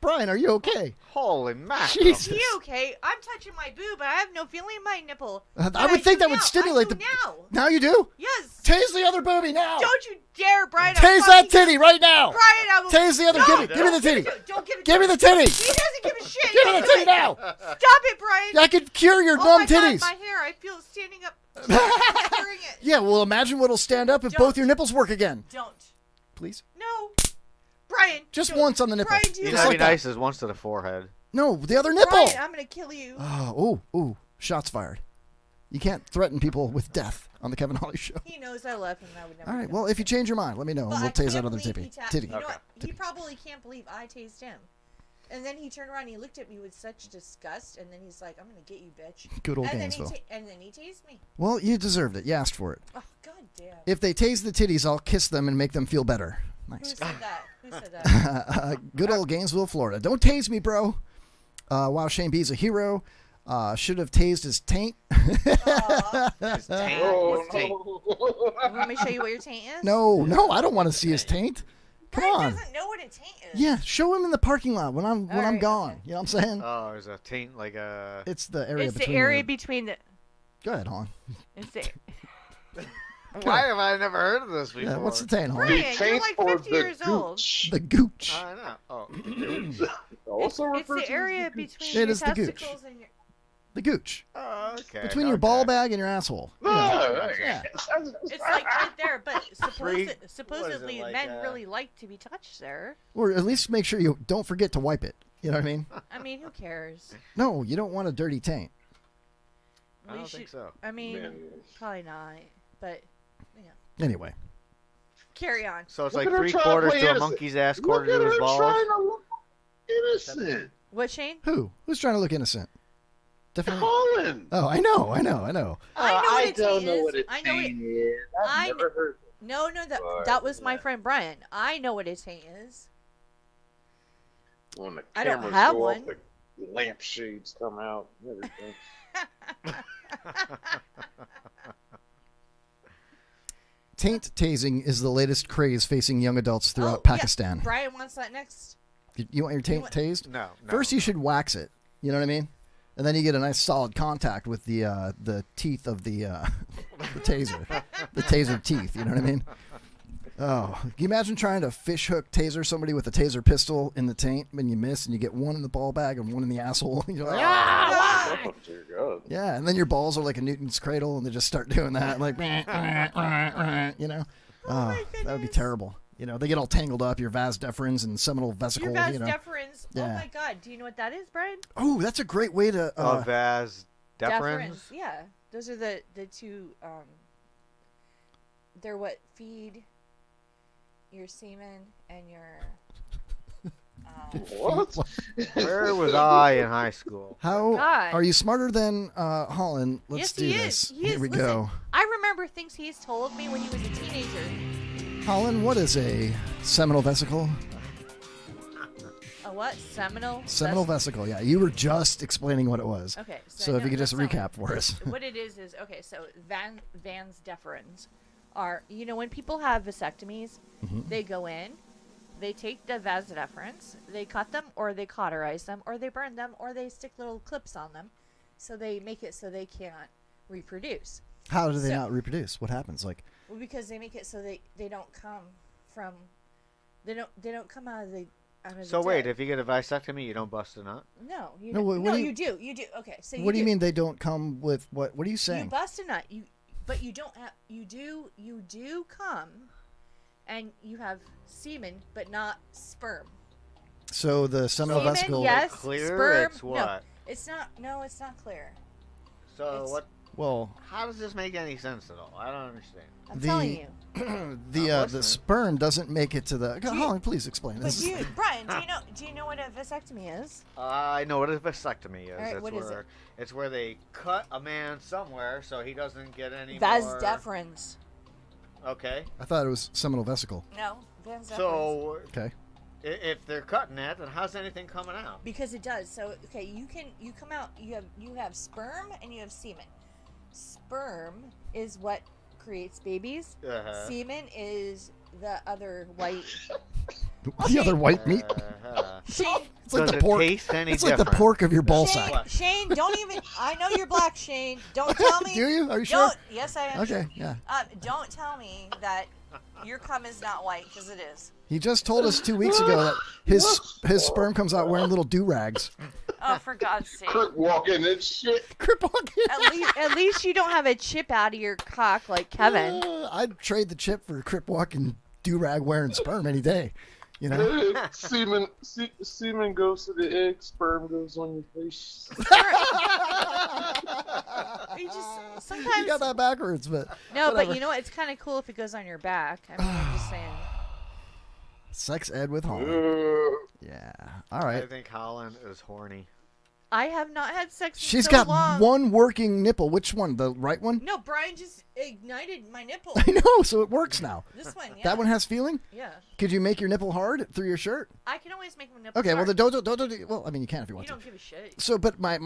Brian, are you okay? Holy mackerel. Jesus. Is he okay? I'm touching my boob, but I have no feeling in my nipple. I would think that would stimulate the. Now you do? Yes. Tase the other booby now. Don't you dare, Brian. Tase that titty right now. Brian, I will. Tase the other. No, Give me the titty. Don't give it. Give me the titty. He doesn't give a shit. Give me the titty now. Stop it, Brian. I could cure your Oh numb my titties. God, my hair. I feel it standing up. Hearing it. Yeah, well, imagine what'll stand up if both your nipples work again. Don't. Please. No. Brian. Just don't. once on the nipple. Brian, do You you know, it'd be nice as once to the forehead. No, the other nipple. Brian, I'm gonna kill you. Ooh, shots fired. You can't threaten people with death on the Kevin Holly Show. He knows I love him. And I would never. All right, do well, if you change your mind, let me know, But and we'll I tase that can't other believe titty. You know what? He probably can't believe I tased him. And then he turned around and he looked at me with such disgust, and then he's like, "I'm gonna get you, bitch." Good old and Gainesville. And then he tased me. Well, you deserved it. You asked for it. Oh, God damn. If they tase the titties, I'll kiss them and make them feel better. Who Nice. said that? Who said that? Good old Gainesville, Florida. Don't tase me, bro. Wow, Shane B's a hero. Should have tased his taint. His taint? What's taint? Let me show you what your taint is. No, I don't want to see his taint. Come Brian on. doesn't know what a taint is. Yeah, show him in the parking lot when I'm right, gone. You know what I'm saying? Oh, there's a taint like a. It's the area It's between. the area your- between the. Go ahead, hon. It's the. Why have I never heard of this before? Yeah, what's the taint, hon? Brian, you're like 50 years old. The gooch. I know. Oh. It's the area between It your is the gooch. testicles and your. The gooch. Oh, okay. Between your ball bag and your asshole. Yeah. It's like right there, but Three- supposedly what is it, men really like to be touched there. Or at least make sure you don't forget to wipe it. You know what I mean? I mean, who cares? No, you don't want a dirty taint. I don't think so. I mean, Man. probably not, but yeah. Anyway. Carry on. So it's Look like at her trying to 3/4 play to a innocent. monkey's ass, Look quarter at to his her balls. trying to look innocent. What, Shane? Who? Who's trying to look innocent? Definitely. Colin. Oh, I know. I know what I a don't taint know is. what a I know taint it. is. I I've never heard. No, that was my friend Brian. I know what a taint is. When the I don't cameras have go one. off, the lampshades come out. And everything. Taint tasing is the latest craze facing young adults throughout Oh, yeah. Pakistan. Brian wants that next. You want your taint tased? No. First, you should wax it. You know what I mean? And then you get a nice solid contact with the teeth of the taser, the taser teeth. You know what I mean? Oh, can you imagine trying to fish hook taser somebody with a taser pistol in the taint, and you miss, and you get one in the ball bag and one in the asshole? You're like, ah! Oh, dear God. Yeah, and then your balls are like a Newton's cradle, and they just start doing that, like, you know? Oh, that would be terrible. You know, they get all tangled up, your vas deferens and seminal vesicle. Your vas you know? deferens. Yeah. Oh my God! Do you know what that is, Brian? Oh, that's a great way to. Vas deferens? Yeah, those are the two. They're what feed your semen and your. What? Where was I in high school? How God. are you smarter than Holland? Let's Yes, do he this. is. He Here is. we Listen, go. I remember things he's told me when he was a teenager. Holland, what is a seminal vesicle? A what? Seminal? Seminal vesicle. Yeah, you were just explaining what it was. Okay. So if you could just that's not recap for us. What it is okay. So Vans deferens are when people have vasectomies, Mhm. they go in, they take the vas deferens, they cut them or they cauterize them or they burn them or they stick little clips on them, so they make it so they can't reproduce. How do they So- not reproduce? What happens? Like, Well, because they make it so they don't come from they don't come out of the So wait, if you get a vasectomy, you don't bust a nut? No, No, what do you- you do. Okay, so what do you mean they don't come with what? What are you saying? You bust a nut. But you don't have. You do come, and you have semen, but not sperm. So the seminal Semen, vesicle. yes. Clear? Sperm. It's what? No, it's not. No, it's not clear. So It's- what? Well, How does this make any sense at all? I don't understand. I'm telling you. the sperm doesn't make it to the. Holland, please explain But this. Brian, do you know what a vasectomy is? I know what a vasectomy is. All right, it's what where is it? It's where they cut a man somewhere so he doesn't get any Vas more. deferens. Okay. I thought it was seminal vesicle. No, vas deferens. So Okay. if they're cutting that, then how's anything coming out? Because it does. So okay, you come out. You have sperm and you have semen. Sperm is what creates babies. Uh-huh. Semen is the other white. The other white meat. Shane, It's like Does the it pork. taste any It's like the different? pork of your ball Shane, sack. Shane, don't even. I know you're black, Shane. Don't tell me. Do you? Are you don't, sure? Yes, I am. Okay, sure. yeah. Don't tell me that your cum is not white, because it is. He just told us 2 weeks ago that his sperm comes out wearing little do rags. Oh, for God's sake! Crip walking and shit. Crip walking. At least you don't have a chip out of your cock like Kevin. I'd trade the chip for crip walking do rag wearing sperm any day. You know. Semen goes to the egg, sperm goes on your face. You just sometimes You got that backwards, but no, whatever. but you know what? It's kind of cool if it goes on your back. I mean, I'm just saying. Sex ed with Holland. Yeah. All I right. think Holland is horny. I have not had sex. In She's so got long. one working nipple. Which one? The right one? No, Brian just ignited my nipple. I know, so it works now. This one, yeah. That one has feeling? Yeah. Could you make your nipple hard through your shirt? I can always make my nipple. Okay, well, hard. then don't. Well, I mean, you can if you want You to. don't give a shit. So, but I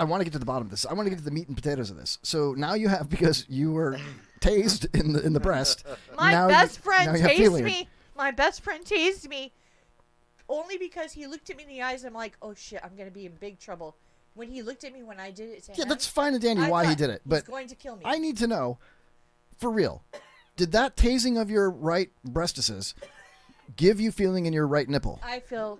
want to get to the bottom of this. I want to get to the meat and potatoes of this. So now you have, because you were tased in the breast. My now best now friend you have tased feeling. me. My best friend tased me. Only because he looked at me in the eyes. I'm like, oh shit, I'm gonna be in big trouble. When he looked at me when I did it to Yeah, him, that's fine and dandy I why he thought did it, but he's going to kill me. I need to know, for real, did that tasing of your right breastises give you feeling in your right nipple? I feel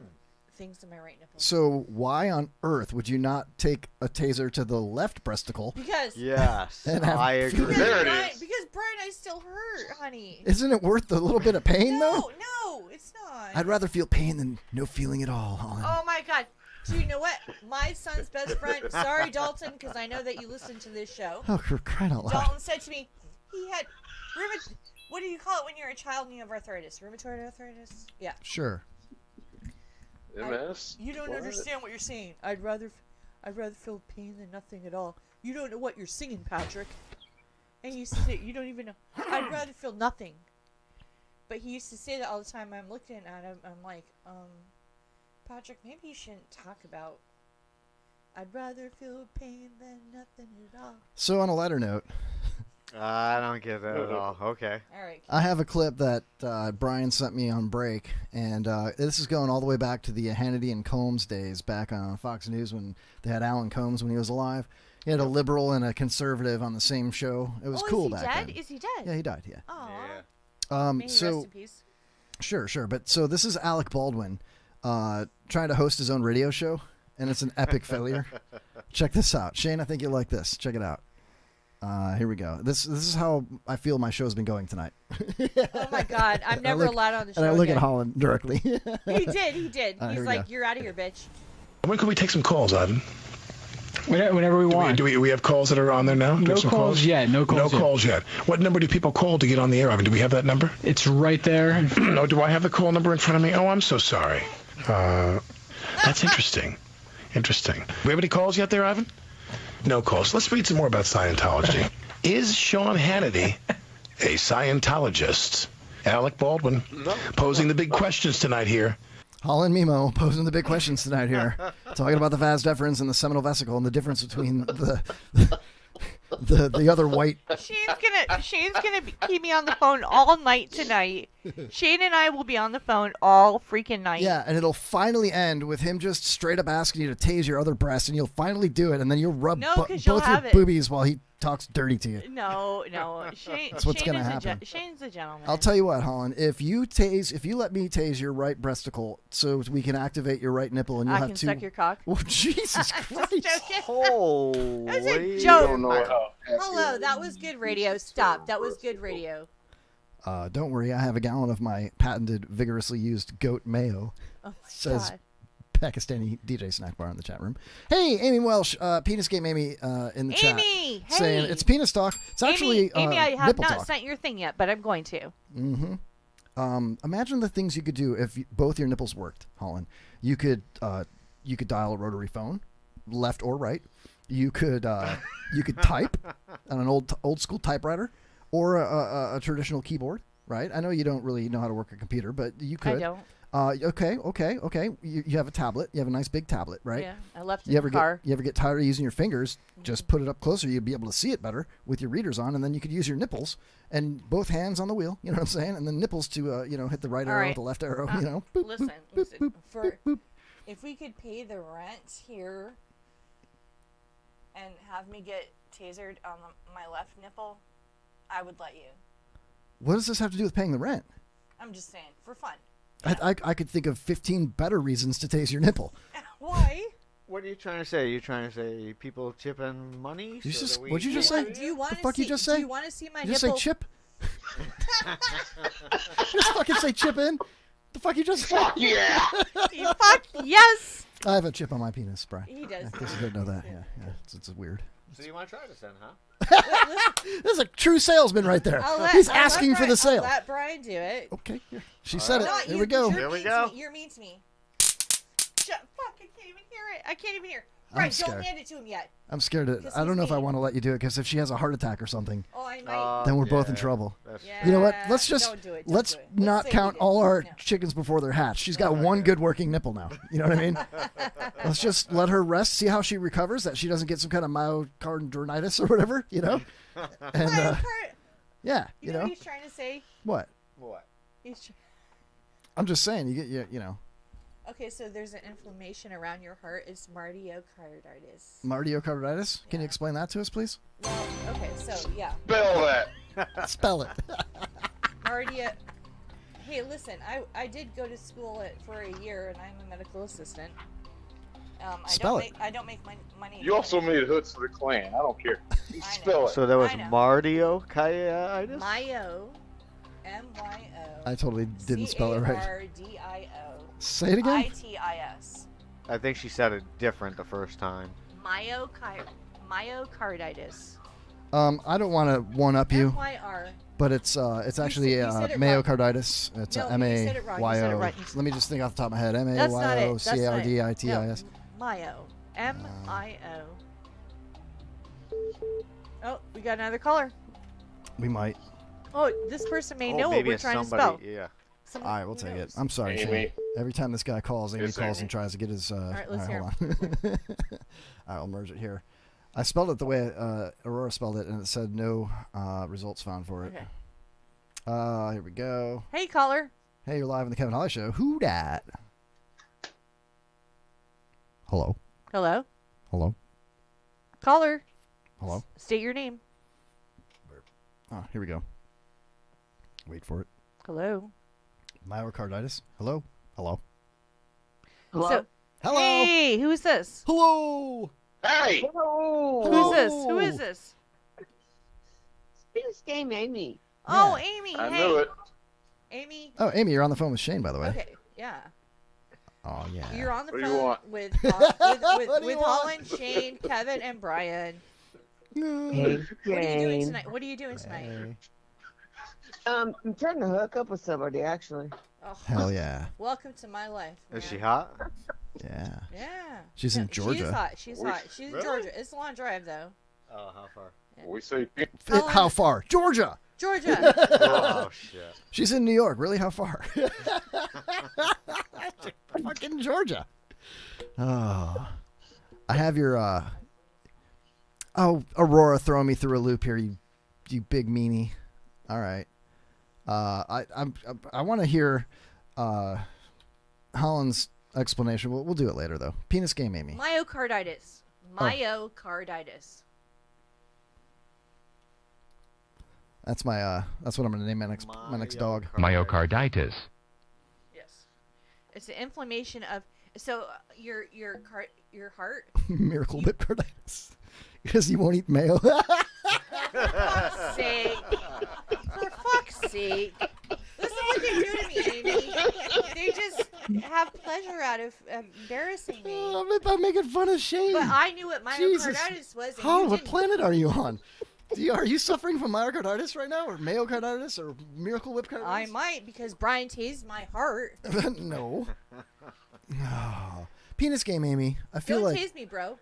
things in my right nipple. So why on earth would you not take a taser to the left breasticle? Because Yes, And have I agree. feeling? There it Brian, is. because Brian, I still hurt, honey. Isn't it worth the little bit of pain though? No, it's not. I'd rather feel pain than no feeling at all, Holland. Oh my God. Do you know what? My son's best friend, sorry Dalton, because I know that you listen to this show. Oh, for crying out loud. Dalton said to me, he had what do you call it when you're a child and you have arthritis? Rheumatoid arthritis? Yeah. Sure. MS? You don't What? understand what you're saying. I'd rather feel pain than nothing at all. You don't know what you're singing, Patrick. And he used to say, you don't even know. I'd rather feel nothing. But he used to say that all the time. I'm looking at him. I'm like, Patrick, maybe you shouldn't talk about. I'd rather feel pain than nothing at all. So on a lighter note, I don't get that at all. Okay. All right. I have a clip that Brian sent me on break, and this is going all the way back to the Hannity and Combs days back on Fox News when they had Alan Combs when he was alive. He had a liberal and a conservative on the same show. It was cool back dead? then. Is he dead? Yeah, he died. Yeah. Aw. May he So rest in peace. sure. But so this is Alec Baldwin trying to host his own radio show, and it's an epic failure. Check this out, Shane. I think you'll like this. Check it out. Here we go. This is how I feel my show's been going tonight. Oh my God! I'm never allowed on the show. And I look again. at Holland directly. He did. Here He's we like, go. you're out of here, bitch. When can we take some calls, Ivan? Whenever we want. Do we have calls that are on there now? Do we No have some calls yet. No calls No yet. calls yet. What number do people call to get on the air, Ivan? Do we have that number? It's right there. No, do I have the call number in front of me? Oh, I'm so sorry. That's interesting. Interesting. Do we have any calls yet there, Ivan? No calls. Let's read some more about Scientology. Is Sean Hannity a Scientologist? Alec Baldwin posing the big questions tonight here. Holland Mimo posing the big questions tonight here, talking about the vas deferens and the seminal vesicle and the difference between the other white. Shane's gonna keep me on the phone all night tonight. Shane and I will be on the phone all freaking night. Yeah, and it'll finally end with him just straight up asking you to tase your other breast, and you'll finally do it, and then you'll rub No, 'cause you'll both have your it. boobies while he talks dirty to you. No. Shane, That's what's Shane gonna is happen. Shane's a gentleman. I'll tell you what, Holland. If you let me tase your right breasticle, so we can activate your right nipple, and you'll I have can two. suck your cock. Oh, Jesus Christ! Holy. That was a joke. Hello, that was good radio. Stop. That was good radio. Don't worry, I have a gallon of my patented, vigorously used goat mayo. Oh, my says God. Pakistani DJ Snack Bar in the chat room. Hey, Amy Welsh, Penis Game Amy in the chat. Amy, saying hey. it's penis talk. It's actually Amy, I have nipple not talk. sent your thing yet, but I'm going to. Mm-hmm. Imagine the things you could do if both your nipples worked, Holland. You could dial a rotary phone, left or right. You could type on an old school typewriter or a traditional keyboard, right? I know you don't really know how to work a computer, but you could. I don't. Okay. You have a tablet. You have a nice big tablet, right? Yeah, I left it You in ever the car. you ever get tired of using your fingers? Just put it up closer. You'd be able to see it better with your readers on, and then you could use your nipples and both hands on the wheel. You know what I'm saying? And then nipples to hit the right All arrow, right. the left arrow. Boop, Listen, boop, boop, for boop, boop. if we could pay the rent here and have me get tasered on my left nipple, I would let you. What does this have to do with paying the rent? I'm just saying, for fun. I could think of 15 better reasons to tase your nipple. Why? What are you trying to say? Are you trying to say people chip in money? You so just- that we what'd you just can- say? Do you want The to fuck see? you just say? Do you want to see my You just nipple? say chip? Just fucking say chip in. The fuck you just Fuck yeah! Fuck yes. I have a chip on my penis, Brian. He does. I guess you didn't know that. Yeah. It's weird. So you want to try this then, huh? This is a true salesman right there. I'll let- He's I'll let asking for Brian- the sale. I'll let Brian do it. Okay, here. She said it. Not Here you, we go. 'cause You're mean to me. Fuck! I can't even hear it. I can't even hear. I'm Brian, don't scared. hand it to him yet. I'm scared to. Because I don't know if I he's want to let you do it because if she has a heart attack or something, Oh, I might. then we're both in trouble. Yeah, You know what? Let's just don't do it, don't let's do it. not say count we did. all our chickens before they're hatched. She's got one good working nipple now. You know what I mean? Let's just let her rest. See how she recovers. That she doesn't get some kind of myocarditis or whatever. You know? And yeah, You know what he's trying to say? what? What? He's I'm just saying. You know. Okay, so there's an inflammation around your heart. It's myocarditis. Myocarditis. Can you explain that to us, please? Well, okay, so yeah. Spell that. Spell it. Mardia. Hey, listen, I did go to school for a year, and I'm a medical assistant. Spell it. I don't make money. You also made hoods for the clan. I don't care. Spell it. So that was I know. mardiocarditis? Myo. M-Y-O. I totally didn't spell it right. C-A-R-D-I-O. Say it again. I-T-I-S. I think she said it different the first time. Myocarditis. I don't want to one up you, M-Y-R. but it's actually you said it myocarditis. It's No, M you A said it wrong. You Y said it O. right. Let me just think off the top of my head. M A That's not Y it. O That's C A R not D it. I T I S. No, Myo. M-I-O. Oh, we got another caller. We might. Oh, this person may Oh, know what maybe we're it's trying somebody, to spell. yeah. All right, we'll take it. I'm sorry, Amy. Shane. Every time this guy calls, Amy Yes, sir. calls and tries to get his. All right, let's hear hold on. I'll merge it here. I spelled it the way Aurora spelled it, and it said no results found for it. Okay. Here we go. Hey, caller. Hey, you're live on the Kevin Holly Show. Who dat? Hello. Hello. Hello. Caller. Hello. State your name. Oh, here we go. Wait for it. Hello. Myocarditis. Hello. Hello. So, Hello. Hey, who is this? Hello. Hey. Who is this? Who is this? This game, Amy. Oh, Amy. I hey. knew it. Amy. Oh, Amy, you're on the phone with Shane, by the way. Okay. Yeah. Oh, yeah. You're on the What do you phone want? with What do you want? Holland, Shane, Kevin, and Brian. Hey, What are you doing Jane. tonight? What are you doing tonight? I'm trying to hook up with somebody, actually. Oh, Hell yeah. welcome to my life. Is man. she hot? Yeah. Yeah. She's in She's Georgia. hot. She's hot. She's Really? in Georgia. It's a long drive though. Oh, how far? We say How far? Georgia. Georgia. Oh, shit. She's in New York. Really? How far? Fucking Georgia. Oh. I have your Aurora throwing me through a loop here, you big meanie. All right. I want to hear Holland's explanation. We'll do it later though. Penis game, Amy. Myocarditis. Oh. Myocarditis. That's my that's what I'm gonna name my next dog. Myocarditis. Yes. It's an inflammation of your heart. Miracle Whip carditis. Because you won't eat mayo. For fuck's sake. For fuck's sake. Listen what they do to me, Amy. They just have pleasure out of embarrassing me. I'm making fun of Shane. But I knew what myocarditis was. And you What didn't. planet are you on? Are you suffering from myocarditis right now, or myocarditis, or Miracle Whip carditis? I might, because Brian tased my heart. No. Oh. Penis game, Amy. I feel Don't like tase me, bro.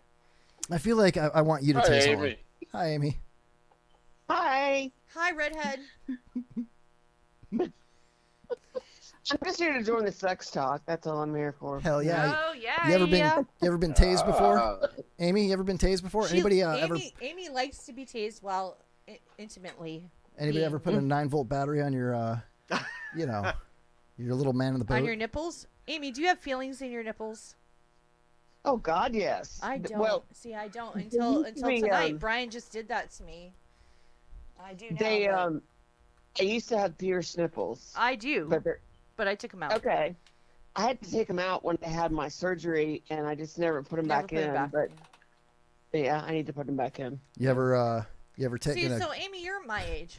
I feel like I want you to Hi, taste Amy. one. Hi, Amy. Hi. Hi, redhead. I'm just here to join the sex talk. That's all I'm here for. Hell yeah. Oh, yeah, You ever been yeah. you ever been tased before? Amy, you ever been tased before? Anybody ever Amy likes to be tased while intimately. anybody ever put a 9-volt battery on your you know, your little man in the boat? On your nipples? Amy, do you have feelings in your nipples? Oh God, yes. I don't. Well, See, I don't until we, tonight. Brian just did that to me. I do now. They but I used to have pierced nipples. I do. But I took them out. Okay. I had to take them out when I had my surgery, and I just never put them back in. But yeah, I need to put them back in. You ever taken See, so Amy, you're my age.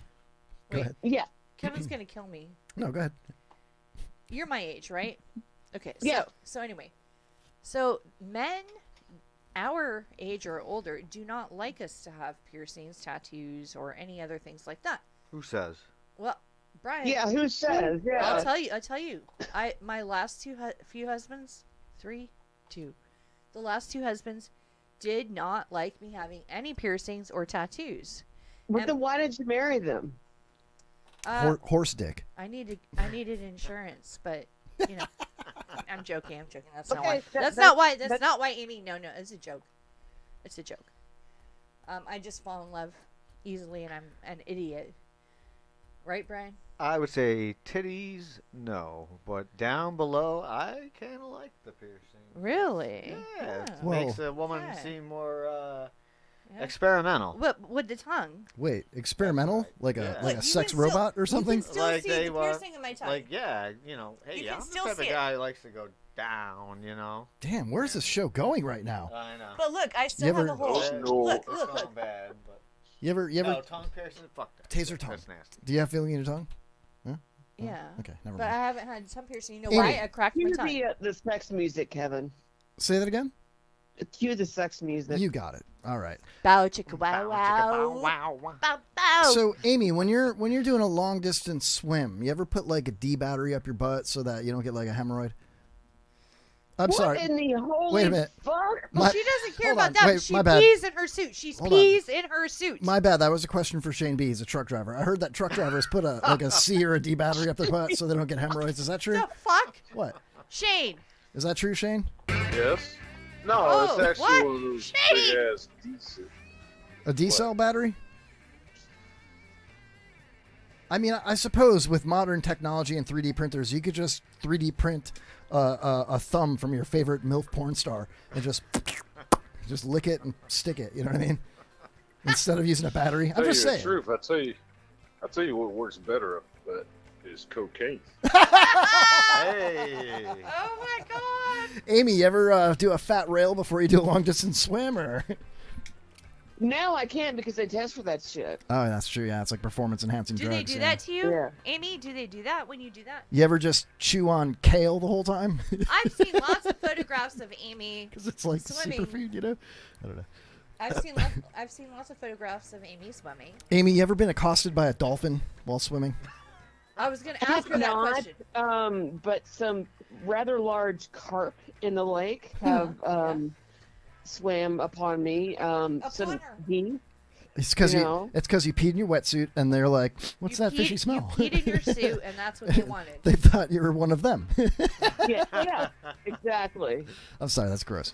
Go ahead. Yeah. Kevin's gonna kill me. No, go ahead. You're my age, right? Okay. So, Yeah. So anyway, so men our age or older do not like us to have piercings, tattoos, or any other things like that. Who says? Well, Brian. Yeah, who says? Yeah. I'll tell you. My last few husbands, two. The last two husbands did not like me having any piercings or tattoos. But then why did you marry them? Horse dick. I needed insurance, but you know, I'm joking. That's not Okay, why. that- That's that- not why. That's that- not why, Amy. No, it's a joke. It's a joke. I just fall in love easily, and I'm an idiot. Right, Brian? I would say titties, no, but down below, I kind of like the piercing. Really? Yeah, it Whoa. makes a woman Yeah. seem more Yeah. experimental. But with the tongue. Wait, experimental? Like a Yeah. like Look, a you sex can still- robot or something? You can still see the piercing in my tongue. Like, yeah, you know, hey, You can I'm the still type of see it. guy who likes to go down, you know. Damn, where's this show going right now? I know. But look, I still You have ever- a whole. It's Look. going bad, but You ever no, tongue piercing, fuck that. taser tongue? That's nasty. Do you have feeling in your tongue? Huh? Yeah. Okay, never But mind. I haven't had tongue piercing. You know Amy. why? I cracked my Cue tongue. the sex music, Kevin. Say that again? Cue the sex music. You got it. All right. Bow chicka wow wow. Bow bow. So, Amy, when you're doing a long distance swim, you ever put like a D battery up your butt so that you don't get like a hemorrhoid? I'm what sorry. in the holy Wait a minute. fuck? My- She doesn't care hold about on. that. Wait, But she my bad. pees in her suit. She Hold on. pees in her suit. My bad. That was a question for Shane B. He's a truck driver. I heard that truck drivers put a C or a D battery up their butt so they don't get hemorrhoids. Is that true? The fuck? What? Shane. Is that true, Shane? Yes. No, Oh, it's actually what? one of those Shady. big ass decent. A D cell battery? I mean, I suppose with modern technology and 3D printers, you could just 3D print a thumb from your favorite MILF porn star and just lick it and stick it. You know what I mean? Instead of using a battery. I'm Tell just you saying. the truth. I tell you what works better, but is cocaine. Hey. Oh my god. Amy, you ever do a fat rail before you do a long distance swim, or? No, I can't because they test for that shit. Oh, that's true. Yeah, it's like performance enhancing Do drugs. they do yeah. that to you? Yeah. Amy, do they do that when you do that? You ever just chew on kale the whole time? I've seen lots of photographs of Amy Because it's like swimming. superfood, you know? I don't know. I've seen lots of photographs of Amy swimming. Amy, you ever been accosted by a dolphin while swimming? I was going to ask her that question. But some rather large carp in the lake have swam upon me. Some her. geese. It's because You you, know? it's 'cause you peed in your wetsuit, and they're like, "What's that fishy You smell?" peed in your suit, and that's what they wanted. They thought you were one of them. Yeah, exactly. I'm sorry, that's gross.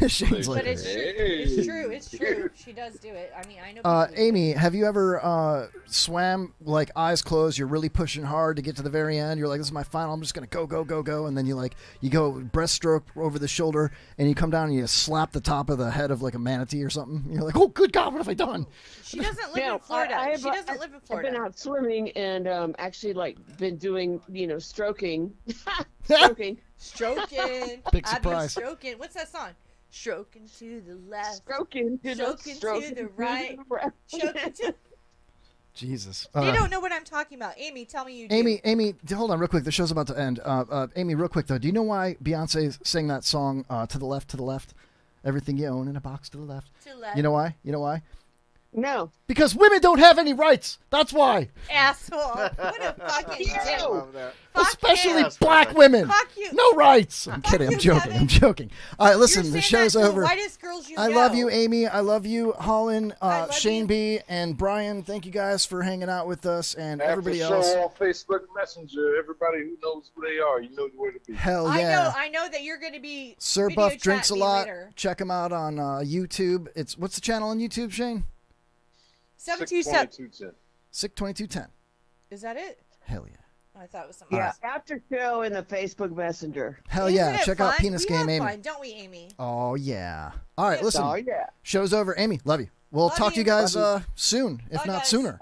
Shane's like, But it's true. It's true. It's true. She does do it. I mean, I know. people do Amy, have you ever swam like eyes closed? You're really pushing hard to get to the very end. You're like, "This is my final. I'm just gonna go," and then you go breaststroke over the shoulder, and you come down and you slap the top of the head of like a manatee or something. And you're like, "Oh, good God, what have I I done? She doesn't live in Florida. She doesn't live in Florida. I've been out swimming and actually been doing stroking. Stroking. Big I've been surprise. stroking. What's that song? Stroking to the left. Stroking to the right. Stroking to... Jesus. They don't know what I'm talking about. Amy, tell me you do. Amy, hold on real quick. The show's about to end. Amy, real quick, though. Do you know why Beyonce sang that song, To the Left? Everything you own in a box to the left. To the left. You know why? No. Because women don't have any rights. That's why. Asshole. What a fucking dick. Especially you. black women. Fuck you. No rights. I'm kidding. I'm joking. All right, listen. You're The saying show's that to the over. whitest girls you I know. love you, Amy. I love you, Holland, love Shane you. B, and Brian. Thank you guys for hanging out with us and After everybody show else. on Facebook Messenger, everybody who knows who they are, you know where to be. Hell yeah. I know that you're going to be Sir video Buff drinks a chatting me lot. later. Check him out on YouTube. What's the channel on YouTube, Shane? 727. Sick 2210. Is that it? Hell yeah. I thought it was something Yeah, else. after show in the Facebook Messenger. Hell Isn't yeah. it Check out fun? Penis we Game have Amy. fun, don't we, Amy? Oh yeah. All right, listen. Oh yeah. Show's over. Amy, love you. We'll Love talk to you you. guys soon, if Bye, not guys. sooner.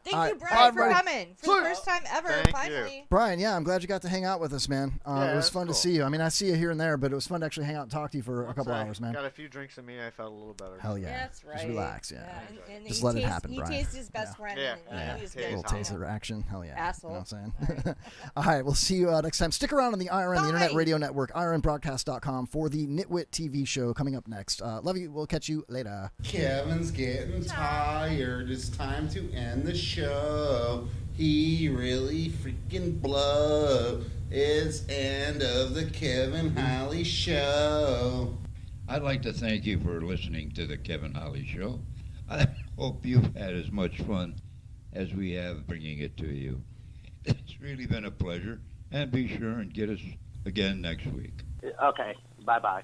Thank All you, right, Brian, for everybody. coming. For the first time ever, Thank finally. Brian, yeah, I'm glad you got to hang out with us, man. Yeah, it was that's fun to cool. see you. I mean, I see you here and there, but it was fun to actually hang out and talk to you for a Once couple I hours, man. Got a few drinks in me, I felt a little better. Hell yeah. That's right. Just relax, yeah. And Just he let it tastes- happen, he Brian. tastes his best friend. Yeah. And he's good. Little taste of action. Hell yeah. Asshole. You know what I'm saying? All right, we'll see you next time. Stick around on the IRN, the Internet Radio Network, IRNbroadcast.com for the Nitwit TV show coming up next. Love you. We'll catch you later. Kevin's getting tired. It's time to end the show. He really freaking blow. It's end of the Kevin Holly Show. I'd like to thank you for listening to the Kevin Holly Show. I hope you've had as much fun as we have bringing it to you. It's really been a pleasure, and be sure and get us again next week. Okay, bye-bye.